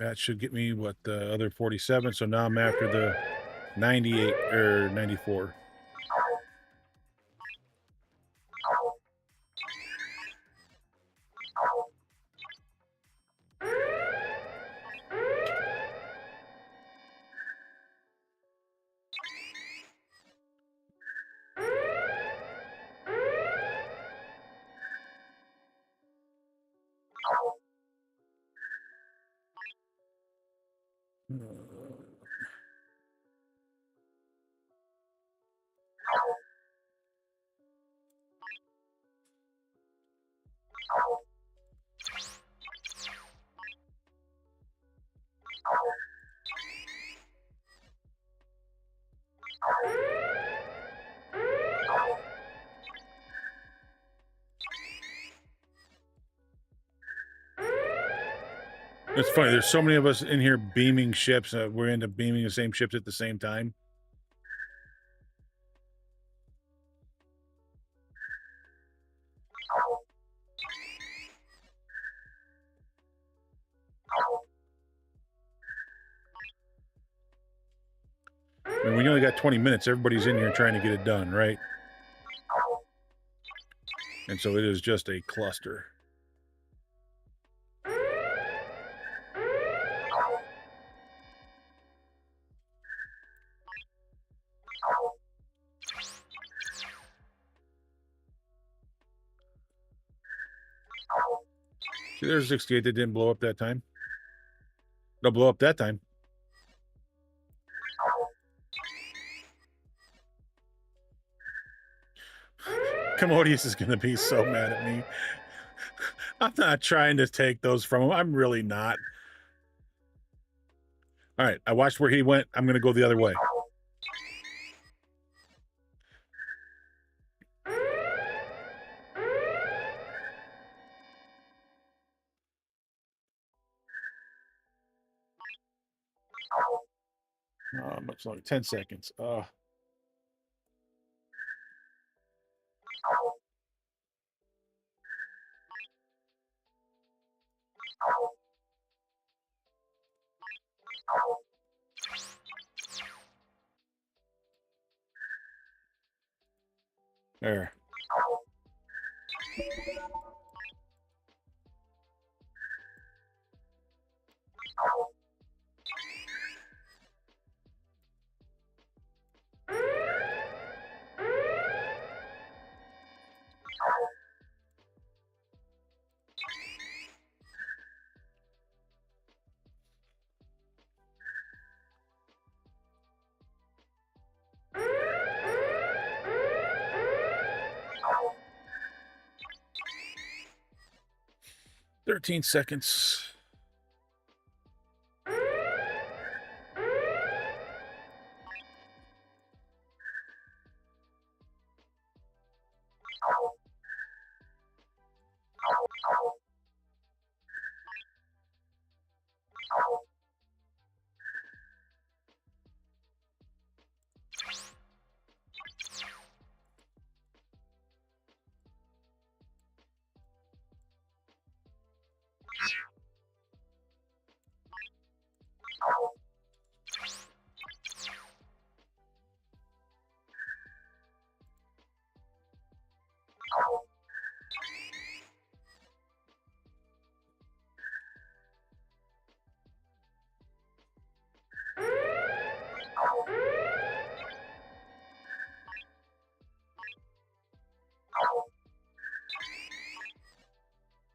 S9: That should get me, what, the other 47. So now I'm after the 98 or 94. It's funny. There's so many of us in here beaming ships. We end up beaming the same ships at the same time. I mean, we only got 20 minutes. Everybody's in here trying to get it done, right? And so it is just a cluster. See, there's 68 that didn't blow up that time. They'll blow up that time. Commodious is going to be so mad at me. I'm not trying to take those from him. I'm really not. All right, I watched where he went. I'm going to go the other way. Much longer. 10 seconds. There. "13 seconds.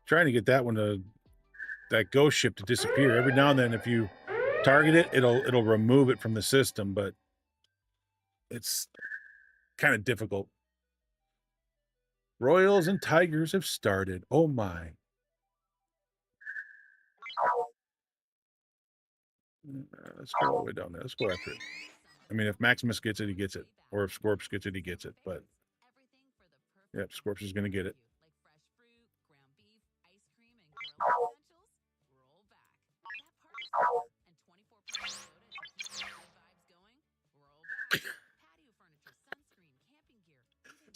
S9: Trying to get that one to that ghost ship to disappear. Every now and then, if you target it, it'll remove it from the system, but it's kind of difficult. Royals and Tigers have started. Oh my. Let's go all the way down there. Let's go after it. I mean, if Maximus gets it, he gets it. Or if Scorps gets it, he gets it. But, yep, Scorps is going to get it.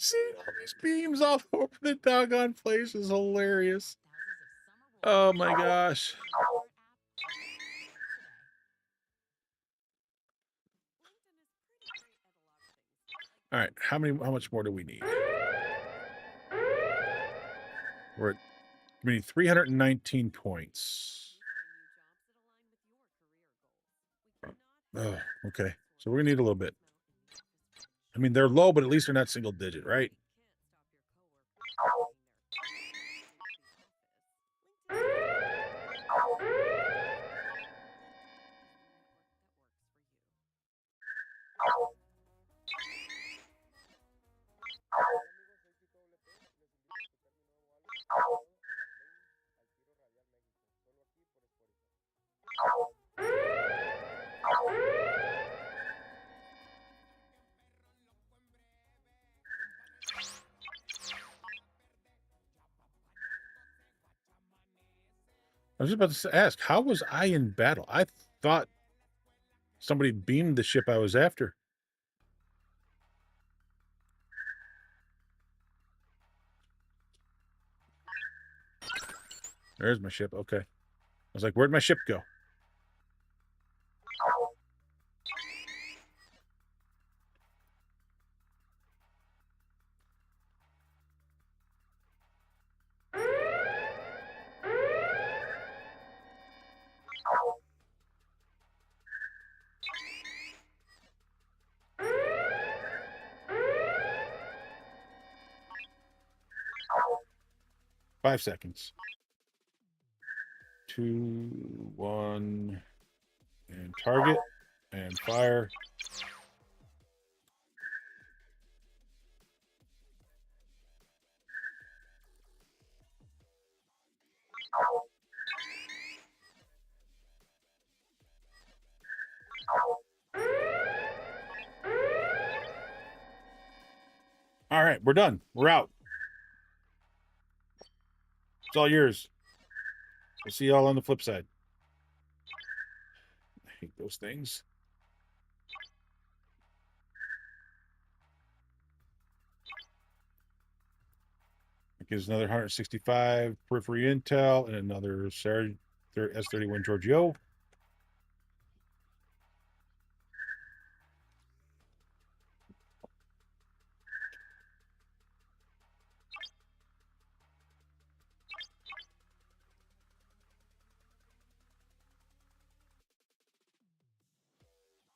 S9: Seeing all these beams all over the doggone place is hilarious. Oh my gosh. All right, how much more do we need? We need 319 points. Oh, okay. So we're gonna need a little bit. I mean, they're low, but at least they're not single digit, right? I was just about to ask, how was I in battle? I thought somebody beamed the ship I was after. There's my ship. Okay. I was like, where'd my ship go? Five seconds. 2, 1, and target, and fire. All right, we're done. We're out. It's all yours. We'll see y'all on the flip side. I hate those things. It gives another 165 periphery intel and another S-31 Giorgio.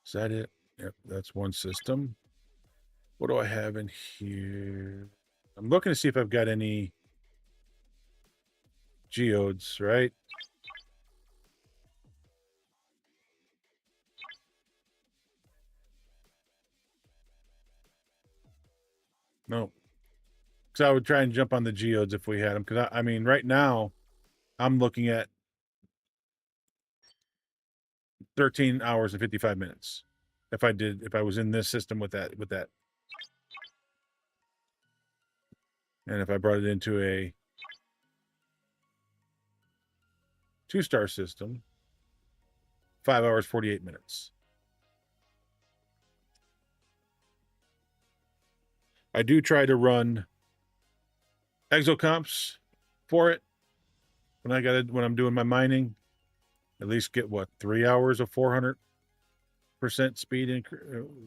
S9: Is that it? Yep, that's one system. What do I have in here? I'm looking to see if I've got any geodes, right? No. Because I would try and jump on the geodes if we had them. Because I mean, right now, I'm looking at 13 hours and 55 minutes. If I was in this system with that. And if I brought it into a 2-star system, 5 hours, 48 minutes. I do try to run exocomps for it when I'm doing my mining. At least get 3 hours of 400% speed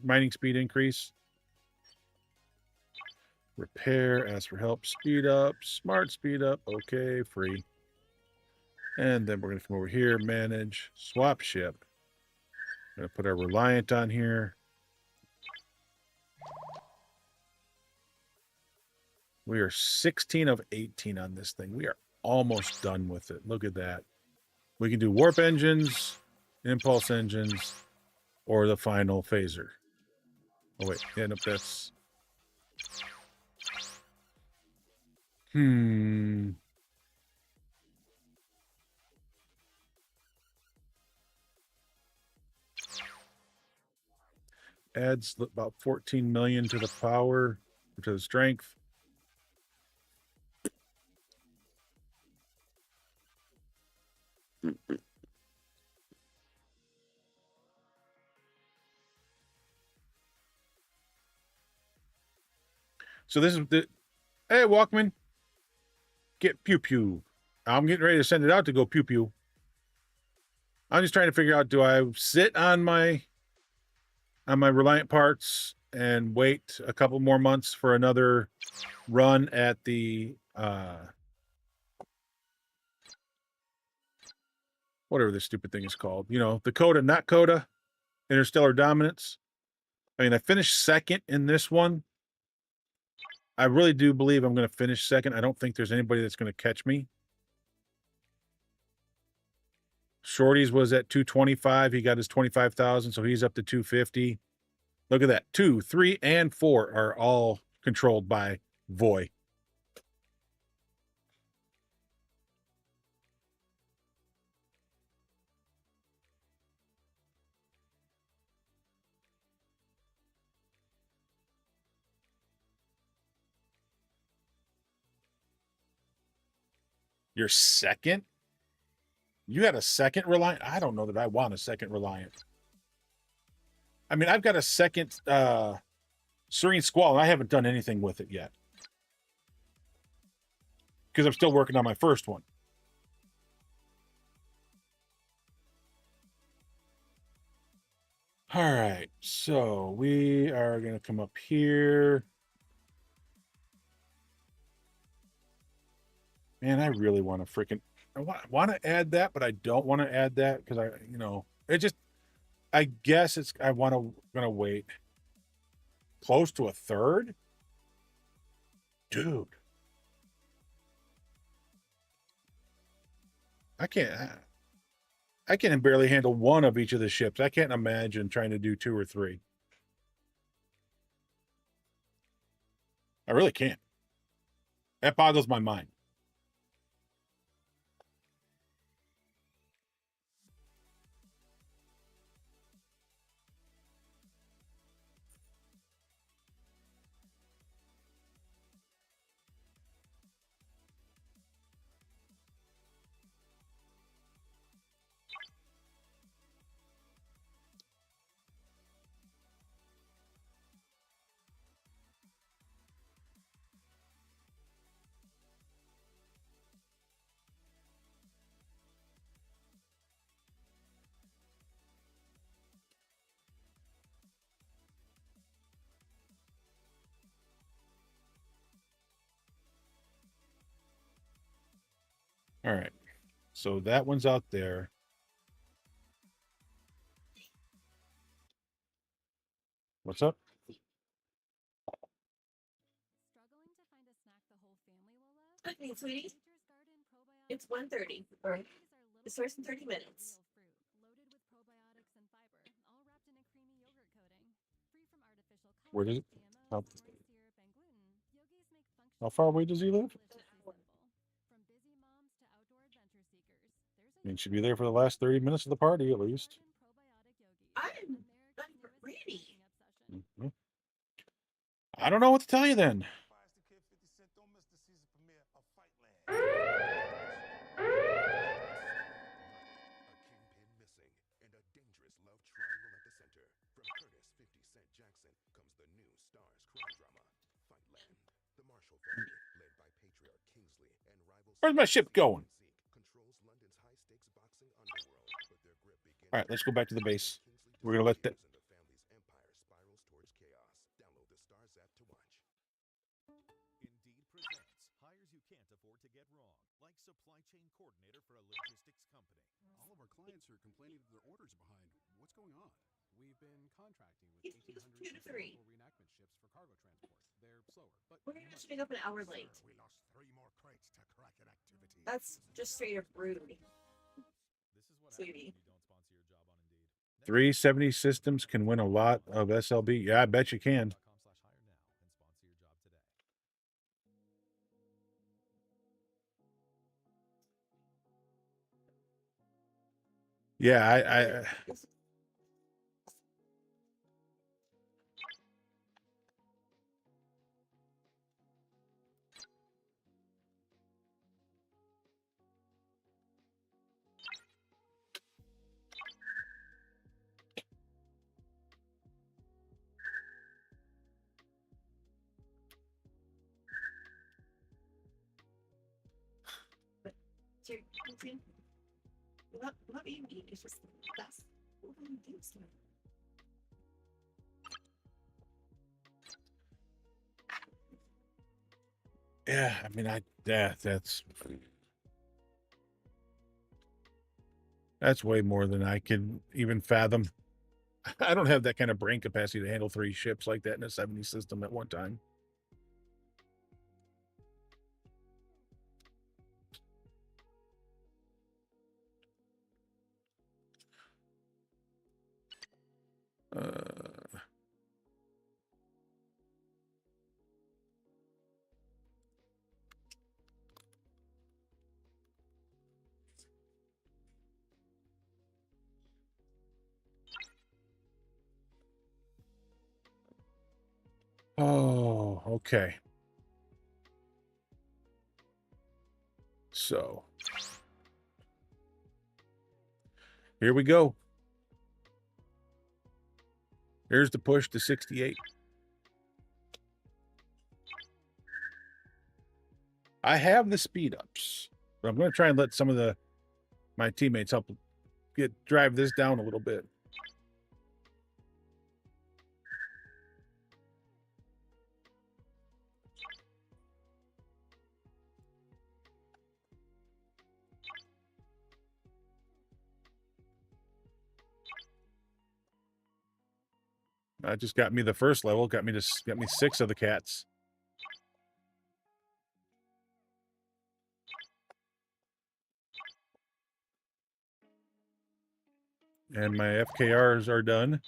S9: mining speed increase. Repair, ask for help, speed up, smart speed up, okay, free. And then we're going to come over here, manage, swap ship. Going to put our Reliant on here. We are 16 of 18 on this thing. We are almost done with it. Look at that. We can do warp engines, impulse engines, or the final phaser. Oh, wait. Yeah, nope, that's... Adds about 14 million to the power, to the strength. So this is the... Hey, Walkman. Get pew pew. I'm getting ready to send it out to go pew pew. I'm just trying to figure out, do I sit on my Reliant parts and wait a couple more months for another run at the whatever this stupid thing is called, the Coda, not Coda, Interstellar Dominance. I mean, I finished second in this one. I really do believe I'm going to finish second. I don't think there's anybody that's going to catch me. Shorty's was at 225. He got his 25,000, so he's up to 250. Look at that. 2, 3, and 4 are all controlled by Voy. You're second? You had a second Reliant? I don't know that I want a second Reliant. I mean, I've got a second Serene Squall, and I haven't done anything with it yet. Because I'm still working on my first one. All right, so we are going to come up here. Man, I really want to freaking... I want to add that, but I don't want to add that because it just... I guess it's... I want to... Gonna wait. Close to a third? Dude. I can barely handle one of each of the ships. I can't imagine trying to do 2 or 3. I really can't. That boggles my mind. All right. So that one's out there. What's up?
S11: Okay, sweetie. It's 1:30. Or it starts in 30 minutes.
S9: Where does it? How far away does he live? I mean, should be there for the last 30 minutes of the party at least.
S11: I'm ready.
S9: Mm-hmm. I don't know what to tell you then. Where's my ship going? All right, let's go back to the base. We're going to let that...
S14: Indeed presents hires you can't afford to get wrong, like supply chain coordinator for a logistics company.
S15: All of our clients are complaining that their orders are behind. What's going on?
S14: We've been contracting with 1,800 sustainable reenactment ships for cargo transport. They're slower, but
S11: We're showing up an hour late.
S15: We lost 3 more crates to Kraken activity.
S11: That's just straight up rude.
S14: this is what
S11: Sweetie.
S14: happens when you don't sponsor your job on Indeed.
S9: 370 systems can win a lot of SLB. Yeah, I bet you can.
S14: .com/hire now and sponsor your job today.
S9: Yeah,
S11: What you mean? It's just that's what do you do, sir?
S9: yeah. I mean, that's way more than I can even fathom. I don't have that kind of brain capacity to handle 3 ships like that in a 70 system at one time. Oh, okay. So Here we go. Here's the push to 68. I have the speed ups, but I'm going to try and let some of my teammates help drive this down a little bit. That just got me the first level. Got me 6 of the cats. And my FKRs are done.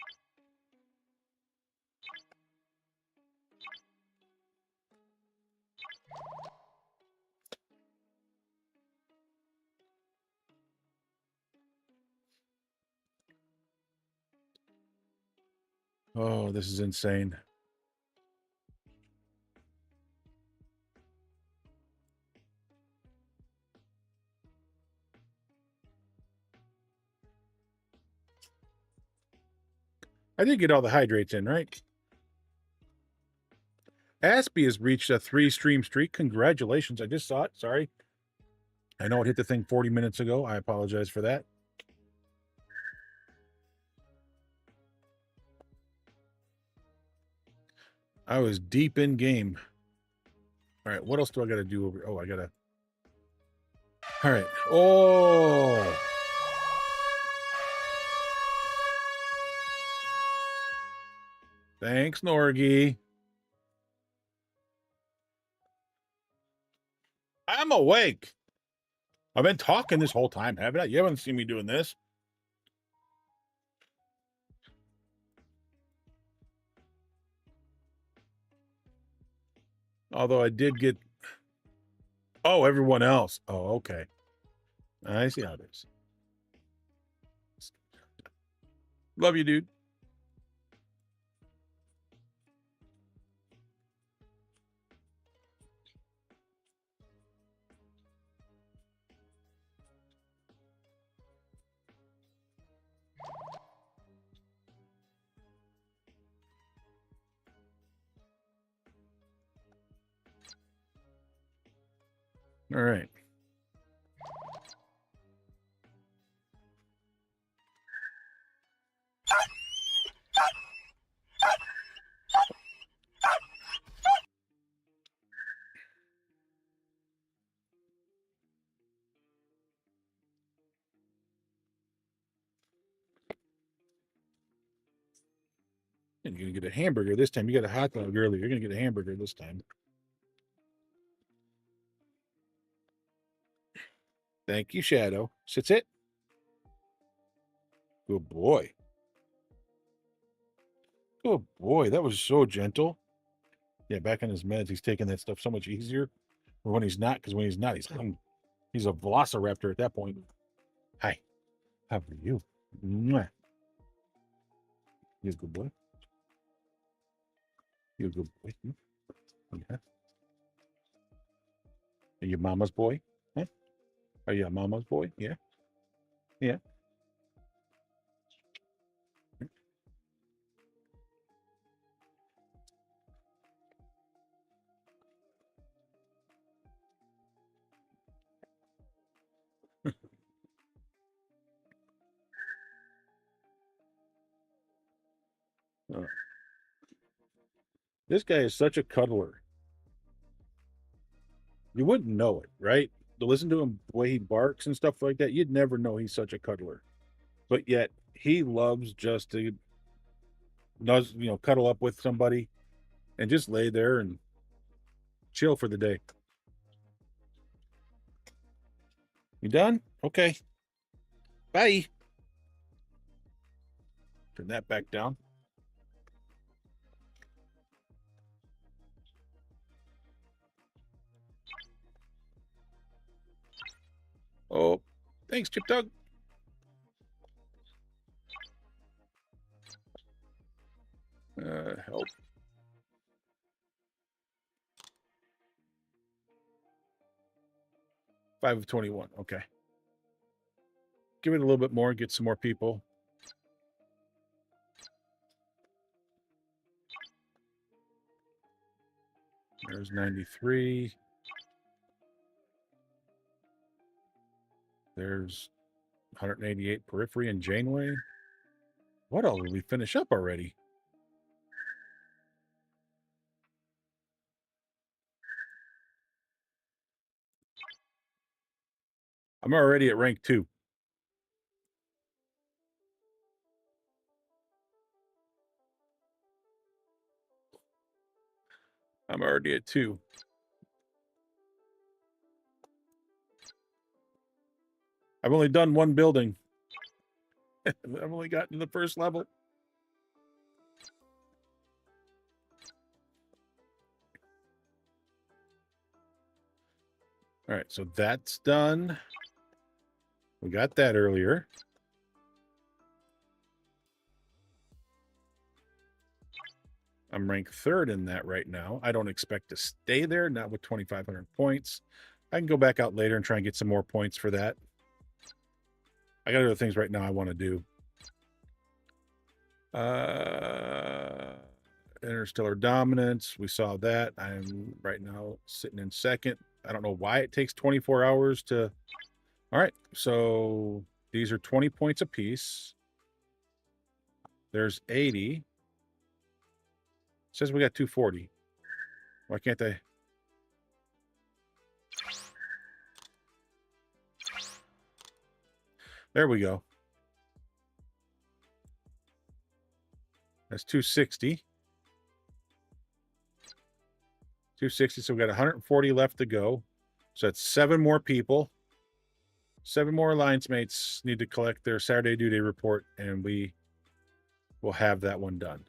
S9: Oh, this is insane. I did get all the hydrates in, right? Aspie has reached a 3-stream streak. Congratulations. I just saw it. Sorry. I know it hit the thing 40 minutes ago. I apologize for that. I was deep in game. All right, what else do I got to do over? Oh, I got to. All right. Oh. Thanks, Norgie. I'm awake. I've been talking this whole time, haven't I? You haven't seen me doing this. Although I did get... Oh, everyone else. Oh, okay. I see how it is. Love you, dude. All right. And you're going to get a hamburger this time. You got a hot dog earlier. You're going to get a hamburger this time. Thank you, Shadow. Sits it. Good boy. Good boy. That was so gentle. Yeah, back on his meds, he's taking that stuff so much easier. Or when he's not, because when he's not, he's a velociraptor at that point. Hi. How are you? Mwah. You a good boy? You a good boy? Yeah. Are you mama's boy? Huh? Are you a mama's boy? Yeah. Yeah. This guy is such a cuddler. You wouldn't know it, right? To listen to him, the way he barks and stuff like that, you'd never know he's such a cuddler. But yet he loves just to, cuddle up with somebody and just lay there and chill for the day. You done? Okay. Bye. Turn that back down. Oh, thanks, Chip Dog. Help. Five of 21. Okay. give it a little bit more, get some more people. There's 93. There's 188 Periphery and Janeway. What all did we finish up already? I'm already at rank 2. I'm already at 2. I've only done one building. I've only gotten to the first level. All right, so that's done. We got that earlier. I'm ranked 3rd in that right now. I don't expect to stay there, not with 2,500 points. I can go back out later and try and get some more points for that. I got other things right now I want to do. Interstellar Dominance. We saw that. I'm right now sitting in 2nd. I don't know why it takes 24 hours to... All right, so these are 20 points apiece. There's 80. It says we got 240. Why can't they? There we go. That's 260. 260, so we got 140 left to go. So that's 7 more people. 7 more alliance mates need to collect their Saturday due day report, and we will have that one done.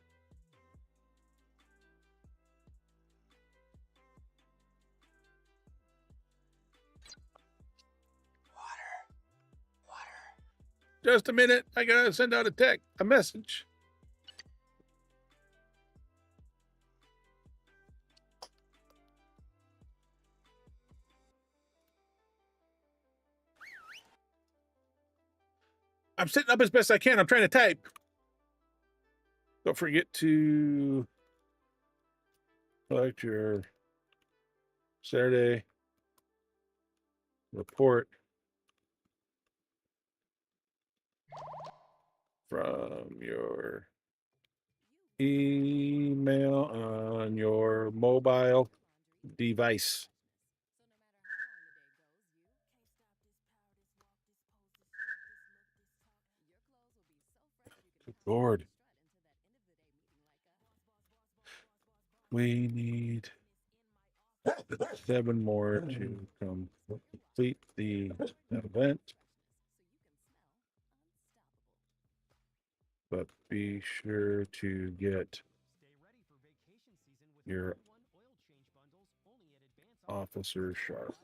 S9: Just a minute. I gotta send out a message. I'm sitting up as best I can. I'm trying to type. Don't forget to select your Saturday report from your email on your mobile device. Good Lord. We need 7 more to complete the event. But be sure to get your officer sharp.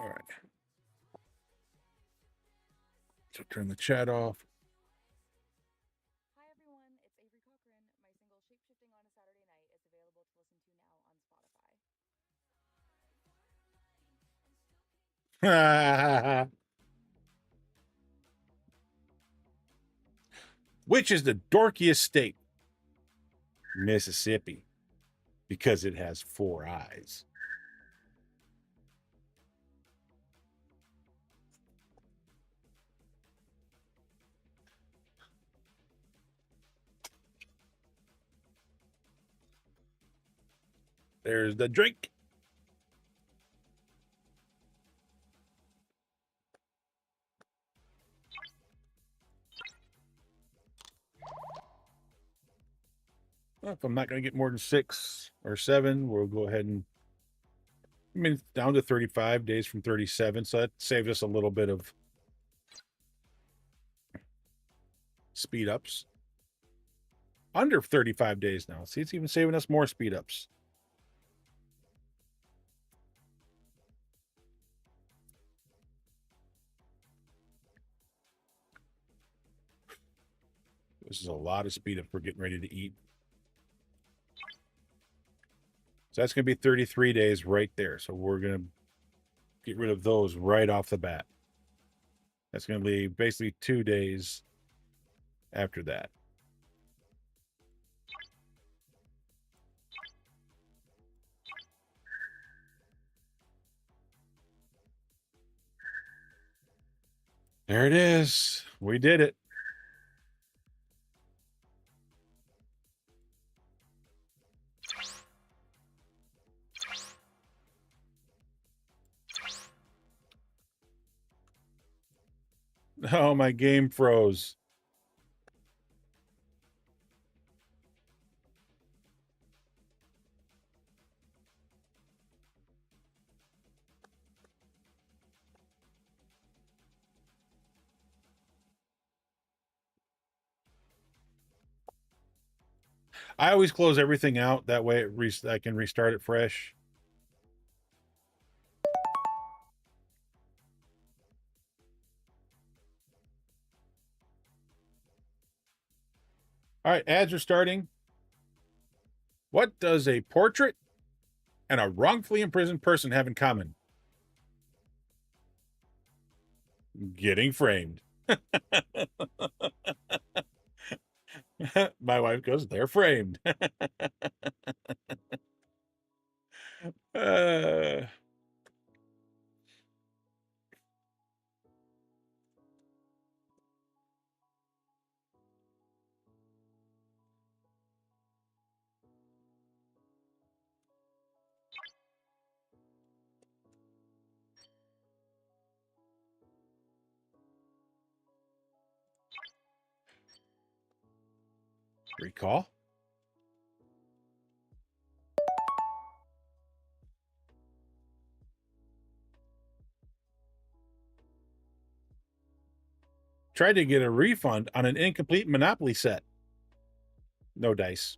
S9: All right. So turn the chat off.
S16: Hi everyone, it's Avery Cochran. My single Shapeshifting on a Saturday Night is available to listen to now on Spotify.
S9: Which is the dorkiest state? Mississippi, because it has 4 eyes. There's the drink. Well, if I'm not going to get more than 6 or 7, we'll go ahead and, I mean, it's down to 35 days from 37. So that saves us a little bit of speed ups. under 35 days now. See, it's even saving us more speed ups. This is a lot of speed ups we're getting ready to eat. So that's going to be 33 days right there. So we're going to get rid of those right off the bat. That's going to be basically 2 days after that. There it is. We did it. Oh, my game froze. I always close everything out. That way I can restart it fresh. All right, ads are starting. What does a portrait and a wrongfully imprisoned person have in common? Getting framed. My wife goes, they're framed. uh, recall. Tried to get a refund on an incomplete Monopoly set. No dice.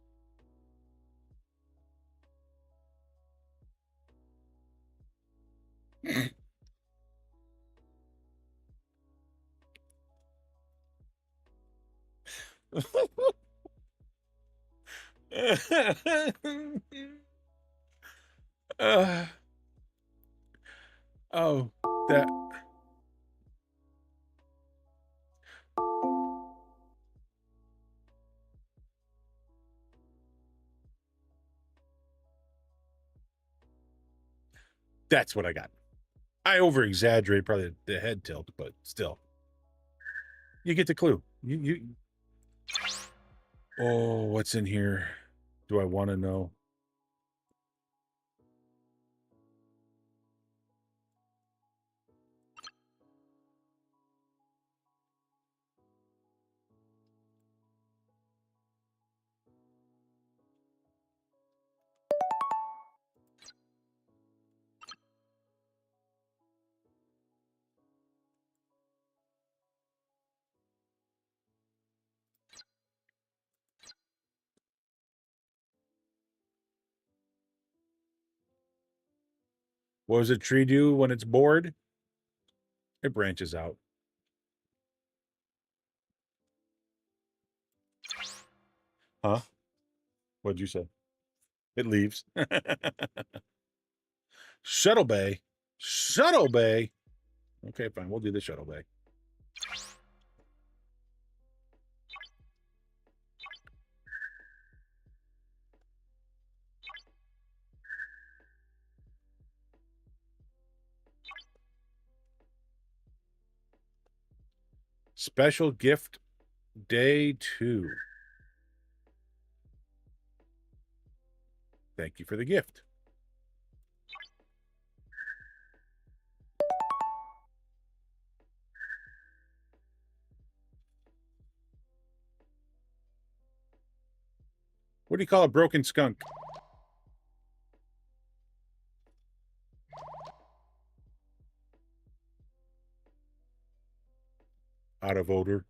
S9: Oh, that. That's what I got. I over exaggerate probably the head tilt, but still. You get the clue. You. Oh, what's in here? Do I want to know? What does a tree do when it's bored? It branches out. Huh? What'd you say? It leaves. Shuttle bay. Shuttle bay. Okay, fine. We'll do the shuttle bay. Special gift day 2. Thank you for the gift. What do you call a broken skunk? Out of odor.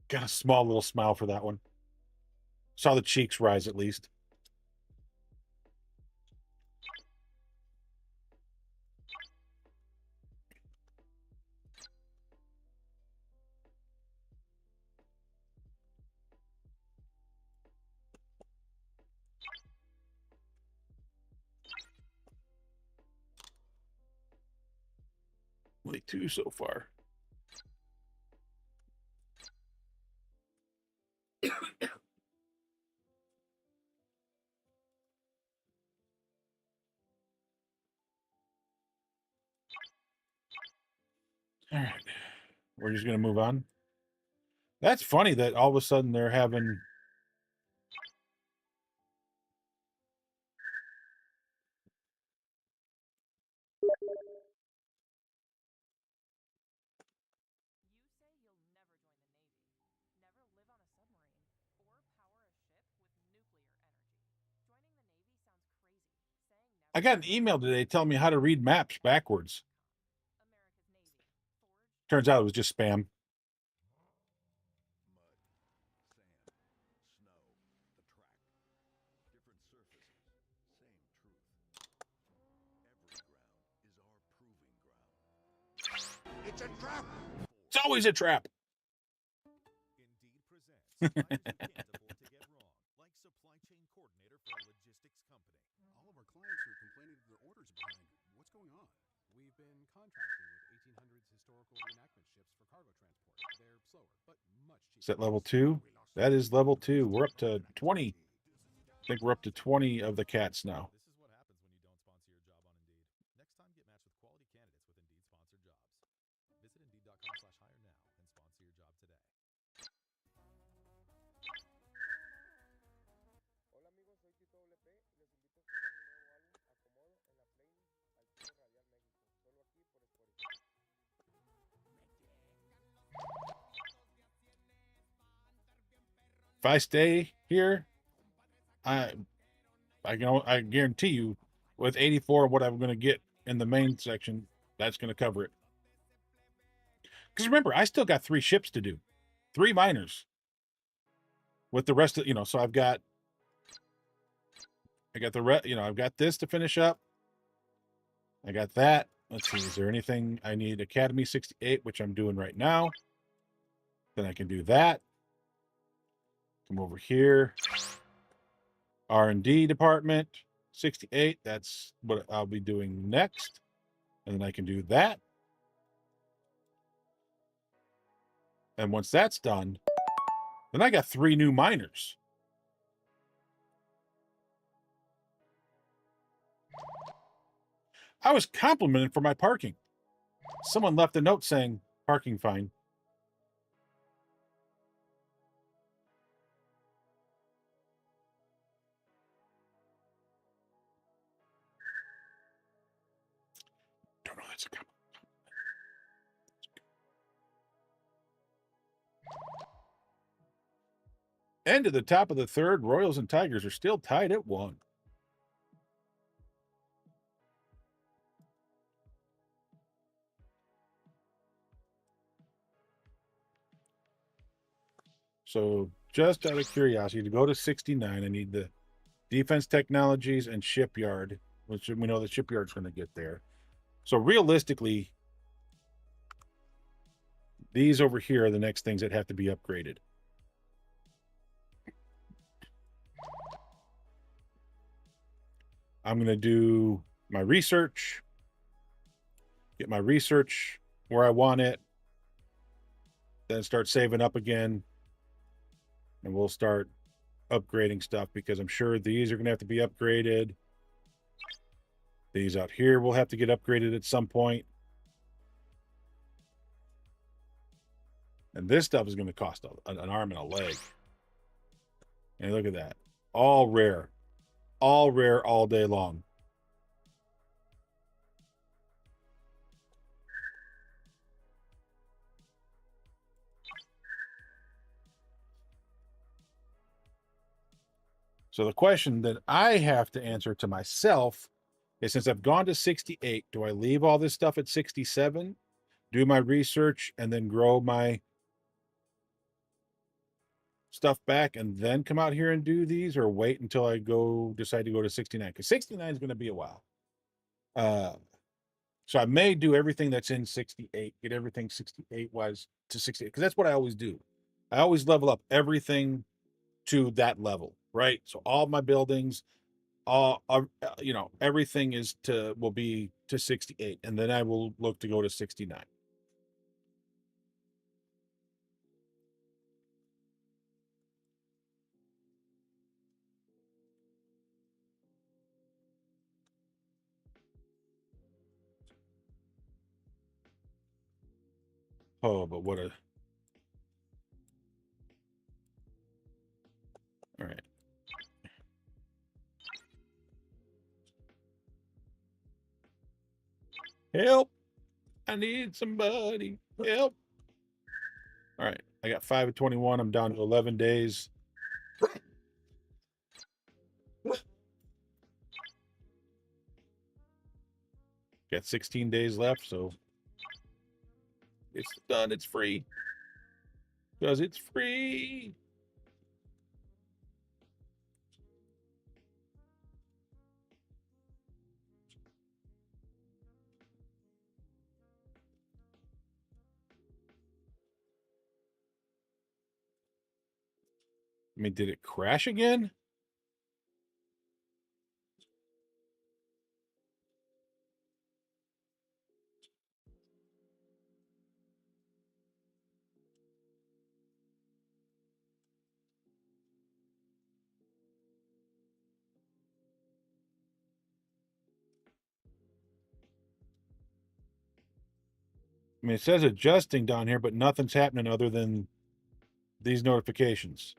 S9: Got a small little smile for that one. Saw the cheeks rise at least. Only 2 so far. All right. We're just going to move on. That's funny that all of a sudden they're having... I got an email today telling me how to read maps backwards. Turns out it was just spam.
S3: It's a trap.
S9: It's always a trap.
S14: Indeed presents hires you can't afford to get wrong, like supply chain coordinator for a logistics company.
S15: All of our clients are complaining that their orders are behind. What's going on?
S17: We've been contracting with 1800s historical reenactment ships for cargo transport. They're slower, but much cheaper.
S9: Is that level 2? That is level 2. We're up to 20. I think we're up to 20 of the cats now.
S14: This is what happens when you don't sponsor your job on Indeed. Next time, get matched with quality candidates with Indeed sponsored jobs. Visit Indeed.com/hire now and sponsor your job today.
S16: Hola amigos, soy Tito WP y les invito a escuchar mi nuevo álbum Acomodo en la playlist Al Estilo Radial México, solo aquí por Spotify.
S9: If I stay here, I guarantee you, with 84, what I'm going to get in the main section, that's going to cover it. Because remember, I still got 3 ships to do, 3 miners. With the rest of, so I've got I've got this to finish up. I got that. Let's see, is there anything I need? Academy 68, which I'm doing right now. Then I can do that. Come over here. R&D department 68. That's what I'll be doing next. And then I can do that. And once that's done, then I got 3 new miners. I was complimented for my parking. Someone left a note saying, parking fine. Don't know that's a compliment. And to the top of the 3rd, Royals and Tigers are still tied at 1. So just out of curiosity, to go to 69, I need the defense technologies and shipyard, which we know the shipyard's going to get there. So realistically, these over here are the next things that have to be upgraded. I'm going to do my research, get my research where I want it, then start saving up again. And we'll start upgrading stuff because I'm sure these are going to have to be upgraded. These out here will have to get upgraded at some point. And this stuff is going to cost an arm and a leg. And look at that. All rare. All rare all day long. So the question that I have to answer to myself is, since I've gone to 68, do I leave all this stuff at 67? do my research, and then grow my stuff back and then come out here and do these, or wait until I decide to go to 69? Because 69 is going to be a while. So I may do everything that's in 68, get everything 68 wise to 68, because that's what I always do. I always level up everything to that level, right? So all my buildings, everything will be to 68, and then I will look to go to 69. Oh, but what a... All right. Help! I need somebody. Help! All right. I got 5 of 21. I'm down to 11 days. Got 16 days left, so it's done. It's free. Because it's free. I mean, did it crash again? I mean, it says adjusting down here, but nothing's happening other than these notifications.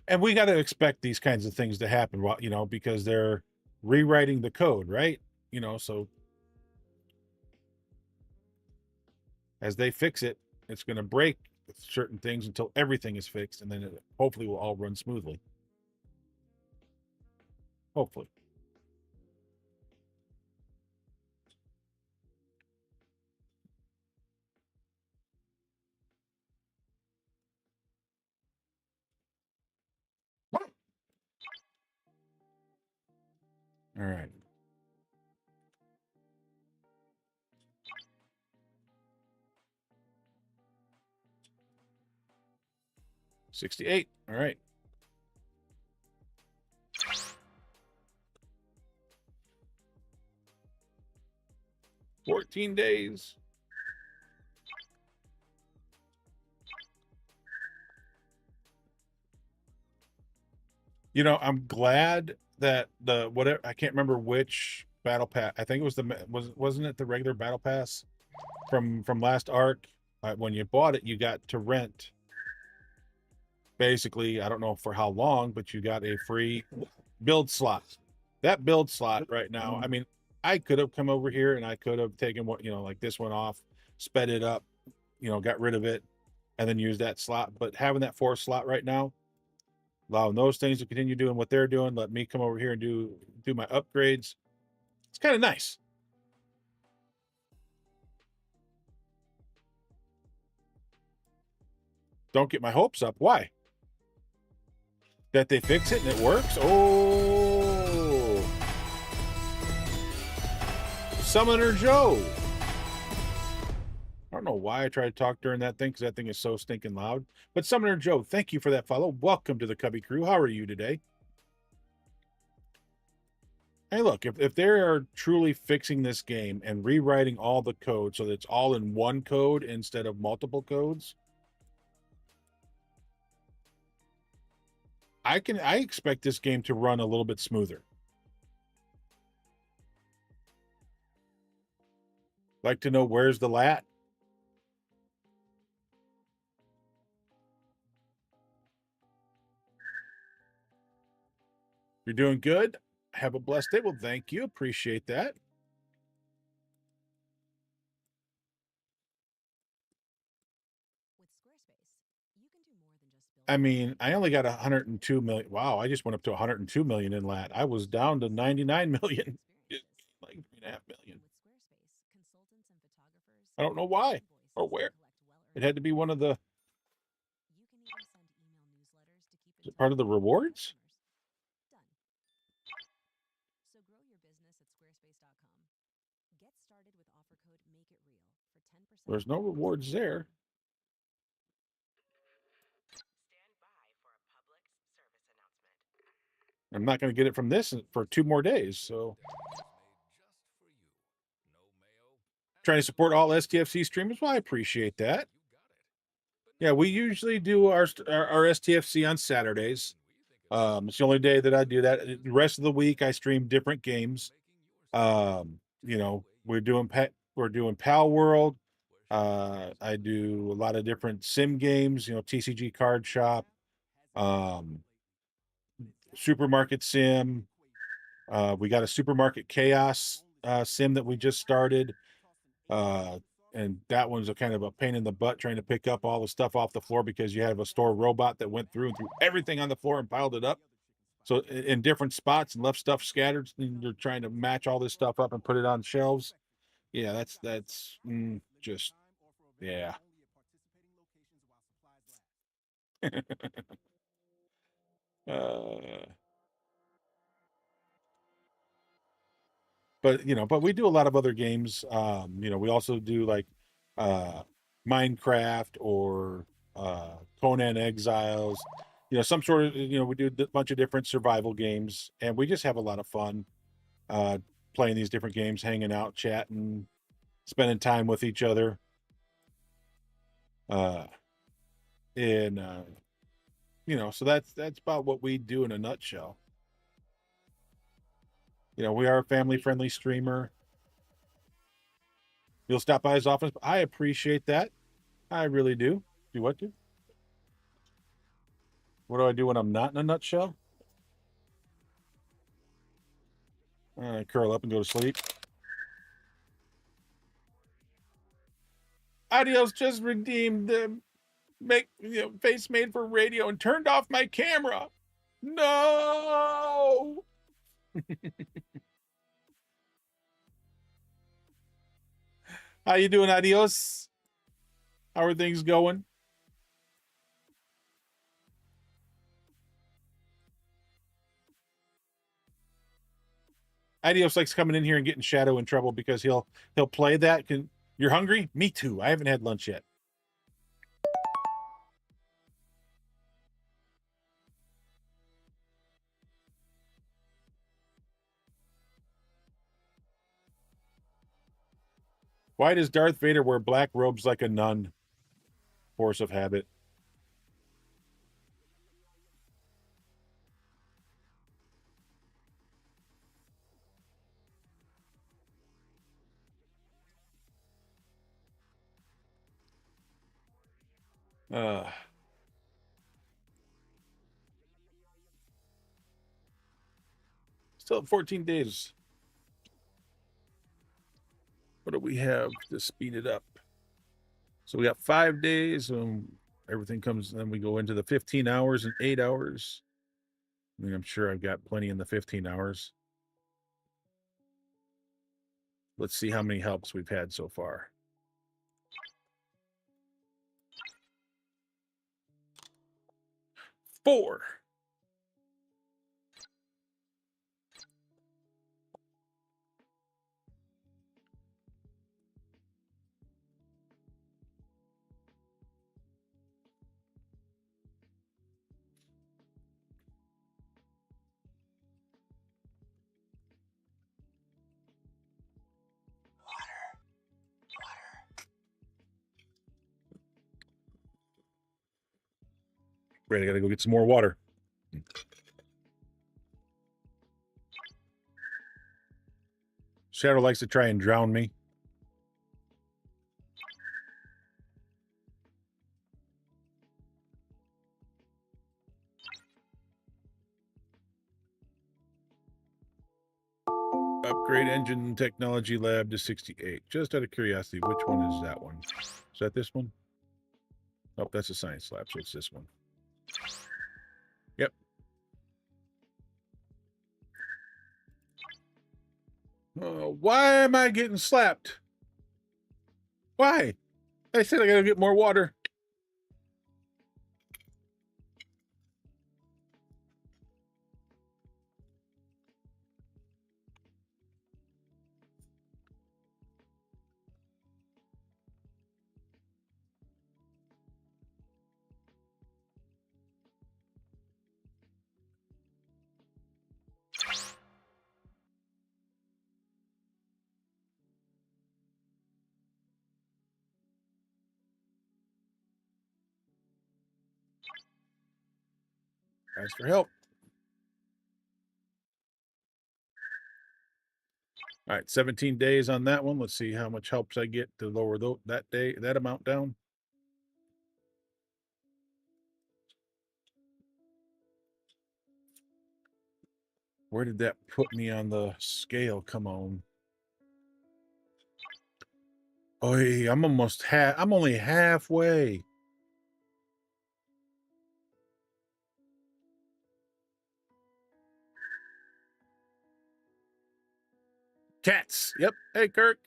S9: And we got to expect these kinds of things to happen, because they're rewriting the code, right? So as they fix it, it's going to break certain things until everything is fixed, and then it hopefully will all run smoothly. Hopefully. All right. $68. All right. 14 days. I'm glad that I can't remember which battle pass. I think it wasn't it the regular battle pass from last arc? When you bought it, you got to rent. Basically, I don't know for how long, but you got a free build slot. That build slot right now, I mean, I could have come over here and I could have taken like this one off, sped it up, got rid of it, and then used that slot. But having that 4th slot right now, allowing those things to continue doing what they're doing, let me come over here and do my upgrades. It's kind of nice. Don't get my hopes up. Why? That they fix it and it works? Oh! Summoner Joe! I don't know why I try to talk during that thing, because that thing is so stinking loud. But Summoner Joe, thank you for that follow. Welcome to the Cubby Crew. How are you today? Hey, look, if they are truly fixing this game and rewriting all the code so that it's all in one code instead of multiple codes, I expect this game to run a little bit smoother. Like to know where's the lat? You're doing good? Have a blessed day. Well, thank you. Appreciate that. I mean, I only got 102 million. Wow, I just went up to 102 million in lat. I was down to 99 million. Like 3.5 million. I don't know why or where. It had to be one of the part of the rewards. There's no rewards there. I'm not going to get it from this for 2 more days. So, trying to support all STFC streamers. Well, I appreciate that. Yeah, we usually do our STFC on Saturdays. It's the only day that I do that. The rest of the week, I stream different games. You know, we're doing Pal World. I do a lot of different sim games. You know, TCG Card Shop, Supermarket Sim. We got a Supermarket Chaos sim that we just started. And that one's a kind of a pain in the butt trying to pick up all the stuff off the floor because you have a store robot that went through and threw everything on the floor and piled it up. So in different spots and left stuff scattered. And you're trying to match all this stuff up and put it on shelves. Yeah, that's just, yeah. But we do a lot of other games. We also do like Minecraft or Conan Exiles. Some sort of, we do a bunch of different survival games, and we just have a lot of fun playing these different games, hanging out, chatting, spending time with each other. So that's about what we do in a nutshell. We are a family-friendly streamer. You'll stop by his office. I appreciate that. I really do. Do what, do? What do I do when I'm not in a nutshell? Curl up and go to sleep. Adios just redeemed the face made for radio and turned off my camera. No. How you doing, Adios? How are things going? Adios likes coming in here and getting Shadow in trouble because he'll play that. You're hungry? Me too. I haven't had lunch yet. Why does Darth Vader wear black robes like a nun? Force of habit. Still have 14 days. What do we have to speed it up? So we got 5 days. Everything comes, then we go into the 15 hours and 8 hours. I mean, I'm sure I've got plenty in the 15 hours. Let's see how many helps we've had so far. 4. Great, I gotta go get some more water. Shadow likes to try and drown me. Upgrade engine technology lab to 68. Just out of curiosity, which one is that one? Is that this one? Oh, that's a science lab, so it's this one. Yep. Why am I getting slapped? Why? I said I gotta get more water. Thanks for help. All right, 17 days on that one. Let's see how much helps I get to lower that amount down. Where did that put me on the scale? Come on. Oh, I'm I'm only halfway. Cats. Yep. Hey, Kirk.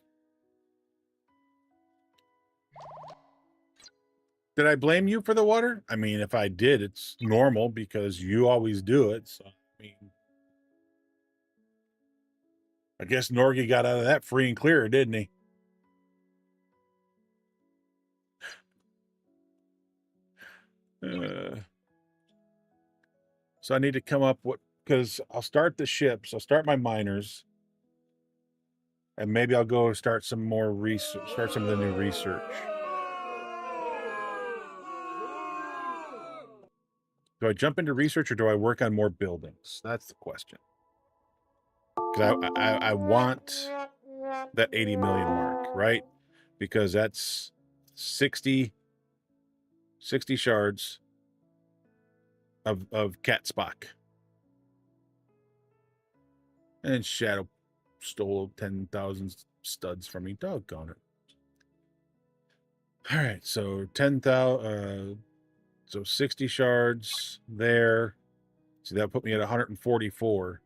S9: Did I blame you for the water? I mean, if I did, it's normal because you always do it. So, I mean, I guess Norgie got out of that free and clear, didn't he? So I need to come up with, because I'll start the ships, I'll start my miners, and maybe I'll go start some more research, start some of the new research. Do I jump into research or do I work on more buildings? That's the question. Because I want that 80 million mark, right? Because that's 60 shards of Cat Spock. And Shadow stole 10,000 studs from me. Doggone it. All right, so 10,000, so 60 shards there. See, that put me at 144.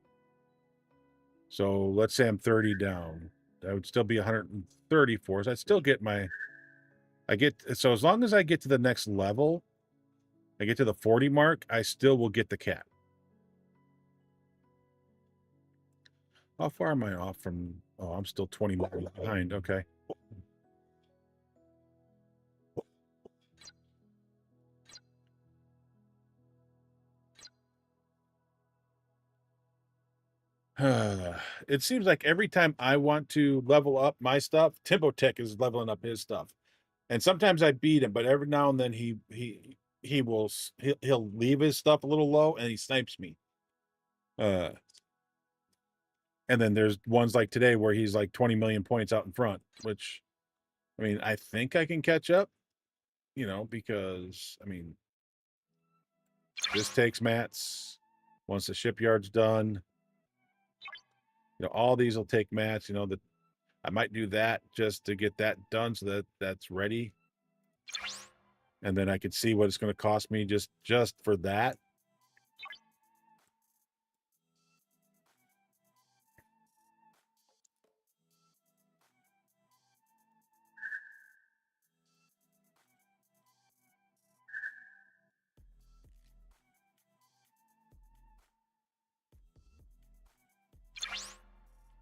S9: So let's say I'm 30 down. That would still be 134. So I'd still get so as long as I get to the next level, I get to the 40 mark, I still will get the cat. How far am I off from, oh, I'm still 20 miles behind. Okay. It seems like every time I want to level up my stuff, Timbotech is leveling up his stuff. And sometimes I beat him, but every now and then he'll leave his stuff a little low and he snipes me. And then there's ones like today where he's like 20 million points out in front, which, I mean, I think I can catch up, because, I mean, this takes mats. Once the shipyard's done, all these will take mats, that I might do that just to get that done so that that's ready. And then I could see what it's going to cost me just for that.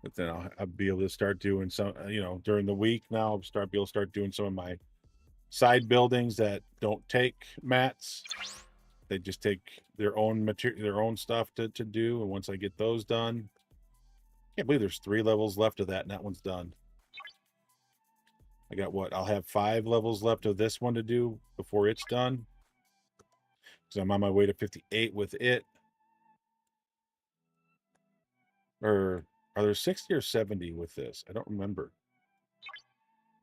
S9: But then I'll be able to start doing some, during the week now, be able to start doing some of my side buildings that don't take mats. They just take their own material, their own stuff to do. And once I get those done, I can't believe there's 3 levels left of that and that one's done. I got I'll have 5 levels left of this one to do before it's done. Because I'm on my way to 58 with it. Or are there 60 or 70 with this? I don't remember.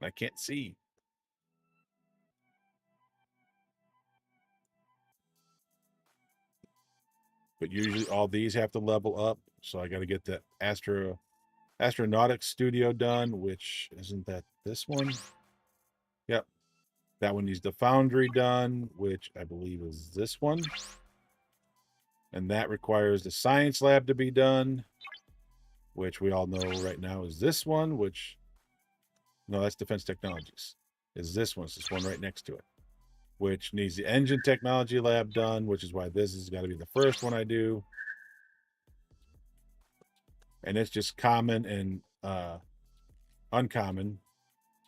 S9: I can't see. But usually all these have to level up. So I got to get that Astra Astronautics Studio done, which isn't that this one? Yep. That one needs the Foundry done, which I believe is this one. And that requires the Science Lab to be done, which we all know right now is this one, which, no, that's Defense Technologies. Is this one. It's this one right next to it, which needs the Engine Technology Lab done, which is why this has got to be the first one I do. And it's just common and uncommon.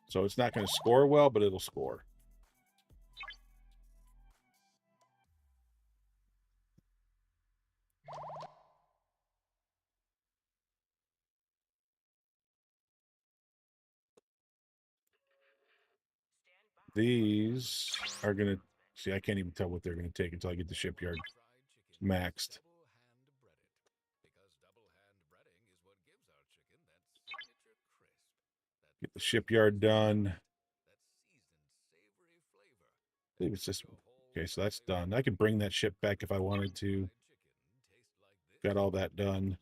S9: So it's not going to score well, but it'll score. These are going to, see, I can't even tell what they're going to take until I get the shipyard maxed. Get the shipyard done. I believe it's this one. Okay, so that's done. I could bring that ship back if I wanted to. Got all that done.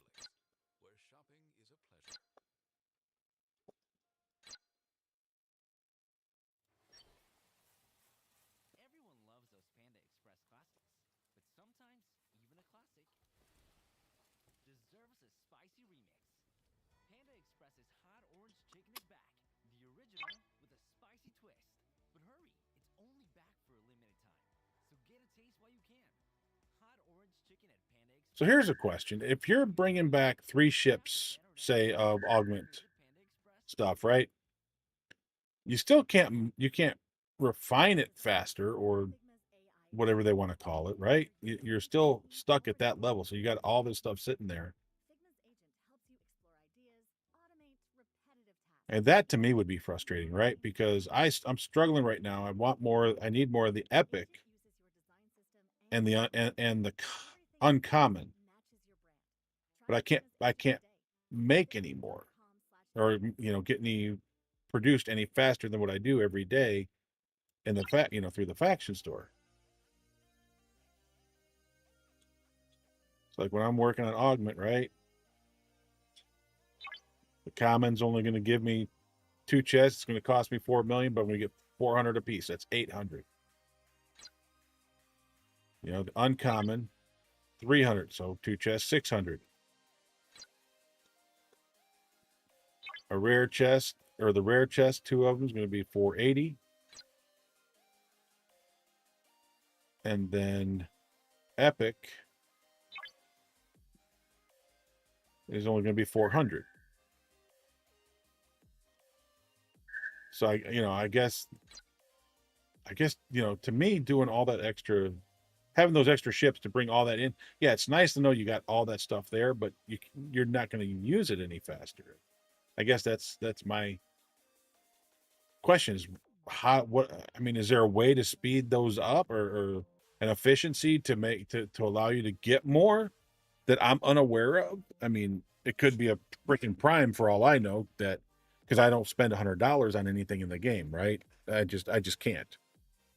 S9: So here's a question. If you're bringing back 3 ships, say, of augment stuff, right? You still can't refine it faster or whatever they want to call it, right? You're still stuck at that level. So you got all this stuff sitting there. And that to me would be frustrating, right? Because I'm struggling right now. I need more of the epic and the uncommon. But I can't make any more or get any produced any faster than what I do every day in the through the faction store. It's like when I'm working on augment, right? The common's only going to give me 2 chests. It's going to cost me 4 million, but I'm going to get 400 a piece. That's 800. The uncommon, 300. So 2 chests, 600. A rare chest, or the rare chest, 2 of them is going to be 480. And then epic is only going to be 400. So I guess to me, doing all that extra, having those extra ships to bring all that in, yeah, it's nice to know you got all that stuff there, but you're not going to use it any faster. I guess that's my question is is there a way to speed those up or an efficiency to allow you to get more that I'm unaware of? I mean, it could be a freaking Prime for all I know, that because I don't spend $100 on anything in the game, right? I just can't.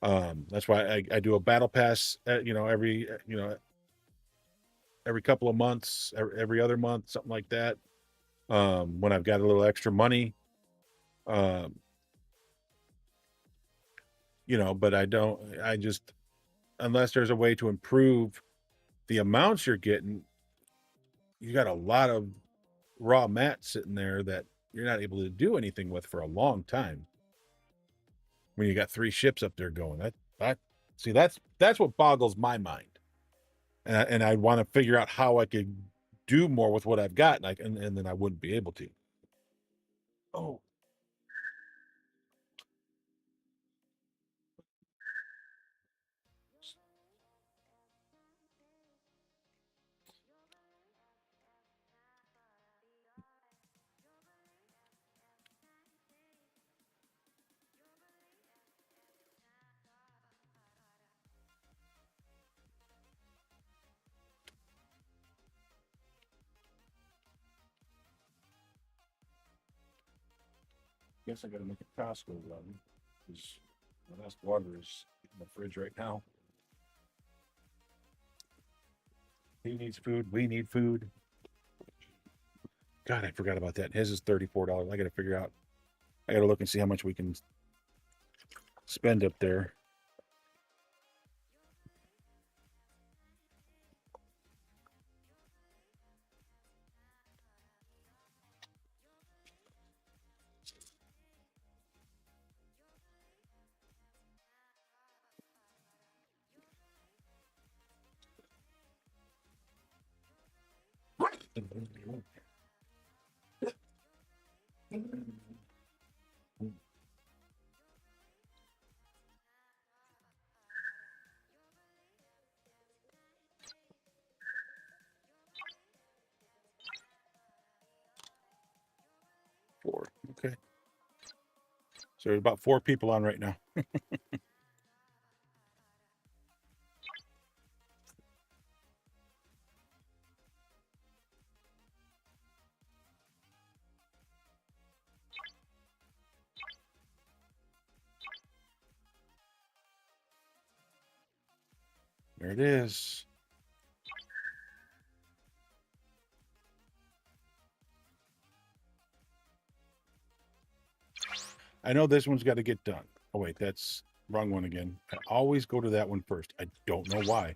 S9: That's why I do a battle pass, every couple of months, every other month, something like that. When I've got a little extra money, but unless there's a way to improve the amounts you're getting, you got a lot of raw mats sitting there that you're not able to do anything with for a long time. When you got 3 ships up there going, that's what boggles my mind. And I want to figure out how I could do more with what I've got, and then I wouldn't be able to. Oh. Guess I got to make a Costco run because the last water is in the fridge right now. He needs food. We need food. God, I forgot about that. His is $34. I got to figure out. I got to look and see how much we can spend up there. Four. Okay. So there's about 4 people on right now. There it is. I know this one's got to get done. Oh, wait, that's wrong one again. I always go to that one first. I don't know why.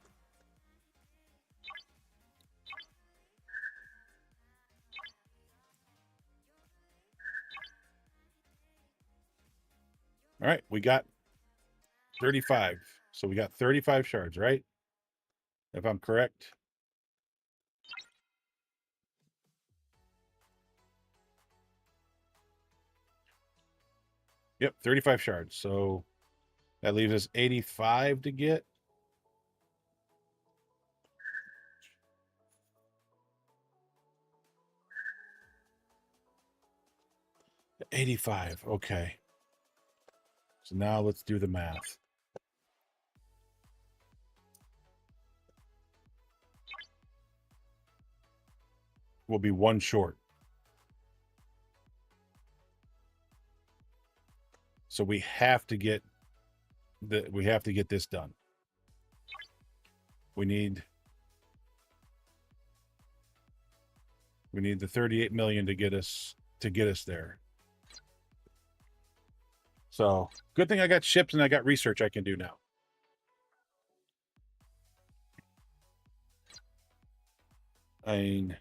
S9: All right, we got 35. So we got 35 shards, right? If I'm correct. Yep, 35 shards. So that leaves us 85 to get. $85. Okay. So now let's do the math. We'll be 1 short. So we have to get this done. We need the 38 million to get us there. So good thing I got ships and I got research I can do now. I mean,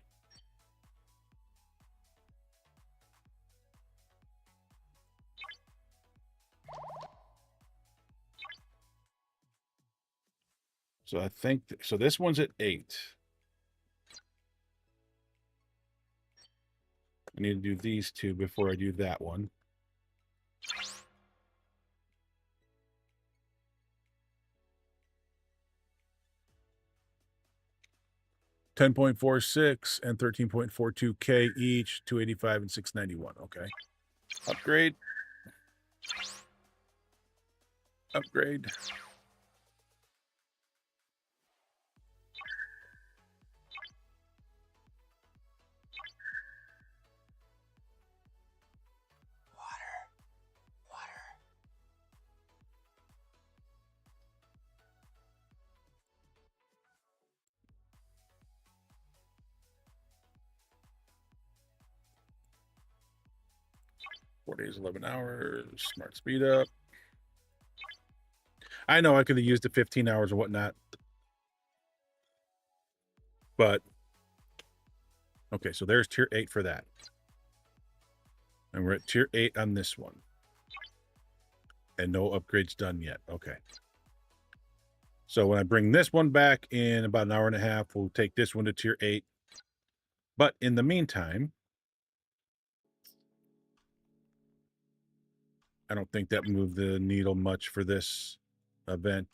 S9: so I think so. This one's at 8. I need to do these 2 before I do that one. $10.46 and 13.42K each, 285 and 691. Okay. Upgrade. Upgrade. Four days, 11 hours. Smart speed up. I know I could have used the 15 hours or whatnot. But, okay, so there's tier 8 for that. And we're at tier 8 on this one. And no upgrades done yet. Okay. So when I bring this one back in about an hour and a half, we'll take this one to tier 8. But in the meantime, I don't think that moved the needle much for this event.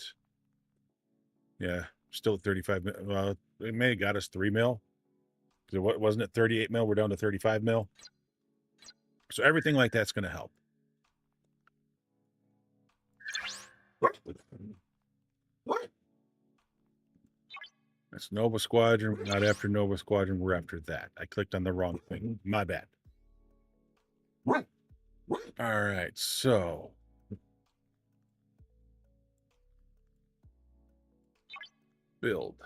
S9: Yeah, still at 35 mil. Well, it may have got us 3 mil. Because it wasn't at 38 mil. We're down to 35 mil. So everything like that's going to help. That's Nova Squadron. We're not after Nova Squadron. We're after that. I clicked on the wrong thing. My bad. All right, so build.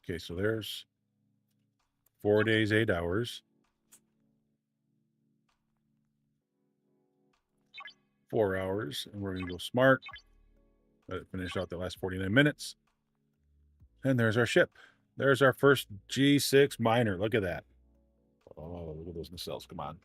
S9: Okay, so there's 4 days, 8 hours. 4 hours, and we're going to go smart. Let it finish out the last 49 minutes. And there's our ship. There's our first G6 miner. Look at that. Oh, look at those nacelles. Come on.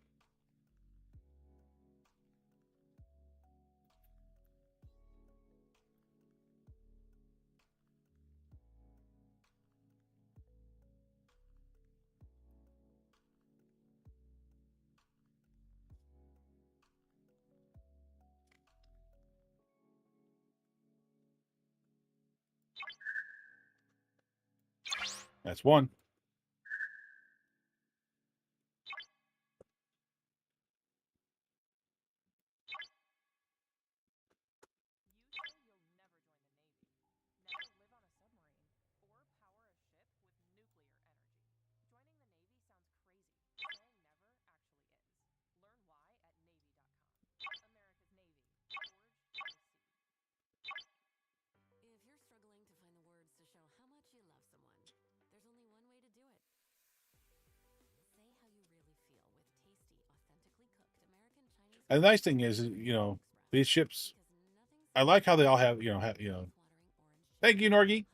S9: That's one. And the nice thing is, you know, these ships, I like how they all have, thank you, Norgie.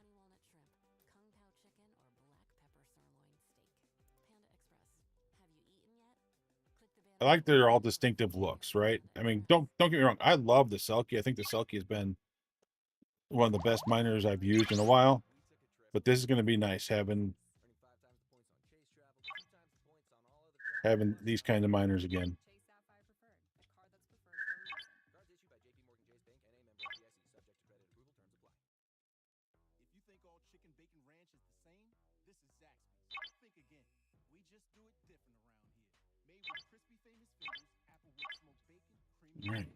S9: I like they're all distinctive looks, right? I mean, don't get me wrong. I love the Selkie. I think the Selkie has been one of the best miners I've used in a while. But this is going to be nice having these kind of miners again. All right,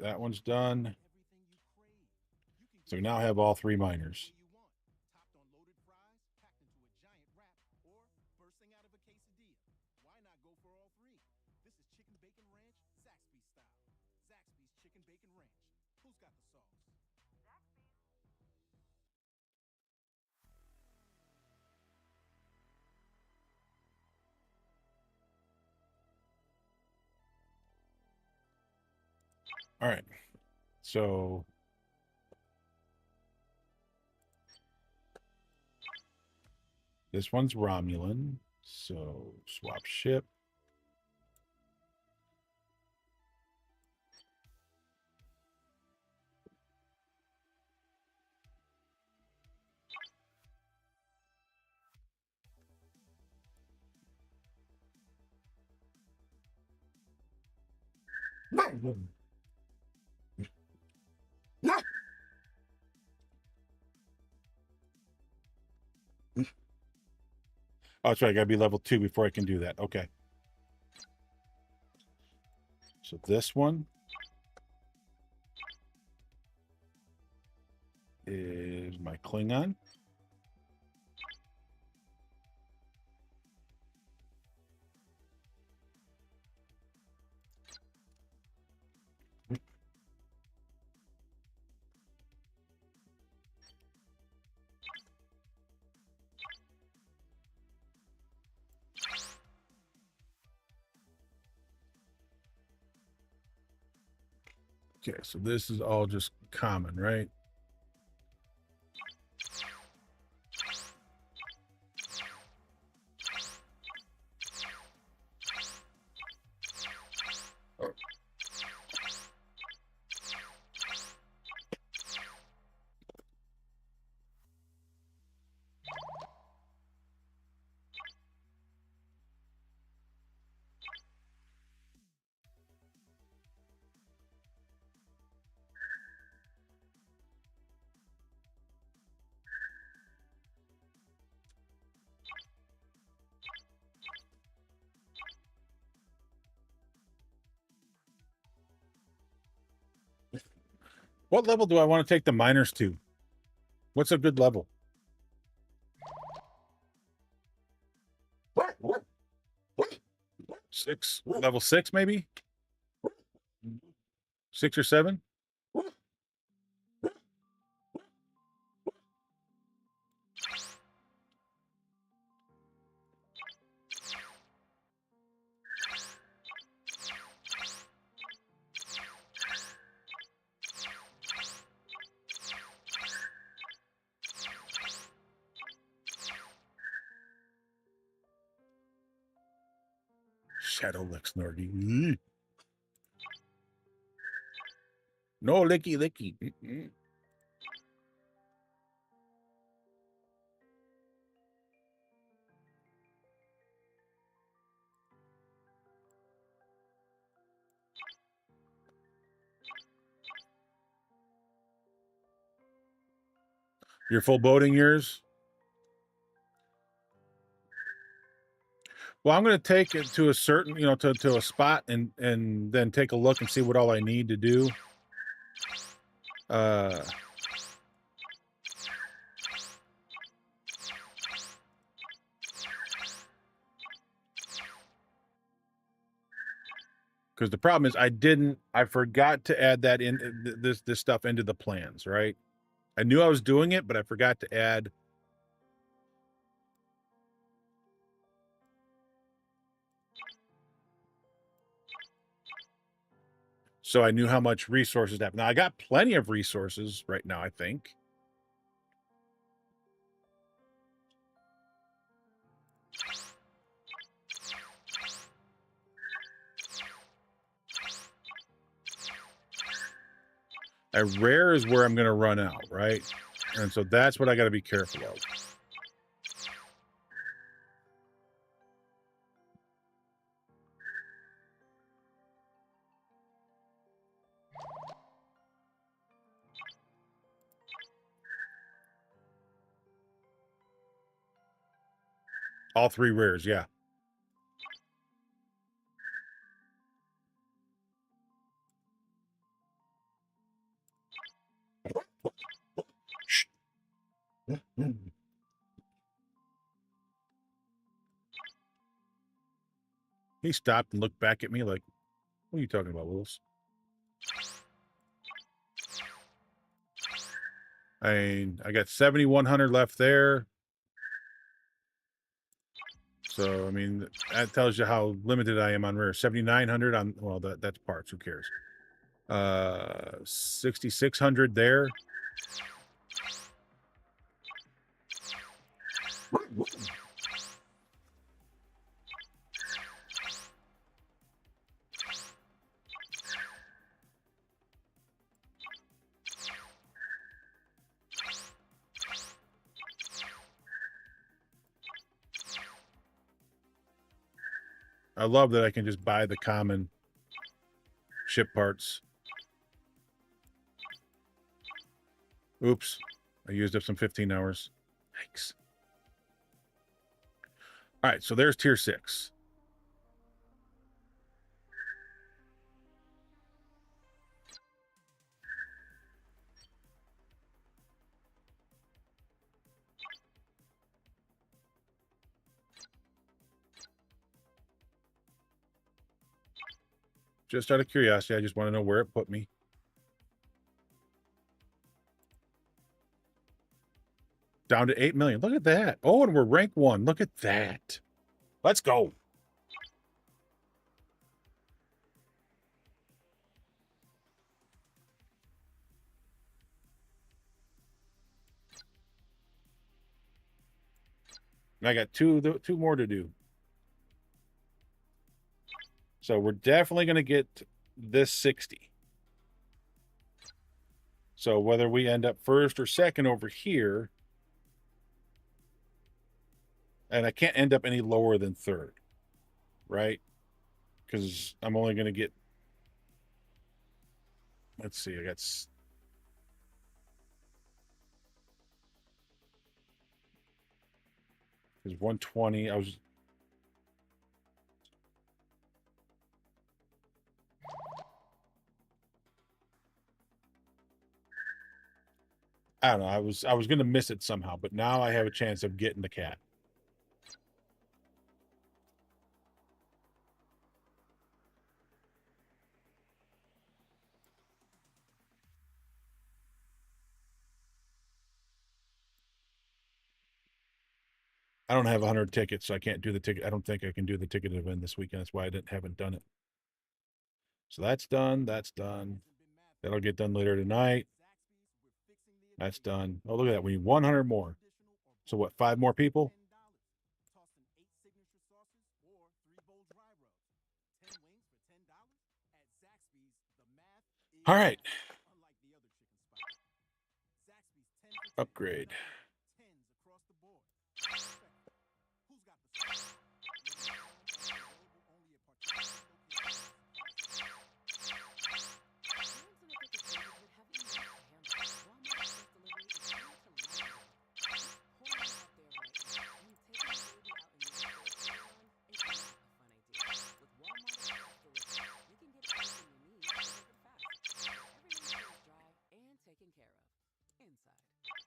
S9: that one's done. So we now have all 3 miners. All right. So this one's Romulan. So swap ship. Oh, that's right. I got to be level 2 before I can do that. Okay. So this one is my Klingon. Okay, so this is all just common, right? What level do I want to take the miners to? What's a good level? Six, level 6, maybe 6 or 7. Shadow Lex Norgy. No licky licky. Your full boating years? Well, I'm going to take it to a certain, to a spot and then take a look and see what all I need to do. Because the problem is I forgot to add that in this stuff into the plans, right? I knew I was doing it, but I forgot to add. So I knew how much resources to have. Now I got plenty of resources right now, I think. A rare is where I'm going to run out, right? And so that's what I got to be careful of. All 3 rares, yeah. He stopped and looked back at me like, what are you talking about, Willis? I got 7,100 left there. So, I mean, that tells you how limited I am on rare. 7,900 on, well, that's parts. Who cares? 6,600 there. I love that I can just buy the common ship parts. Oops. I used up some 15 hours. Yikes. All right, so there's tier 6. Just out of curiosity, I just want to know where it put me. Down to 8 million. Look at that. Oh, and we're rank 1. Look at that. Let's go. I got two more to do. So we're definitely going to get this 60. So whether we end up first or second over here, and I can't end up any lower than third, right? Because I'm only going to get, let's see, I got 120. I don't know. I was going to miss it somehow, but now I have a chance of getting the cat. I don't have 100 tickets, so I can't do the ticket. I don't think I can do the ticket event this weekend. That's why I haven't done it. So that's done. That's done. That'll get done later tonight. That's done. Oh, look at that. We need 100 more. So what, 5 more people? All right. Upgrade.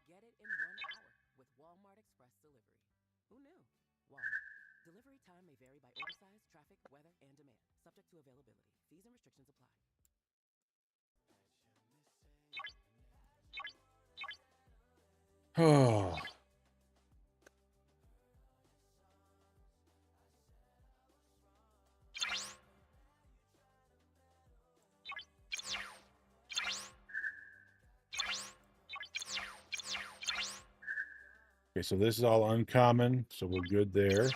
S12: Get it in 1 hour with Walmart Express Delivery. Who knew? Walmart. Delivery time may vary by order size, traffic, weather, and demand. Subject to availability. Fees and restrictions apply.
S9: Oh. Okay, so this is all uncommon, so we're good there.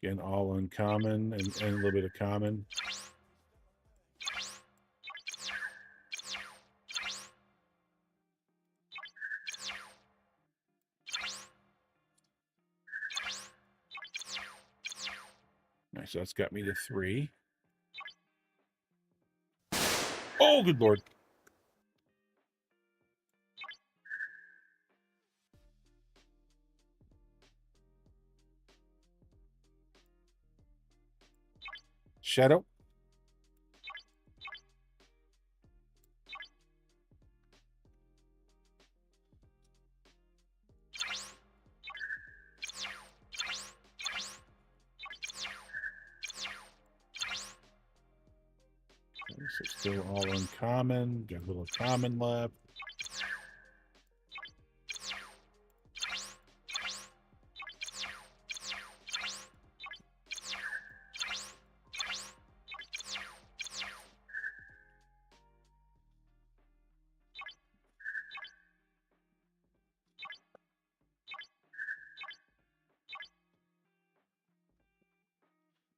S9: Again, all uncommon and a little bit of common. Nice, so that's got me to 3. Oh, good Lord. Shadow. Okay, so still all uncommon. Got a little common left.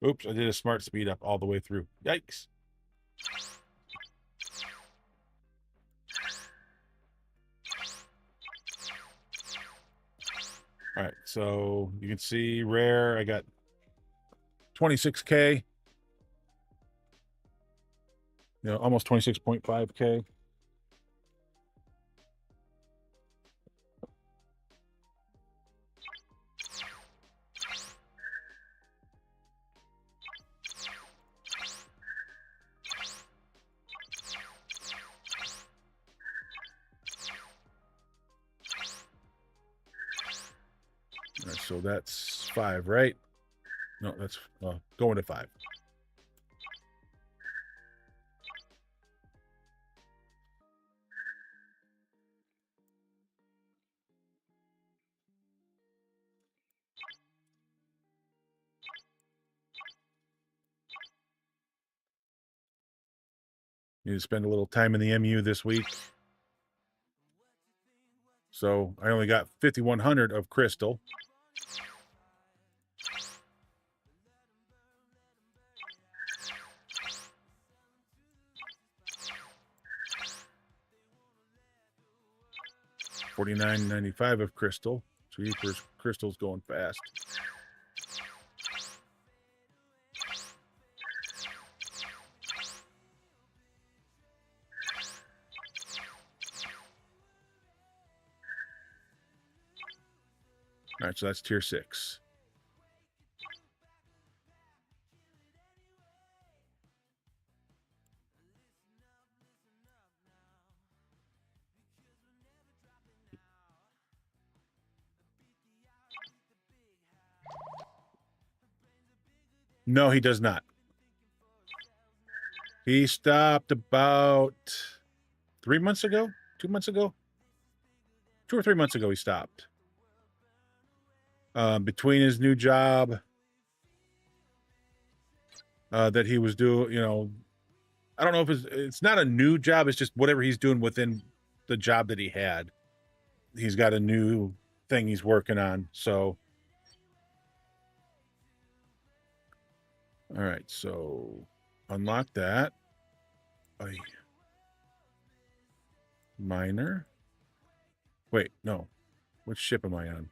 S9: Oops, I did a smart speed up all the way through. Yikes. All right, so you can see rare, I got 26K. You know, almost 26.5K. All right, so that's 5, right? No, that's going to 5. Need to spend a little time in the MU this week. So I only got 5,100 of crystal. $49.95 of crystal. Sweepers crystal's going fast. All right, so that's tier 6. No, he does not. He stopped about 3 months ago, 2 months ago, 2 or 3 months ago. He stopped. Between his new job that he was doing, you know, I don't know if it's not a new job. It's just whatever he's doing within the job that he had. He's got a new thing he's working on. So, all right. So unlock that. Aye. Minor. Wait, no. Which ship am I on?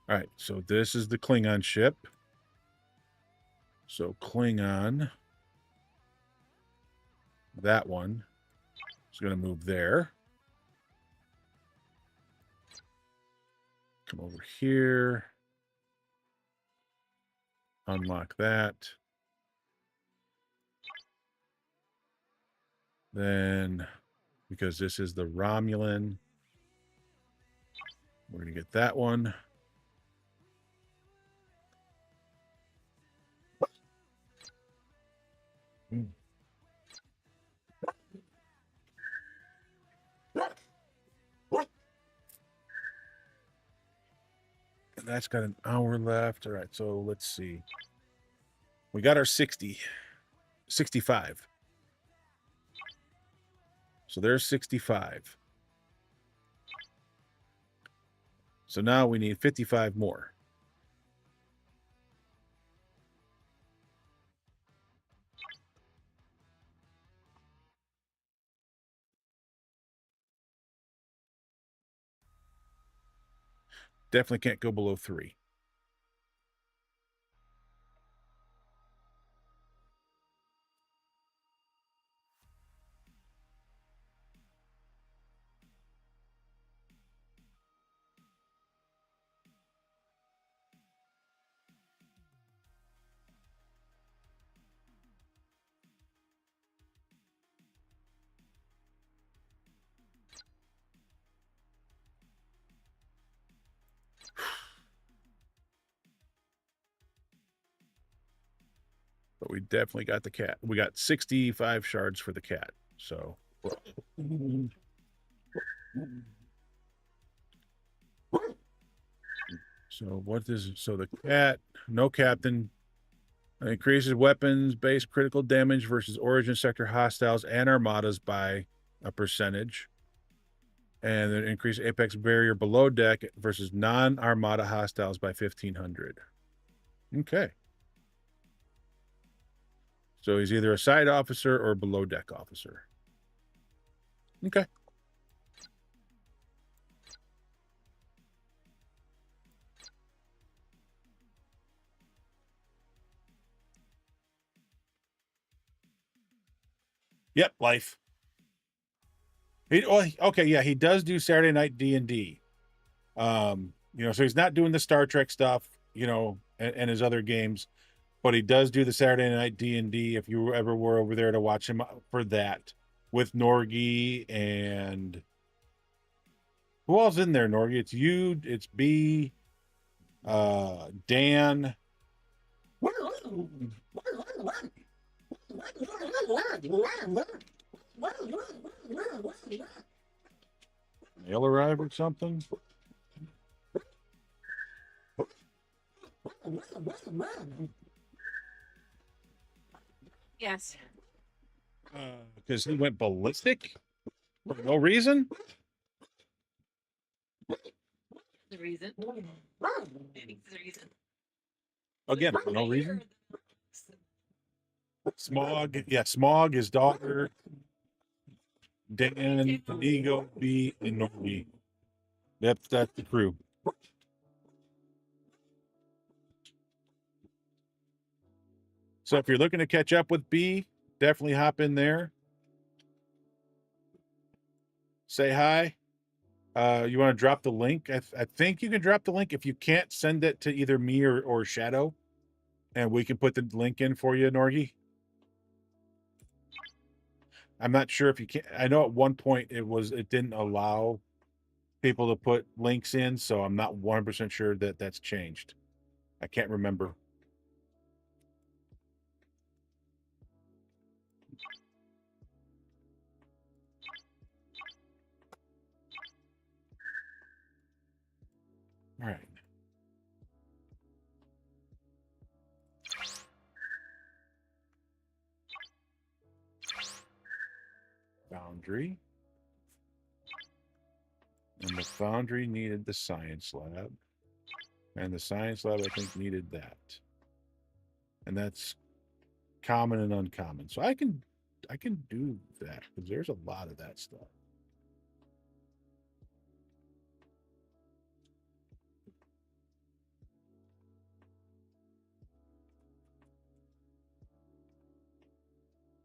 S9: All right, so this is the Klingon ship. So Klingon, that one is going to move there. Come over here. Unlock that. Then, because this is the Romulan, we're going to get that one. And that's got an hour left. All right, so let's see. We got our 65. So there's 65. So now we need 55 more. Definitely can't go below 3. But we definitely got the cat. We got 65 shards for the cat. So what is it? So the cat, no captain, increases weapons base critical damage versus origin sector hostiles and armadas by a percentage. And then increase apex barrier below deck versus non-armada hostiles by 1,500. Okay. So he's either a side officer or a below deck officer. Okay. Yep, life. Okay, yeah, he does do Saturday night D&D. So he's not doing the Star Trek stuff, and his other games, but he does do the Saturday night D&D if you ever were over there to watch him for that with Norgie and who else in there, Norgie? It's you, it's B, Dan. Mail arrive or something?
S11: Yes.
S9: Because he went ballistic for no reason?
S11: The reason? Maybe the reason.
S9: Again, for no reason? Smog. Yeah, Smog, his daughter. Dan, Ego, B, and Norby. That's the crew. So if you're looking to catch up with B, definitely hop in there. Say hi. You want to drop the link? I think you can drop the link. If you can't, send it to either me or Shadow, and we can put the link in for you, Norgie. I'm not sure if you can. I know at one point it didn't allow people to put links in, so I'm not 100% sure that that's changed. I can't remember. All right. Foundry. And the Foundry needed the science lab. And the science lab, I think, needed that. And that's common and uncommon. So I can do that because there's a lot of that stuff.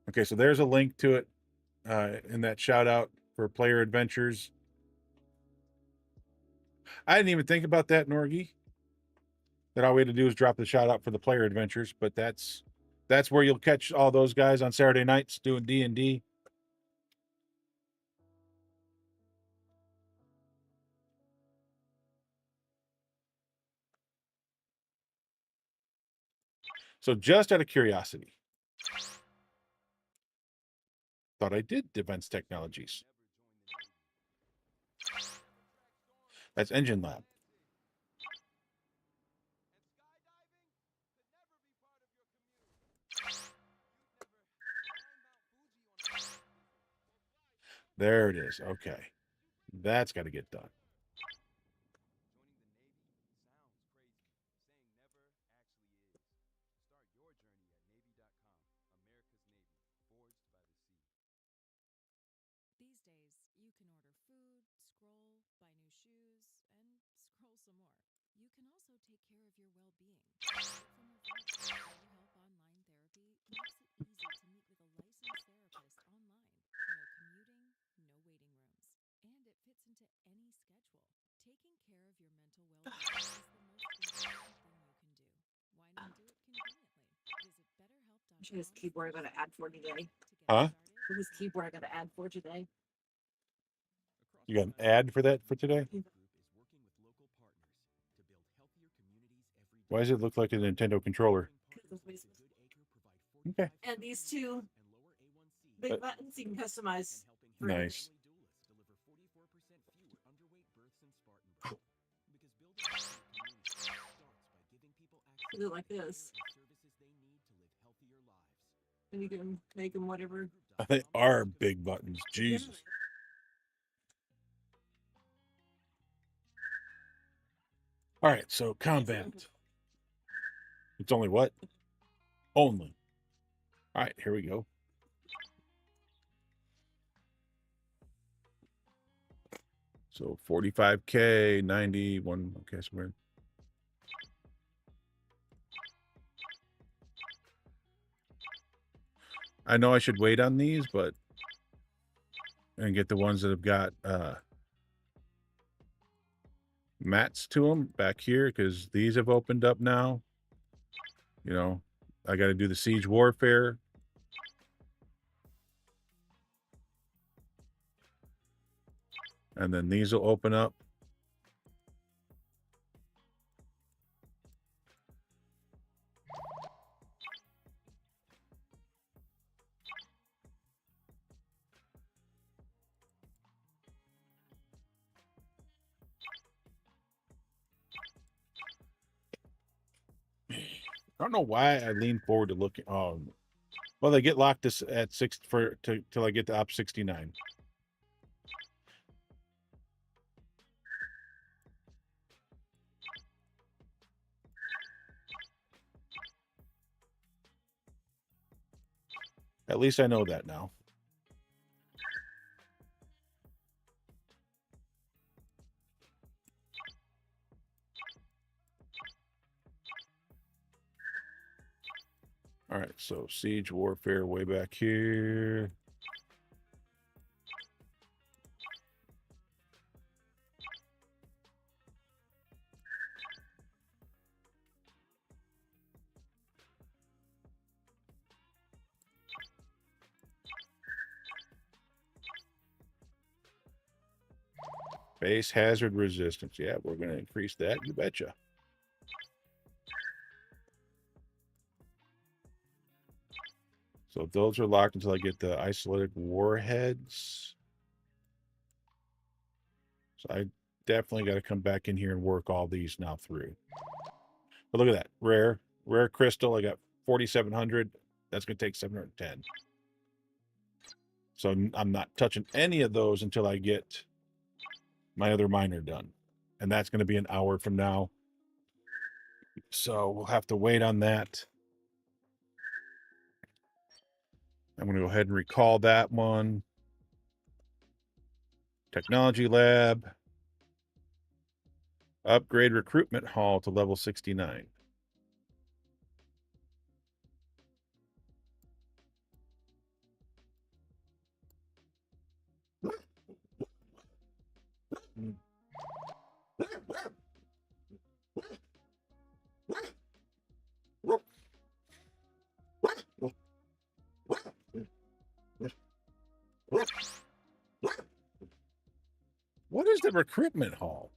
S9: Okay, so there's a link to it in that shout out for player adventures. I didn't even think about that, Norgie. That all we had to do is drop the shout out for the player adventures, but that's where you'll catch all those guys on Saturday nights doing D&D. So just out of curiosity, thought I did Defense Technologies. That's Engine Lab. There it is. Okay. That's got to get done.
S18: These days, you can order food, scroll, buy new shoes, and scroll some more. You can also take care of your well-being right from your phone. BetterHelp Online Therapy makes it easy to meet with a licensed therapist online. No commuting, no waiting rooms. And it fits into any schedule. Taking care of your mental well-being is the most important thing you can do. Why not do it conveniently? Visit BetterHelp.com.
S11: Whose keyboard I got to add for today?
S9: Huh?
S11: Whose keyboard I got to add for today?
S9: You got an ad for that for today? Why does it look like a Nintendo controller? Okay.
S11: And these two big buttons you can customize.
S9: Nice.
S11: Do it like this. And you can make them whatever.
S9: They are big buttons. Jesus. All right, so combat. It's only what? Only. All right, here we go. So 45K, 91. Okay, so we're. I know I should wait on these, but and get the ones that have got mats to them back here because these have opened up now. You know, I got to do the siege warfare. And then these will open up. I don't know why I lean forward to look. Well, they get locked at 6 till I get to op 69. At least I know that now. All right, so siege warfare way back here. Base hazard resistance. Yeah, we're going to increase that. You betcha. So those are locked until I get the isolated warheads. So I definitely got to come back in here and work all these now through. But look at that. Rare crystal. I got 4,700. That's going to take 710. So I'm not touching any of those until I get my other miner done. And that's going to be an hour from now. So we'll have to wait on that. I'm going to go ahead and recall that one. Technology lab. Upgrade recruitment hall to level 69. What is the recruitment hall?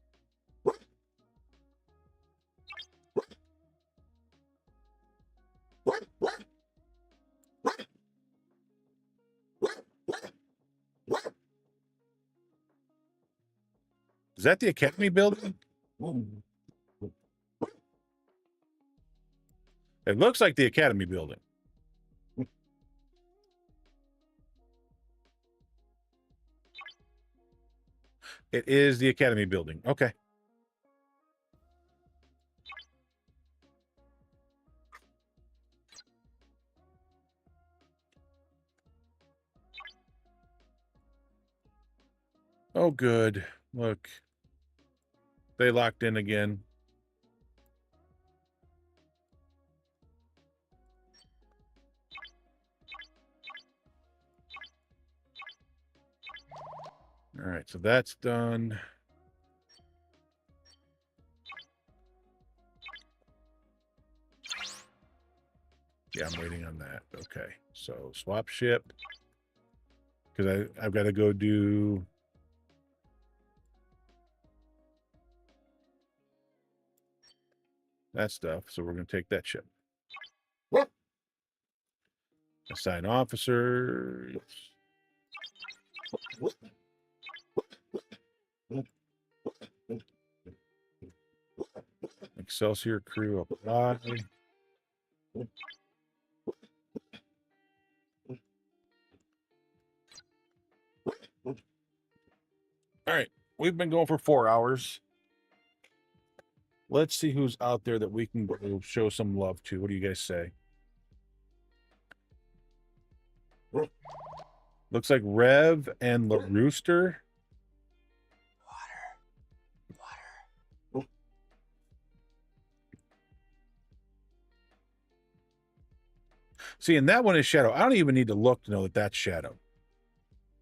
S9: Is that the academy building? It looks like the academy building. It is the academy building. Okay. Oh, good. Look. They locked in again. All right, so that's done. Yeah, I'm waiting on that. Okay, so swap ship. Because I've got to go do... that stuff, so we're going to take that ship. Assign officers. Excelsior crew apply. All right, we've been going for 4 hours. Let's see who's out there that we can go show some love to. What do you guys say? Looks like Rev and La Rooster. Water. See, and that one is Shadow. I don't even need to look to know that that's Shadow.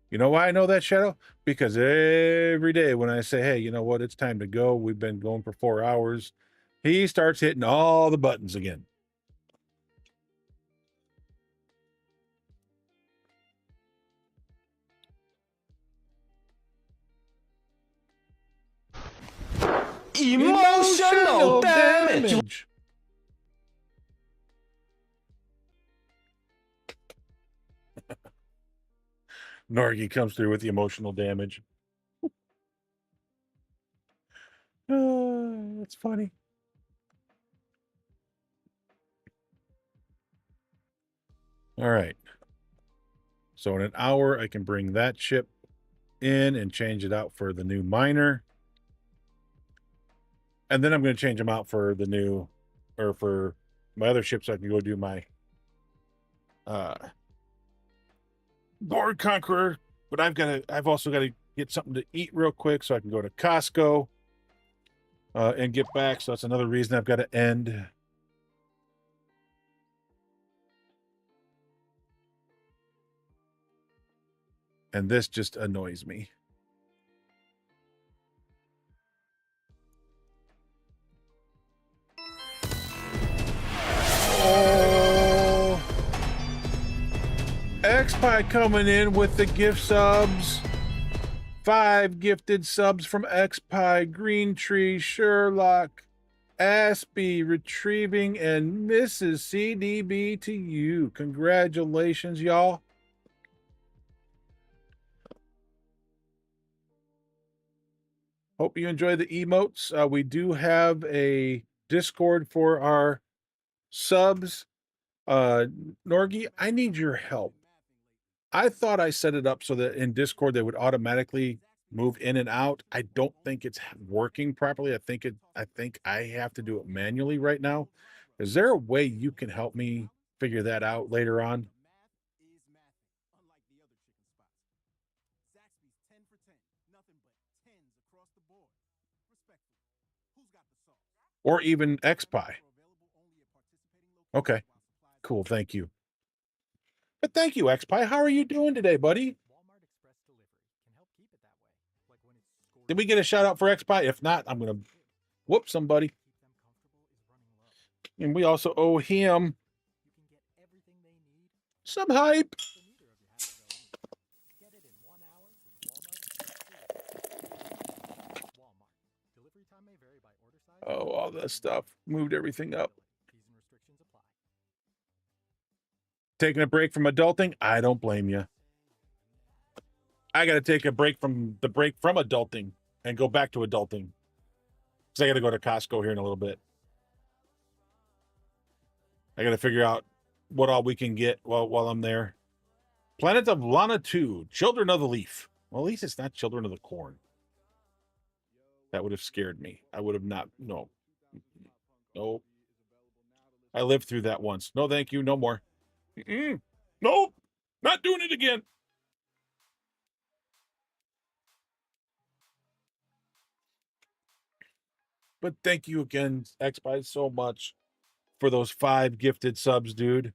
S9: You know why I know that, Shadow? Because every day when I say, hey, you know what, it's time to go, we've been going for 4 hours, he starts hitting all the buttons again.
S6: Emotional damage.
S9: Norgie comes through with the emotional damage. That's funny. All right. So in an hour, I can bring that ship in and change it out for the new miner. And then I'm going to change them out for the new, or for my other ship, so I can go do my Borg Conqueror. But I've also got to get something to eat real quick so I can go to Costco and get back. So that's another reason I've got to end. And this just annoys me. Oh, XPie coming in with the gift subs. 5 gifted subs from XPie, Green Tree, Sherlock, Aspie, Retrieving, and Mrs. CDB to you. Congratulations, y'all. Hope you enjoy the emotes. We do have a Discord for our subs. Norgie, I need your help. I thought I set it up so that in Discord they would automatically move in and out. I don't think it's working properly. I think I have to do it manually right now. Is there a way you can help me figure that out later on? Or even XPie. Okay. Cool. Thank you. But thank you, XPie. How are you doing today, buddy? Did we get a shout out for XPie? If not, I'm going to whoop somebody. And we also owe him some hype. Oh, all that stuff. Moved everything up. Taking a break from adulting? I don't blame you. I got to take a break from adulting and go back to adulting. Because I got to go to Costco here in a little bit. I got to figure out what all we can get while I'm there. Planet of Lana 2, Children of the Leaf. Well, at least it's not Children of the Corn. That would have scared me. I would have not. No. No. I lived through that once. No, thank you. No more. Nope. Not doing it again. But thank you again, XPie, so much for those 5 gifted subs, dude.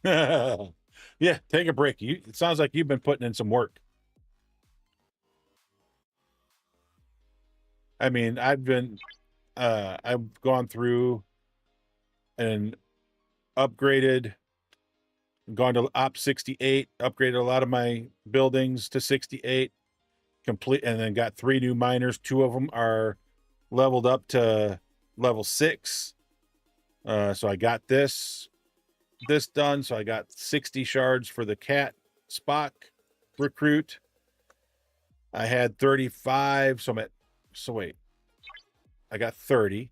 S9: Yeah, take a break. It sounds like you've been putting in some work. I mean, I've gone through and upgraded, gone to Op 68, upgraded a lot of my buildings to 68, complete, and then got 3 new miners. 2 of them are leveled up to level 6. So I got this done. So I got 60 shards for the cat Spock recruit. I had 35. So wait, I got 30.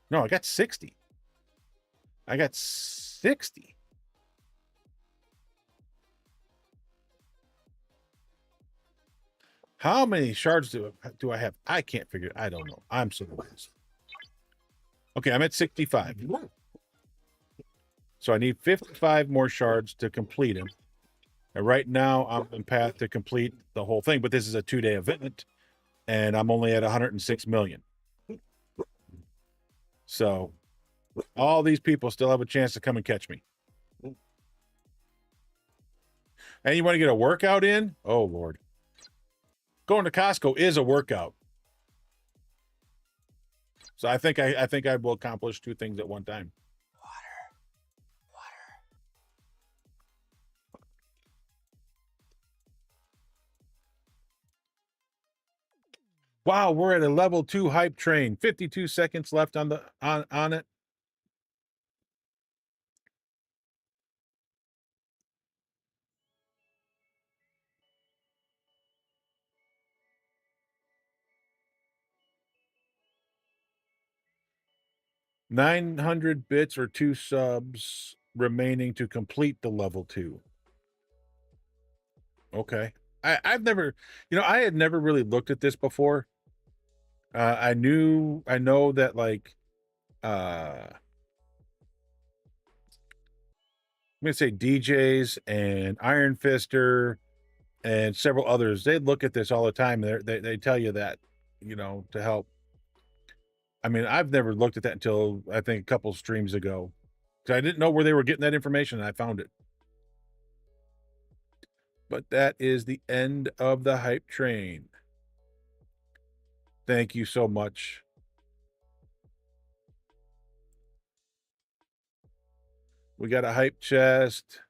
S9: No, I got 60. I got 60. How many shards do I have? I can't figure it. I don't know. I'm so lost. Okay, I'm at 65. So I need 55 more shards to complete him. And right now I'm on path to complete the whole thing, but this is a 2-day event and I'm only at 106 million. So all these people still have a chance to come and catch me. And you want to get a workout in? Oh, Lord. Going to Costco is a workout. So I think I will accomplish 2 things at one time. Wow, we're at a level 2 hype train. 52 seconds left on it. $900 bits or 2 subs remaining to complete the level 2. Okay. I've never, I had never really looked at this before. I know that like, I'm going to say DJs and Iron Fister and several others, they look at this all the time. They tell you that, to help. I mean, I've never looked at that until I think a couple streams ago. Because I didn't know where they were getting that information, and I found it. But that is the end of the hype train. Thank you so much. We got a hype chest.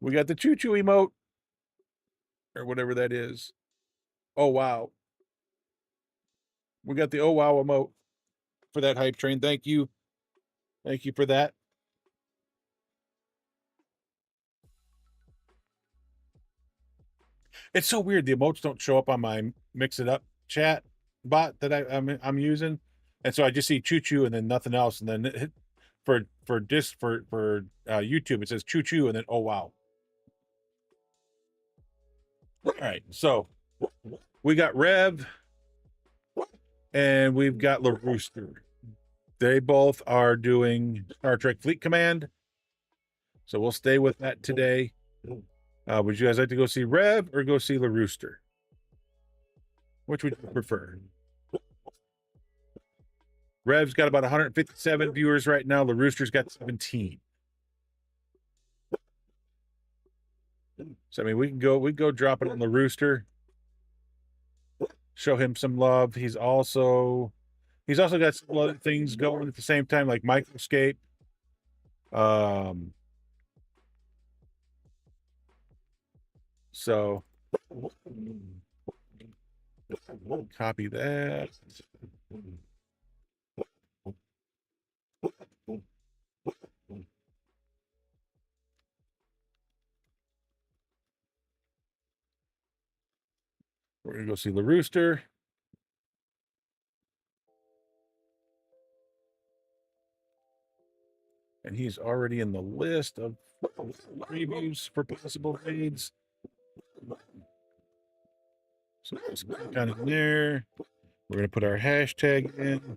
S9: We got the choo-choo emote. Or whatever that is. Oh, wow. We got the oh, wow emote for that hype train. Thank you. Thank you for that. It's so weird. The emotes don't show up on my Mix It Up chat bot that I'm using, and so I just see choo choo and then nothing else, and then for YouTube it says choo choo and then oh wow. All right, so we got Rev and we've got LaRooster. They both are doing Star Trek Fleet Command, so we'll stay with that today. Would you guys like to go see Rev or go see LaRooster? Which would you prefer? Rev's got about 157 viewers right now. LaRooster's got 17. So I mean, we can go drop it on LaRooster. Show him some love. He's also got some other things going at the same time, like Microscape. So copy that. We're gonna go see LaRooster. And he's already in the list of previews for possible raids. So let's click on it there. We're gonna put our hashtag in.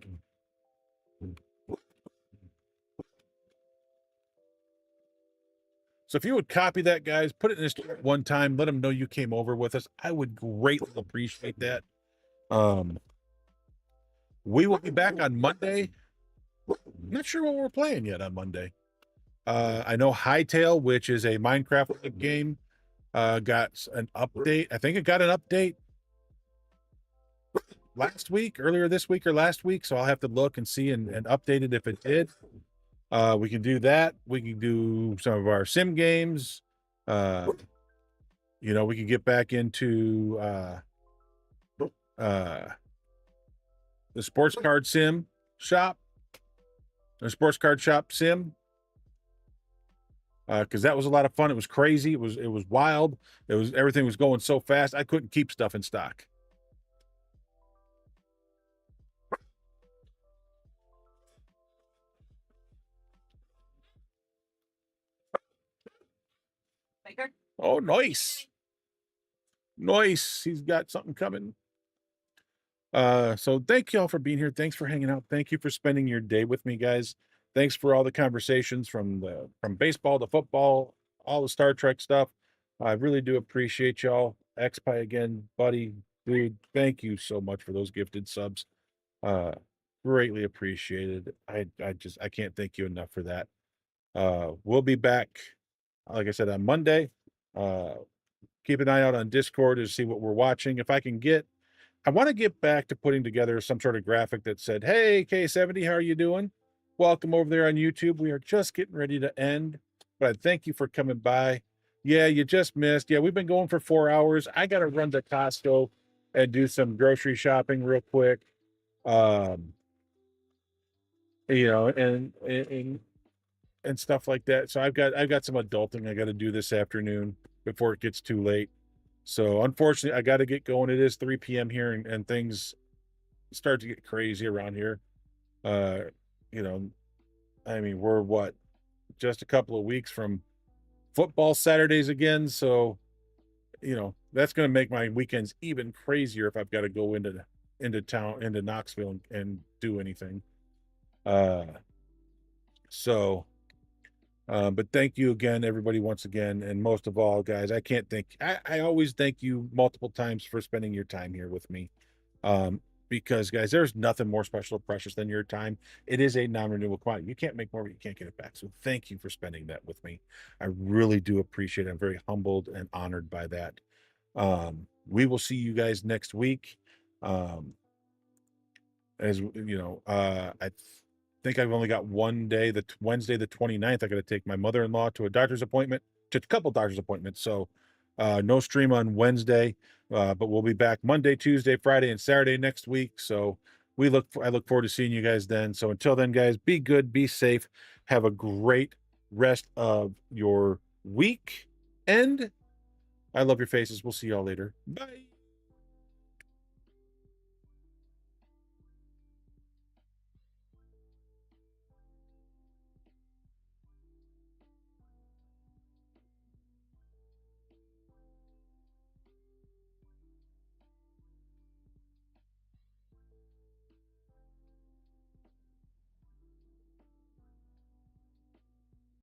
S9: So if you would copy that, guys, put it in this one time, let them know you came over with us. I would greatly appreciate that. We will be back on Monday. I'm not sure what we're playing yet on Monday. I know Hightail, which is a Minecraft game, got an update. I think it got an update earlier this week or last week. So I'll have to look and see and update it if it did. We can do that. We can do some of our sim games. We can get back into the sports card sim shop, the sports card shop sim. Because that was a lot of fun. It was crazy. It was wild. Everything was going so fast. I couldn't keep stuff in stock. Oh, nice. Nice. He's got something coming. So thank you all for being here. Thanks for hanging out. Thank you for spending your day with me, guys. Thanks for all the conversations from baseball to football, all the Star Trek stuff. I really do appreciate y'all. XPie again, buddy, dude. Thank you so much for those gifted subs. Greatly appreciated. I can't thank you enough for that. We'll be back, like I said, on Monday. Keep an eye out on Discord to see what we're watching. I want to get back to putting together some sort of graphic that said, "Hey, K70, how are you doing? Welcome over there on YouTube. We are just getting ready to end, but I thank you for coming by. Yeah, you just missed. Yeah, we've been going for 4 hours. I got to run to Costco and do some grocery shopping real quick. And stuff like that. So I've got some adulting I got to do this afternoon before it gets too late. So unfortunately, I got to get going. It is 3 p.m. here, and things start to get crazy around here. I mean, we're just a couple of weeks from football Saturdays again. So, that's going to make my weekends even crazier if I've got to go into town, into Knoxville and do anything. But thank you again, everybody, once again. And most of all, guys, I always thank you multiple times for spending your time here with me. Because, guys, there's nothing more special or precious than your time. It is a non-renewable commodity. You can't make more, but you can't get it back. So thank you for spending that with me. I really do appreciate it. I'm very humbled and honored by that. We will see you guys next week. As you know, I think I've only got one day, Wednesday the 29th. I got to take my mother-in-law to a doctor's appointment, to a couple doctor's appointments. So no stream on Wednesday, but we'll be back Monday, Tuesday, Friday, and Saturday next week. So I look forward to seeing you guys then. So until then, guys, be good, be safe, have a great rest of your week, and I love your faces. We'll see y'all later. Bye.